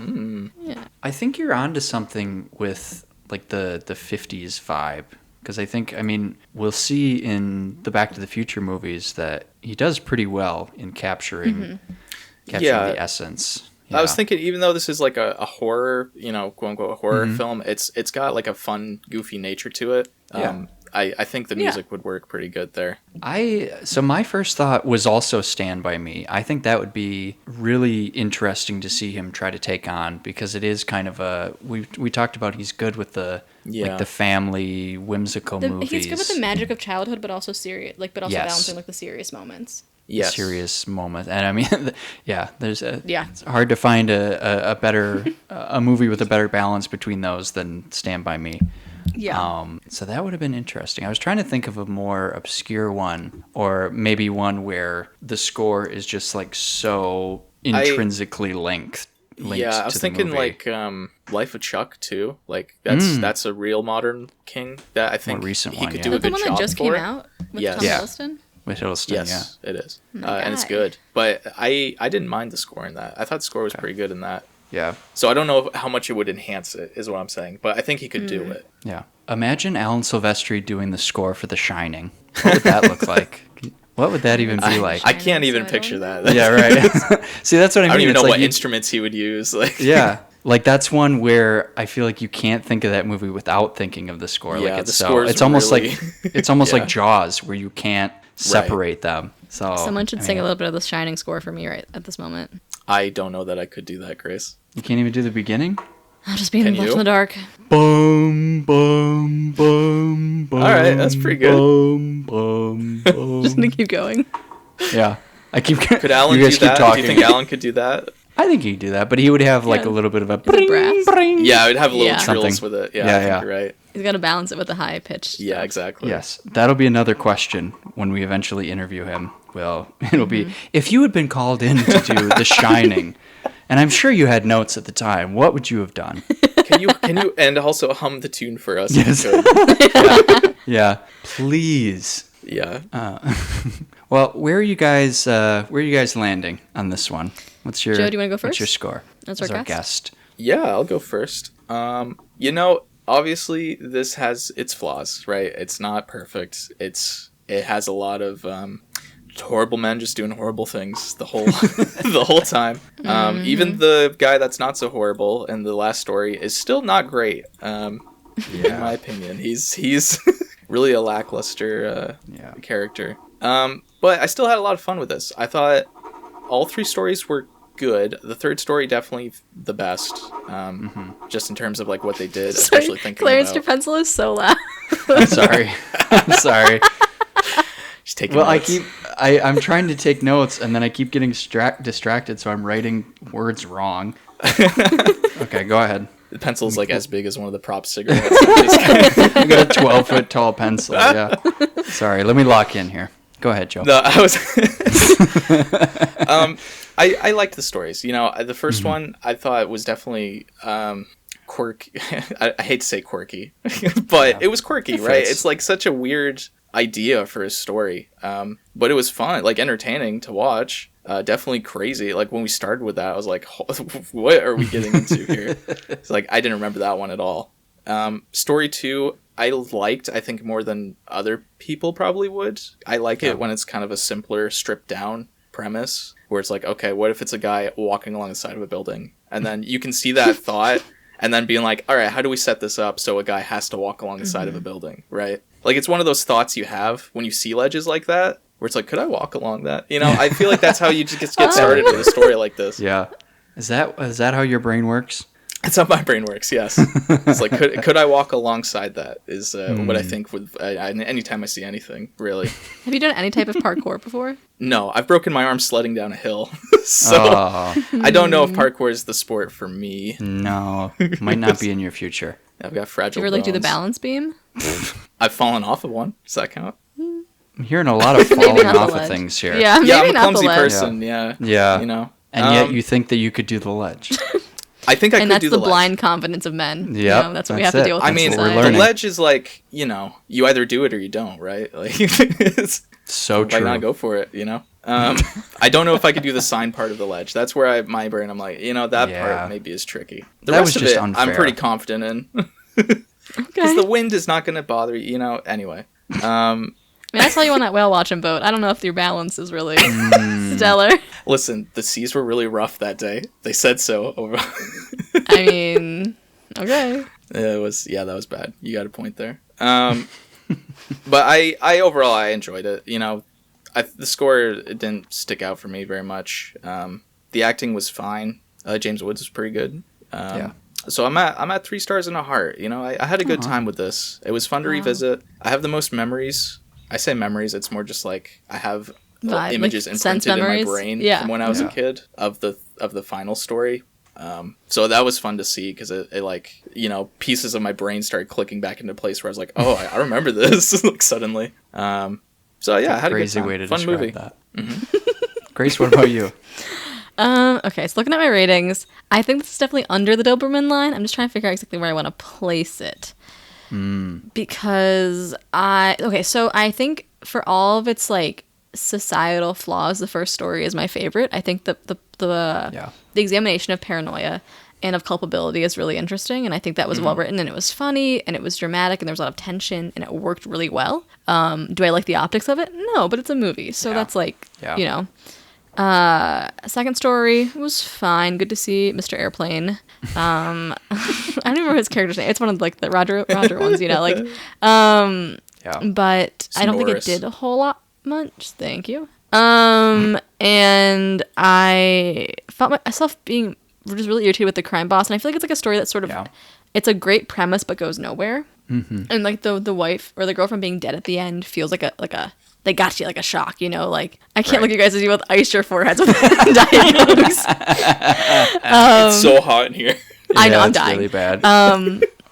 Yeah. I think you're onto something with like the 50s vibe. Because I mean, we'll see in the Back to the Future movies that he does pretty well in capturing Yeah. the essence. I was Yeah. thinking, even though this is like a horror, quote unquote horror film, it's got like a fun, goofy nature to it. Yeah. I think the music would work pretty good there. So my first thought was also Stand By Me. I think that would be really interesting to see him try to take on, because it is kind of we talked about he's good with the like the family whimsical movies. He's good with the magic of childhood, but also serious, but also Yes. balancing like the serious moments. Yes. Serious moment. And I mean, Yeah. it's hard to find a better a movie with a better balance between those than Stand By Me. Yeah. So that would have been interesting. I was trying to think of a more obscure one, or maybe one where the score is just like so intrinsically linked Yeah, I was to the thinking movie. like Life of Chuck too. Like that's a real modern king that I think recent he one, could yeah. do Is a that the good one job that just for. came out with Yes. Tom Yeah. Hiddleston? With Hiddleston, Yes, it is, My and it's guy. good. But I didn't mind the score in that. I thought the score was pretty good in that. yeah. So I don't know how much it would enhance it, is what I'm saying. But I think he could do it. Yeah. Imagine Alan Silvestri doing the score for The Shining. What would that look like? What would that even be like? I can't so even I picture don't that. Yeah, right. See, that's what I mean. I don't even It's know like what you- instruments he would use. Like, Yeah. Like that's one where I feel like you can't think of that movie without thinking of the score. Yeah, like it's the so score's it's almost really- like it's almost Yeah. like Jaws, where you can't separate them. So Someone should I sing mean, a little bit of the Shining score for me right at this moment. I don't know that I could do that, Grace. You can't even do the beginning. I'll just be Can left you? in the dark. Boom, boom, boom, boom. All right, that's pretty good. Boom, boom, boom. Just gonna keep going. Yeah, I keep. Could Alan you guys do keep that? talking. Do you think Alan could do that? I think he'd do that, but he would have like Yeah. a little bit of a it bring, brass? bring. Yeah, I would have little Yeah. trills Something. with it. Yeah, Yeah, I think yeah. you're right. He's got to balance it with the high pitch. Yeah, exactly. Yes, that'll be another question when we eventually interview him. Well, it'll be if you had been called in to do The Shining, and I'm sure you had notes at the time. What would you have done? Can you and also hum the tune for us? Yes. If you could. Yeah, please. Yeah. Well, where are you guys landing on this one? What's your Joe, do you wanna go What's first? your score? As As our our guest? guest. Yeah, I'll go first. Obviously this has its flaws, right? It's not perfect. It has a lot of horrible men just doing horrible things the whole the whole time. Even the guy that's not so horrible in the last story is still not great. In my opinion, he's really a lackluster character. But I still had a lot of fun with this. I thought all three stories were good. The third story definitely the best, just in terms of like what they did, especially thinking Clarence, about. your pencil is so loud. I'm sorry. I'm sorry. Just taking Well, notes. I'm trying to take notes, and then I keep getting distracted, so I'm writing words wrong. Okay, go ahead. The pencil's like as big as one of the prop cigarettes. I got a 12-foot tall pencil. Yeah. Sorry. Let me lock in here. Go ahead, Joe. No, I was. I liked the stories. You know, the first one I thought was definitely quirky. I hate to say quirky, but it was quirky, right? fits. It's like such a weird idea for a story, but it was fun, like entertaining to watch. Definitely crazy. Like when we started with that, I was like, "What are we getting into here?" It's like I didn't remember that one at all. Story 2, I liked, I think, more than other people probably would. I like it when it's kind of a simpler, stripped down premise, where it's like, okay, what if it's a guy walking along the side of a building? And then you can see that thought, and then being like, all right, how do we set this up so a guy has to walk along the side of a building, right? Like, it's one of those thoughts you have when you see ledges like that, where it's like, could I walk along that? You know, I feel like that's how you just get started with a story like this. Yeah. Is that how your brain works? That's how my brain works, yes. It's like, could I walk alongside that is what I think with anytime I see anything, really. Have you done any type of parkour before? No, I've broken my arm sledding down a hill. So Oh, I don't know if parkour is the sport for me. no. Might not be in your future. I've got fragile You ever like do the bones. balance beam? I've fallen off of one. Does that count? I'm hearing a lot of Maybe falling not the off of ledge. things here. Yeah, maybe Yeah, I'm a not clumsy the ledge. person, yeah. Yeah. You know? And yet you think that you could do the ledge. I think I And could that's do the the ledge. blind confidence of men. You Yep, know, that's what we that's have to it. deal with. I in mean, what we're society. the learning. ledge is like, you know, you either do it or you don't, right? Like, it's, So why true. not go for it, you know? I don't know if I could do the sign part of the ledge. That's where my brain, I'm like, you know, that Yeah. part maybe is tricky. The That rest was of just it, I'm unfair. pretty confident in. Okay. Because the wind is not going to bother you, you know, anyway. I mean, I saw you on that whale watching boat. I don't know if your balance is really stellar. Listen, the seas were really rough that day. They said so. I mean, okay. That was bad. You got a point there. But I overall I enjoyed it. You know, the score, it didn't stick out for me very much. The acting was fine. James Woods was pretty good. Yeah. So I'm at 3 stars and a heart. You know, I had a good time with this. It was fun to revisit. I have the most memories. I say memories. It's more just like I have images imprinted in my brain from when I was a kid of the final story. So that was fun to see because it like, you know, pieces of my brain started clicking back into place where I was like, oh, I remember this like suddenly. So yeah, I had a good time. Way to fun describe movie. that. Grace, what about you? Okay, so looking at my ratings, I think this is definitely under the Doberman line. I'm just trying to figure out exactly where I want to place it. Because so I think for all of its like societal flaws, the first story is my favorite. I think the examination of paranoia and of culpability is really interesting, and I think that was well written, and it was funny, and it was dramatic, and there was a lot of tension, and it worked really well. Do I like the optics of it? No, but it's a movie, so that's like, you know. Second story was fine. Good to see Mr. Airplane. I don't remember his character's name. It's one of like the Roger ones, you know, like, but I don't think it did a whole lot much. Thank you. And I felt myself being just really irritated with the crime boss, and I feel like it's like a story that's sort of, it's a great premise but goes nowhere. And like the wife or the girlfriend being dead at the end feels like a they got you like a shock, you know, like I can't look at you guys as you both ice your foreheads with Diet Cokes. It's so hot in here. I know, I'm dying. Really bad.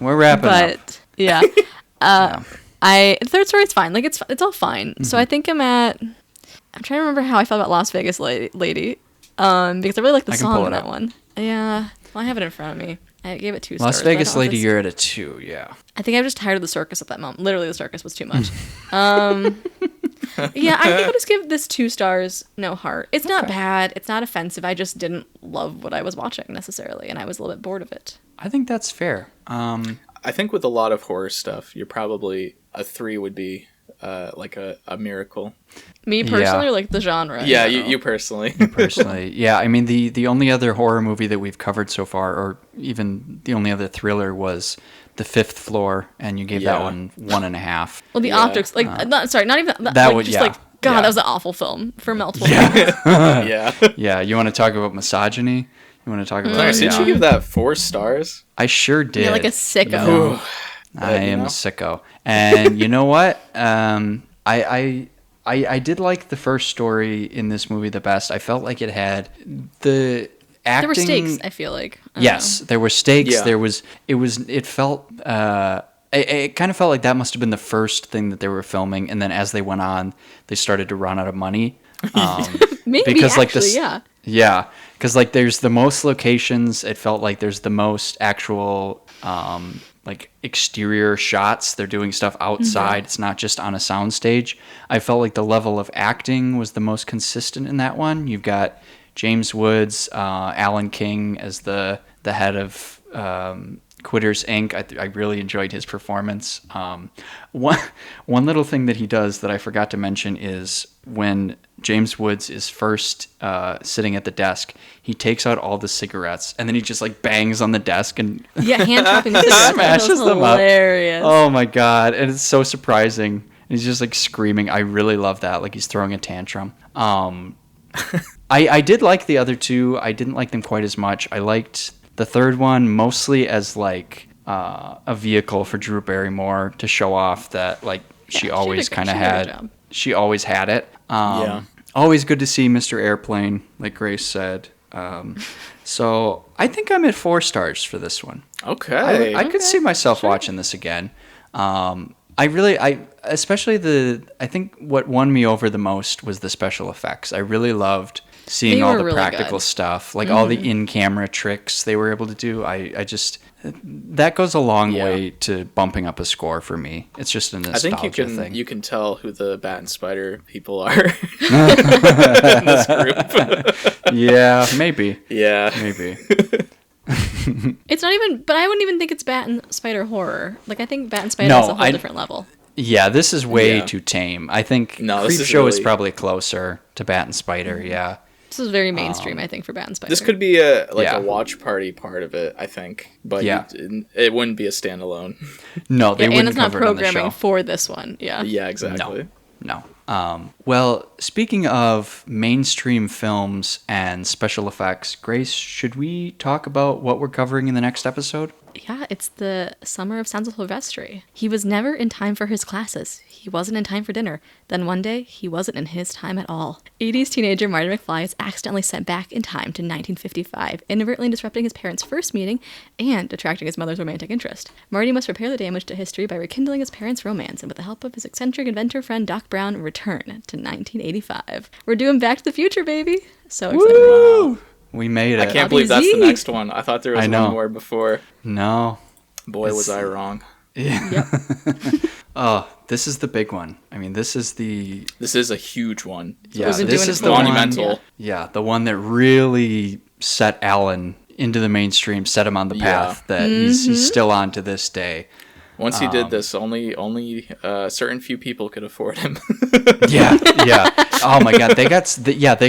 We're wrapping up. But yeah. The third story is fine. Like it's all fine. So I think I'm trying to remember how I felt about Las Vegas Lady. Because I really like the song in that one. Yeah. Well, I have it in front of me. I gave it 2 stars. Las Vegas Lady, you're at a 2, yeah. I think I was just tired of the circus at that moment. Literally, the circus was too much. Yeah, I think I'll just give this 2 stars, no heart. It's not bad. It's not offensive. I just didn't love what I was watching necessarily, and I was a little bit bored of it. I think that's fair. I think with a lot of horror stuff, you're probably a 3 would be like a miracle. Me personally, or like the genre? Yeah, you personally. Personally, yeah. I mean, the only other horror movie that we've covered so far, or even the only other thriller, was The Fifth Floor, and you gave that one 1.5. Well, the optics, like, not even that. That like, would, just like, God, that was an awful film for multiple reasons. Yeah. Yeah, you want to talk about misogyny? You want to talk about... Clarence, didn't you give that 4 stars? I sure did. You're like a sicko. I am a sicko. And you know what? I did like the first story in this movie the best. I felt like it had the acting. There were stakes, I feel like. Yes, there were stakes. Yeah. It felt, it kind of felt like that must have been the first thing that they were filming. And then as they went on, they started to run out of money. Maybe, because, like, actually, yeah. Yeah, because like there's the most locations. It felt like there's the most actual like exterior shots. They're doing stuff outside. It's not just on a soundstage. I felt like the level of acting was the most consistent in that one. You've got James Woods, Alan King as the head of Quitters Inc. I really enjoyed his performance. One little thing that he does that I forgot to mention is when James Woods is first sitting at the desk, he takes out all the cigarettes and then he just like bangs on the desk and hand dropping the cigarettes. Smashes them up. Hilarious. Oh my god! And it's so surprising. He's just like screaming. I really love that. Like he's throwing a tantrum. I did like the other 2. I didn't like them quite as much. I liked the third one mostly as like a vehicle for Drew Barrymore to show off that like she always kind of had. She always had it. Always good to see Mr. Airplane, like Grace said. So I think I'm at 4 stars for this one. Okay. I could see myself watching this again. Especially I think what won me over the most was the special effects. I really loved seeing all the really practical stuff, like all the in-camera tricks they were able to do. I just, that goes a long way to bumping up a score for me. It's just a nostalgia thing. You can tell who the Bat and Spider people are in this group. Yeah, maybe. Yeah. Maybe. It's not even, but I wouldn't even think it's Bat and Spider horror. Like, I think Bat and Spider is a whole different level. Yeah, this is way too tame. I think Creepshow is really... probably closer to Bat and Spider, yeah. This is very mainstream, I think, for Bad Spider. This could be a Yeah. watch party part of it, I think, but Yeah. it wouldn't be a standalone. No, they and wouldn't it's not cover it on the programming show. for this one. Yeah. Yeah, exactly. No. Well, speaking of mainstream films and special effects, Grace, should we talk about what we're covering in the next episode? Yeah, it's the summer of Sounds of Silvestri. He was never in time for his classes. He wasn't in time for dinner. Then one day, he wasn't in his time at all. 80s teenager Marty McFly is accidentally sent back in time to 1955, inadvertently disrupting his parents' first meeting and attracting his mother's romantic interest. Marty must repair the damage to history by rekindling his parents' romance and with the help of his eccentric inventor friend Doc Brown, return to 1985. We're doing Back to the Future, baby! So excited. Woo! We made it. I can't believe that's the Z. next one. I thought there was I know. one more before. No. Boy, was I wrong. Yep. Oh, this is the big one. I mean, this is the... This is a huge one. Yeah, We've been this doing is it the for one... monumental. Yeah, the one that really set Alan into the mainstream, set him on the path that he's still on to this day. Once he did this, only certain few people could afford him. Yeah, yeah. Oh my God, they got so they got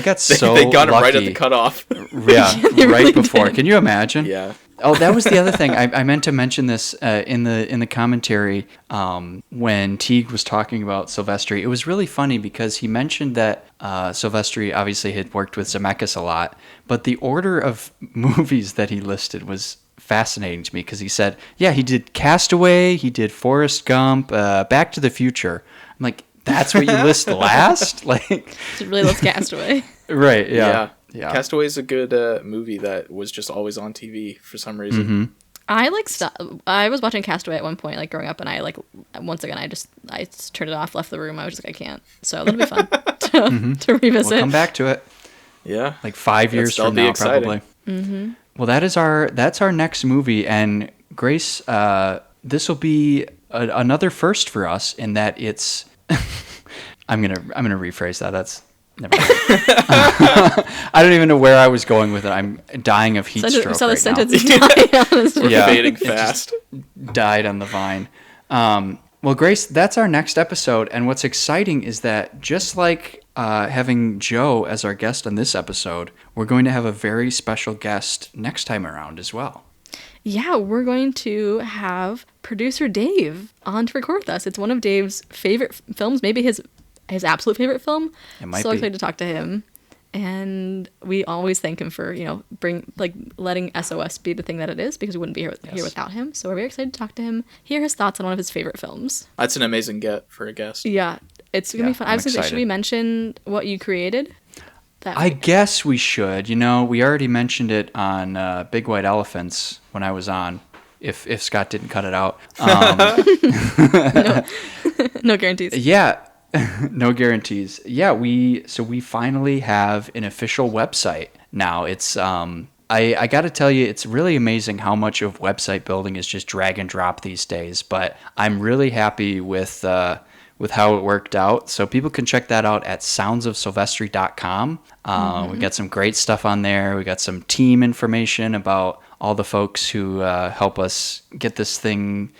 him lucky. right at the cutoff. Yeah, right before. Can you imagine? Yeah. Oh, that was the other thing. I meant to mention this in the commentary when Teague was talking about Silvestri. It was really funny because he mentioned that Silvestri obviously had worked with Zemeckis a lot, but the order of movies that he listed was fascinating to me because he said, yeah, he did Castaway, he did Forrest Gump, Back to the Future. I'm like, that's what you list last? Like, It really loves Castaway. right? Yeah. Yeah. Castaway is a good movie that was just always on TV for some reason. Mm-hmm. I was watching Castaway at one point, like growing up, and once again I just turned it off, left the room. I was just like, I can't. So that'll be fun to revisit. We'll come back to it Yeah. like 5 years That'll from be now, exciting. probably. Mm-hmm. Well, that's our next movie, and Grace, this will be another first for us in that it's. I'm gonna rephrase that. That's never mind. I don't even know where I was going with it. I'm dying of heat stroke We saw the right now. sentence die on his We're Yeah. fading fast. Died on the vine. Well, Grace, that's our next episode, and what's exciting is that just like having Joe as our guest on this episode, we're going to have a very special guest next time around as well. Yeah, we're going to have producer Dave on to record with us. It's one of Dave's favorite films, maybe his absolute favorite film. It might so be. excited to talk to him. And we always thank him for, letting SOS be the thing that it is, because we wouldn't be here without him. So we're very excited to talk to him, hear his thoughts on one of his favorite films. That's an amazing get for a guest. Yeah, it's going to Yeah, be fun. I'm I was going to say, should excited. we mention what you created? I guess we should. We already mentioned it on Big White Elephants when I was on. If Scott didn't cut it out. No guarantees. Yeah, no guarantees. Yeah, we finally have an official website now. It's I got to tell you, it's really amazing how much of website building is just drag and drop these days. But I'm really happy with how it worked out. So people can check that out at soundsofsilvestri.com. We got some great stuff on there. We got some team information about all the folks who help us get this thing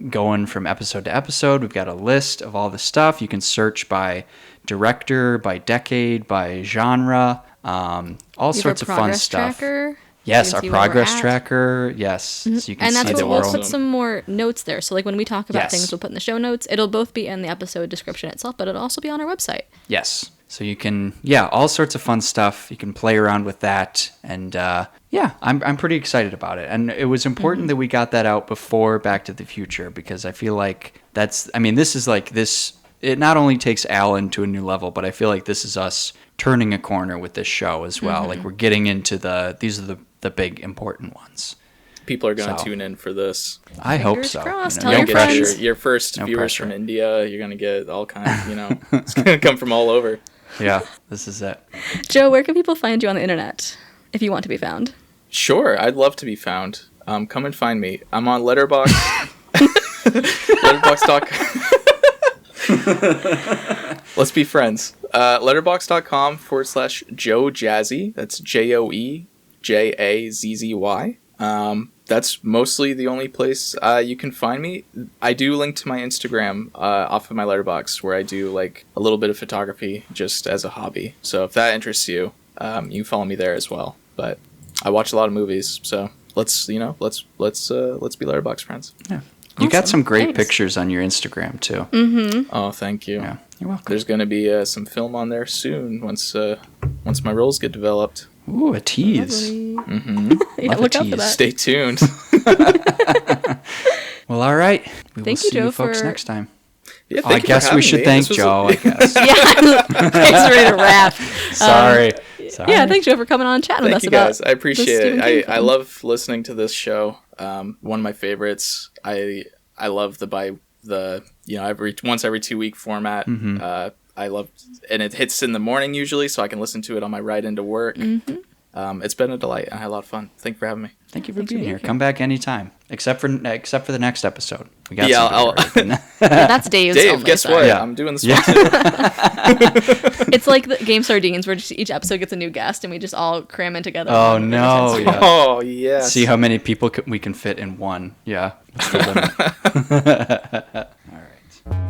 going from episode to episode. We've got a list of all the stuff. You can search by director, by decade, by genre, all sorts of fun stuff. Tracker. Yes, You our can see where we're progress at. tracker. Yes, so you can And that's see what that we'll we're put some more notes there. So like when we talk about Yes. things, we'll put in the show notes. It'll both be in the episode description itself, but it'll also be on our website. Yes. So you can, all sorts of fun stuff. You can play around with that. And I'm pretty excited about it. And it was important that we got that out before Back to the Future, because I feel like this is like this. It not only takes Alan to a new level, but I feel like this is us turning a corner with this show as well. Like we're getting into these are the big important ones. People are going to So. tune in for this. I hope Fingers so. crossed. You know, Tell no your Get pressure. friends. your first No viewers pressure. from India. You're going to get all kinds, it's going to come from all over. Yeah, this is it. Joe, where can people find you on the internet if you want to be found? Sure, I'd love to be found. Come and find me. I'm on Letterboxd. Letterboxd.com. Let's be friends. Letterboxd.com/JoeJazzy. That's JoeJazzy. That's mostly the only place you can find me. I do link to my Instagram off of my Letterboxd, where I do like a little bit of photography just as a hobby. So if that interests you, You can follow me there as well. But I watch a lot of movies, so let's be Letterboxd friends. Yeah. You got Awesome. some great Thanks. pictures on your Instagram too. Oh, thank you. Yeah, you're welcome. There's going to be some film on there soon once my roles get developed. Ooh, a tease. Yeah, Love a look out for tease. that. Stay tuned. Well, all right. We will Thank you, see Joe, you folks for- next time. Yeah, I guess we should thank Joe. I guess. Yeah, thanks ready to wrap. Sorry. Yeah, thanks, Joe, for coming on and chatting with Thank us you about guys. I appreciate Stephen King it. I film. love listening to this show. One of my favorites. I love once every 2 week format. I love, and it hits in the morning usually, so I can listen to it on my ride into work. It's been a delight. I had a lot of fun. Thank you for having me. Thank you for being here. Come back anytime, except for the next episode. We got Yeah, something already. Yeah, that's Dave's. Dave, only, guess sorry. what? Yeah. I'm doing this one too. It's like the Game Sardines, where just each episode gets a new guest, and we just all cram in together. Oh and no! every Yeah. Oh yes. See how many people we can fit in one. Yeah. That's the limit.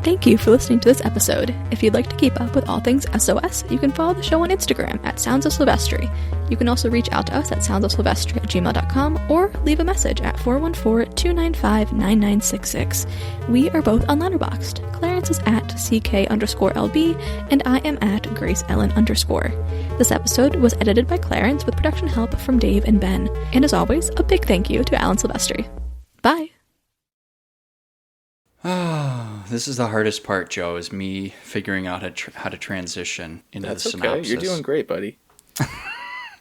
Thank you for listening to this episode. If you'd like to keep up with all things SOS, you can follow the show on Instagram at Sounds of Silvestri. You can also reach out to us at soundsofsilvestri@gmail.com or leave a message at 414-295-9966. We are both on Letterboxd. Clarence is at CK_LB and I am at GraceEllen_. This episode was edited by Clarence with production help from Dave and Ben. And as always, a big thank you to Alan Silvestri. Bye! Oh, this is the hardest part, Joe, is me figuring out how to transition into That's the okay. synopsis. You're doing great, buddy.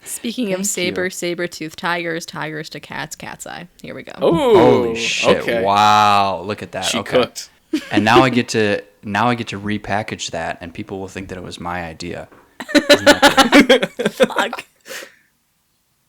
Speaking of Thank you. saber-toothed tigers, tigers to cats, cat's eye. Here we go. Oh, Holy shit! Okay. Wow, look at that. She okay. cooked. And now I get to repackage that, and people will think that it was my idea. Isn't that great? Fuck.